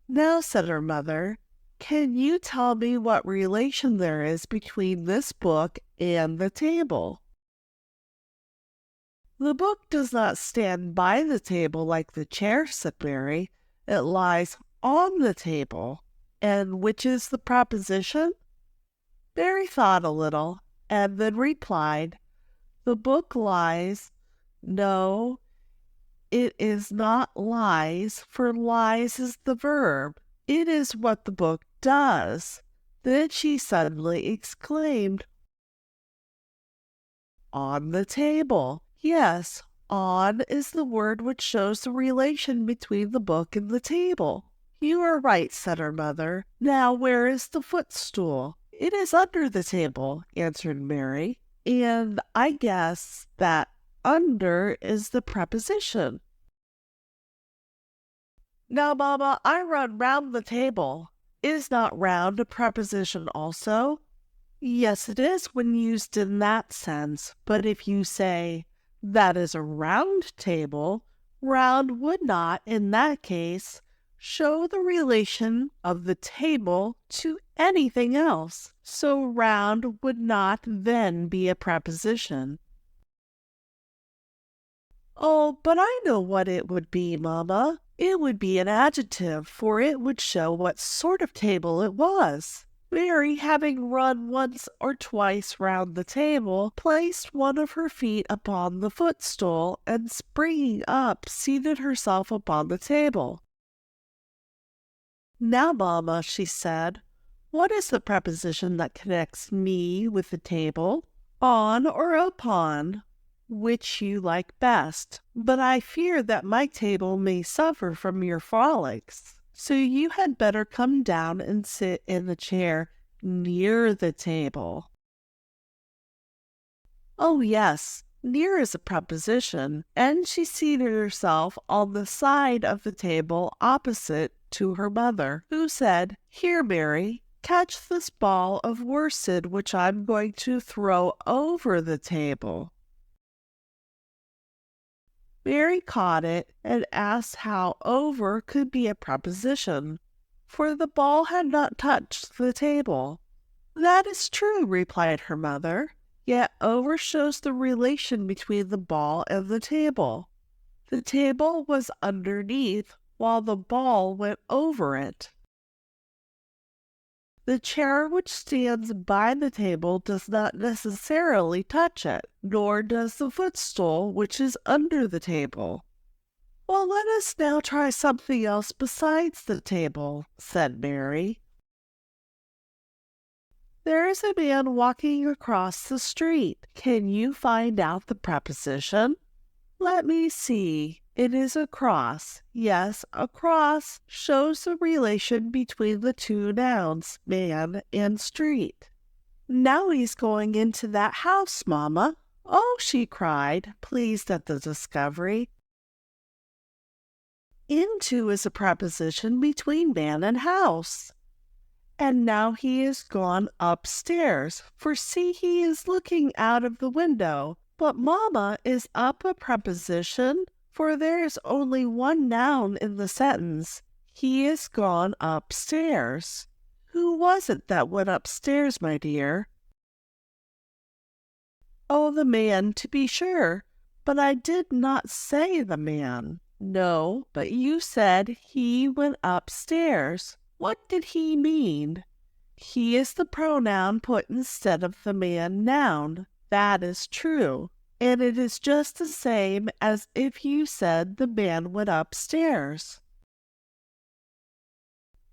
Now, said her mother, can you tell me what relation there is between this book and the table? The book does not stand by the table like the chair, said Mary. It lies on the table. And which is the preposition? Mary thought a little, and then replied, the book lies. No, it is not lies, for lies is the verb. It is what the book does. Then she suddenly exclaimed, on the table. Yes, on is the word which shows the relation between the book and the table. You are right, said her mother. Now where is the footstool? It is under the table, answered Mary. And I guess that under is the preposition. Now, Mamma, I run round the table. Is not round a preposition also? Yes, it is when used in that sense, but if you say, that is a round table, round would not, in that case, show the relation of the table to anything else, so round would not then be a preposition. Oh, but I know what it would be, Mamma. It would be an adjective, for it would show what sort of table it was. Mary, having run once or twice round the table, placed one of her feet upon the footstool, and springing up, seated herself upon the table. Now, Mamma, she said, what is the preposition that connects me with the table? On or upon? Which you like best, but I fear that my table may suffer from your frolics. So you had better come down and sit in the chair near the table. Oh, yes, near is a preposition, and she seated herself on the side of the table opposite to her mother, who said, here, Mary, catch this ball of worsted which I'm going to throw over the table. Mary caught it and asked how over could be a preposition, for the ball had not touched the table. That is true, replied her mother, yet over shows the relation between the ball and the table. The table was underneath, while the ball went over it. The chair which stands by the table does not necessarily touch it, nor does the footstool which is under the table. Well, let us now try something else besides the table, said Mary. There is a man walking across the street. Can you find out the preposition? Let me see. It is across. Yes, across shows the relation between the two nouns, man and street. Now he's going into that house, Mamma. Oh, she cried, pleased at the discovery. Into is a preposition between man and house. And now he is gone upstairs, for see, he is looking out of the window. But Mamma, is up a preposition? For there is only one noun in the sentence. He is gone upstairs. Who was it that went upstairs, my dear? Oh, the man, to be sure. But I did not say the man. No, but you said he went upstairs. What did he mean? He is the pronoun put instead of the man noun. That is true. And it is just the same as if you said the man went upstairs.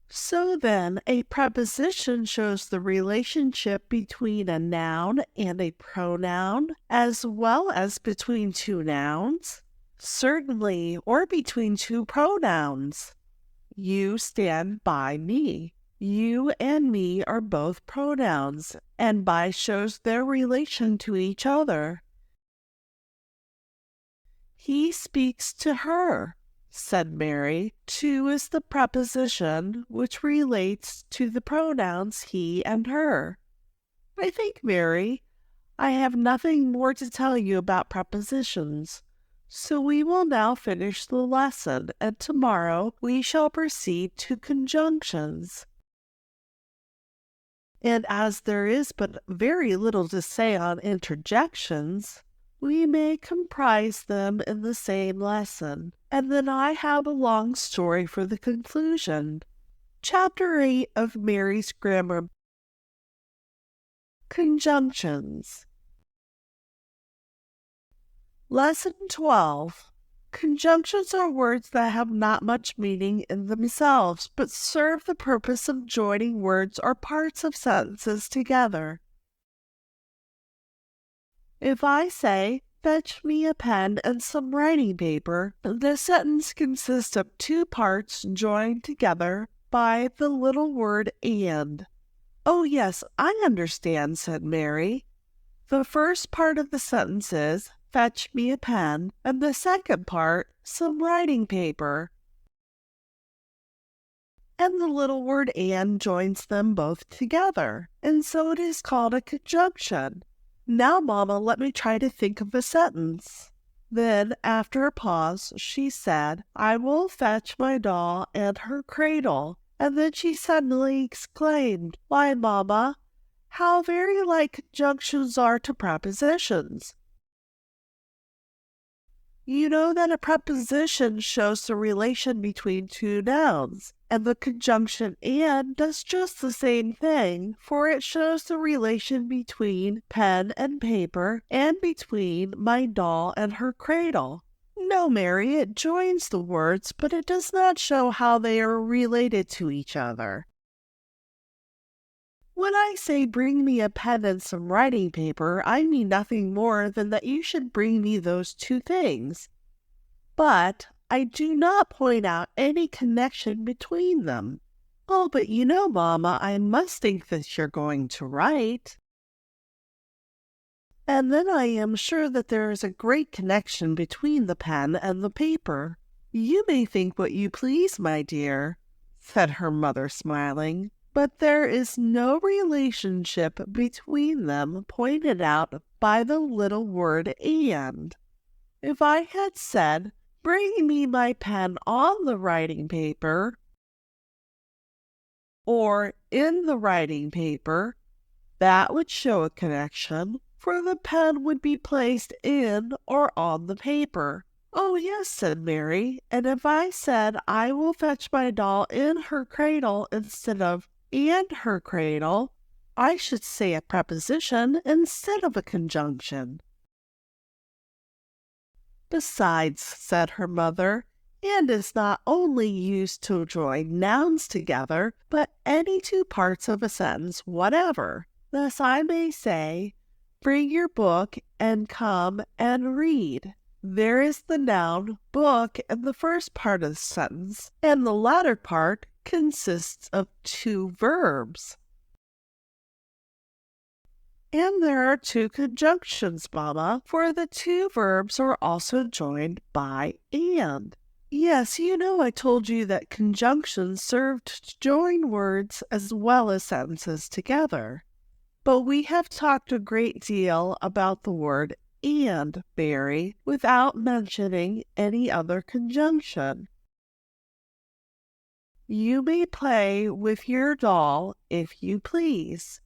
So then, a preposition shows the relationship between a noun and a pronoun, as well as between two nouns. Certainly, or between two pronouns. You stand by me. You and me are both pronouns, and by shows their relation to each other. He speaks to her, said Mary. To is the preposition which relates to the pronouns he and her. I think, Mary, I have nothing more to tell you about prepositions, So we will now finish the lesson, and tomorrow we shall proceed to conjunctions. And as there is but very little to say on interjections, we may comprise them in the same lesson, and then I have a long story for the conclusion. Chapter 8 of Mary's Grammar. Conjunctions. Lesson 12. Conjunctions are words that have not much meaning in themselves, but serve the purpose of joining words or parts of sentences together. If I say, "Fetch me a pen and some writing paper," the sentence consists of two parts joined together by the little word "and." "Oh, yes, I understand," said Mary. The first part of the sentence is, "Fetch me a pen," and the second part, "some writing paper." And the little word "and" joins them both together, and so it is called a conjunction. Now, Mama, let me try to think of a sentence. Then, after a pause, she said, "I will fetch my doll and her cradle." And then she suddenly exclaimed, "Why, Mama, how very like conjunctions are to prepositions." You know that a preposition shows the relation between two nouns, and the conjunction "and" does just the same thing, for it shows the relation between pen and paper and between my doll and her cradle. No, Mary, it joins the words, but it does not show how they are related to each other. When I say bring me a pen and some writing paper, I mean nothing more than that you should bring me those two things. But I do not point out any connection between them. "Oh, but you know, Mamma, I must think that you're going to write." And then I am sure that there is a great connection between the pen and the paper. "You may think what you please, my dear," said her mother, smiling, "but there is no relationship between them pointed out by the little word "and." If I had said, "Bring me my pen on the writing paper," or "in the writing paper," that would show a connection, for the pen would be placed in or on the paper. "Oh, yes," said Mary, "and if I said, 'I will fetch my doll in her cradle,' instead of 'and her cradle,' I should say a preposition instead of a conjunction." "Besides," said her mother, "and is not only used to join nouns together, but any two parts of a sentence whatever. Thus I may say, 'Bring your book and come and read.' There is the noun book in the first part of the sentence, and the latter part consists of two verbs. And there are two conjunctions, Mamma, for the two verbs are also joined by "and." Yes, you know I told you that conjunctions served to join words as well as sentences together. But we have talked a great deal about the word "and," Mary, without mentioning any other conjunction. You may play with your doll if you please.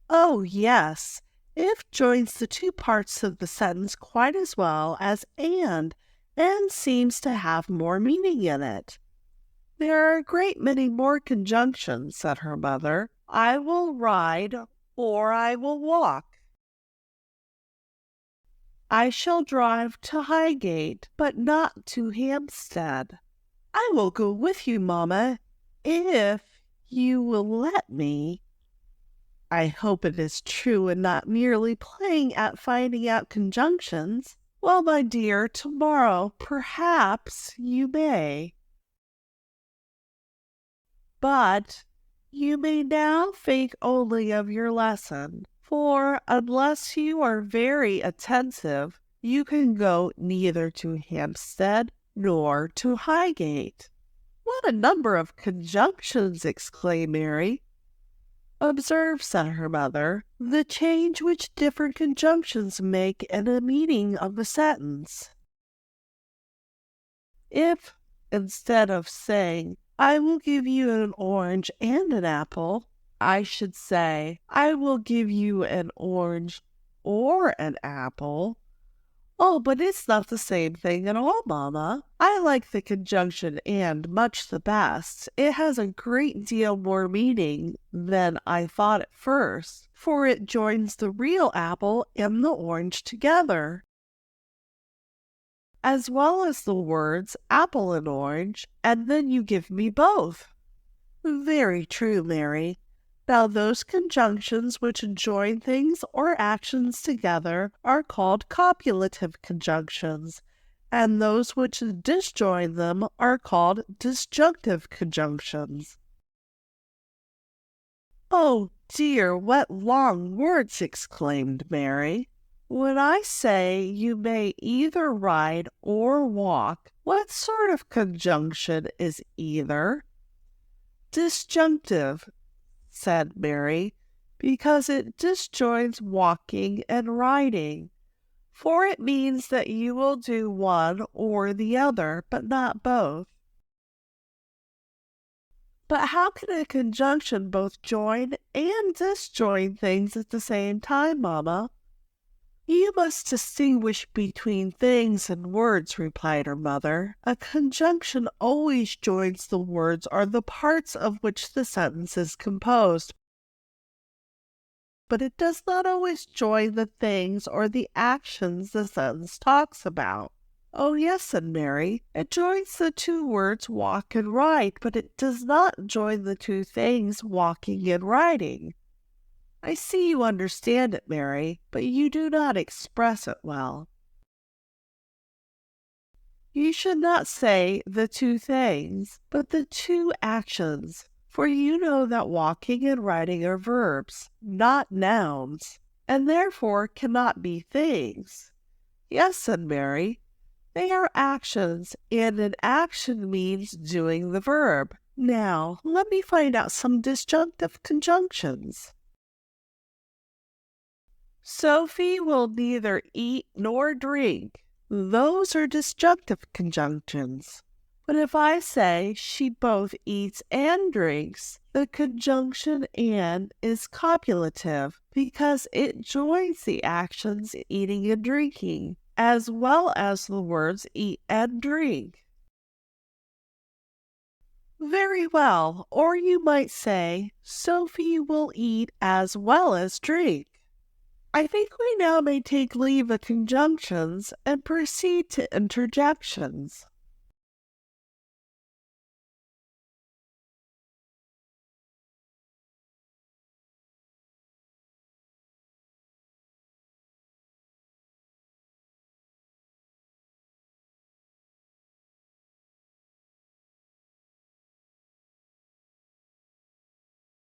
"Oh, yes, if" joins the two parts of the sentence quite as well as "and seems to have more meaning in it. "There are a great many more conjunctions," said her mother. "I will ride," or "I will walk." "I shall drive to Highgate, but not to Hampstead." "I will go with you, Mamma, if you will let me." I hope it is true and not merely playing at finding out conjunctions. "Well, my dear, tomorrow perhaps you may. But you may now think only of your lesson, for unless you are very attentive, you can go neither to Hampstead nor to Highgate." "What a number of conjunctions!" exclaimed Mary. "Observe," said her mother, "the change which different conjunctions make in the meaning of a sentence. If, instead of saying, I will give you an orange and an apple, I should say, I will give you an orange or an apple. Oh, but it's not the same thing at all, Mama. I like the conjunction and much the best. It has a great deal more meaning than I thought at first, for it joins the real apple and the orange together, as well as the words apple and orange, and then you give me both. Very true, Mary. Now, those conjunctions which join things or actions together are called copulative conjunctions, and those which disjoin them are called disjunctive conjunctions. Oh dear, what long words! Exclaimed Mary. When I say you may either ride or walk, what sort of conjunction is either? Disjunctive, said Mary, because it disjoins walking and riding, for it means that you will do one or the other, but not both. But how can a conjunction both join and disjoin things at the same time, Mamma? You must distinguish between things and words, replied her mother. A conjunction always joins the words or the parts of which the sentence is composed, but it does not always join the things or the actions the sentence talks about. Oh, yes, said Mary. It joins the two words walk and ride, but it does not join the two things walking and riding. I see you understand it, Mary, but you do not express it well. You should not say the two things, but the two actions, for you know that walking and riding are verbs, not nouns, and therefore cannot be things. Yes, said Mary, they are actions, and an action means doing the verb. Now, let me find out some disjunctive conjunctions. Sophie will neither eat nor drink. Those are disjunctive conjunctions. But if I say she both eats and drinks, the conjunction and is copulative because it joins the actions eating and drinking, as well as the words eat and drink. Very well, or you might say, Sophie will eat as well as drink. I think we now may take leave of conjunctions and proceed to interjections.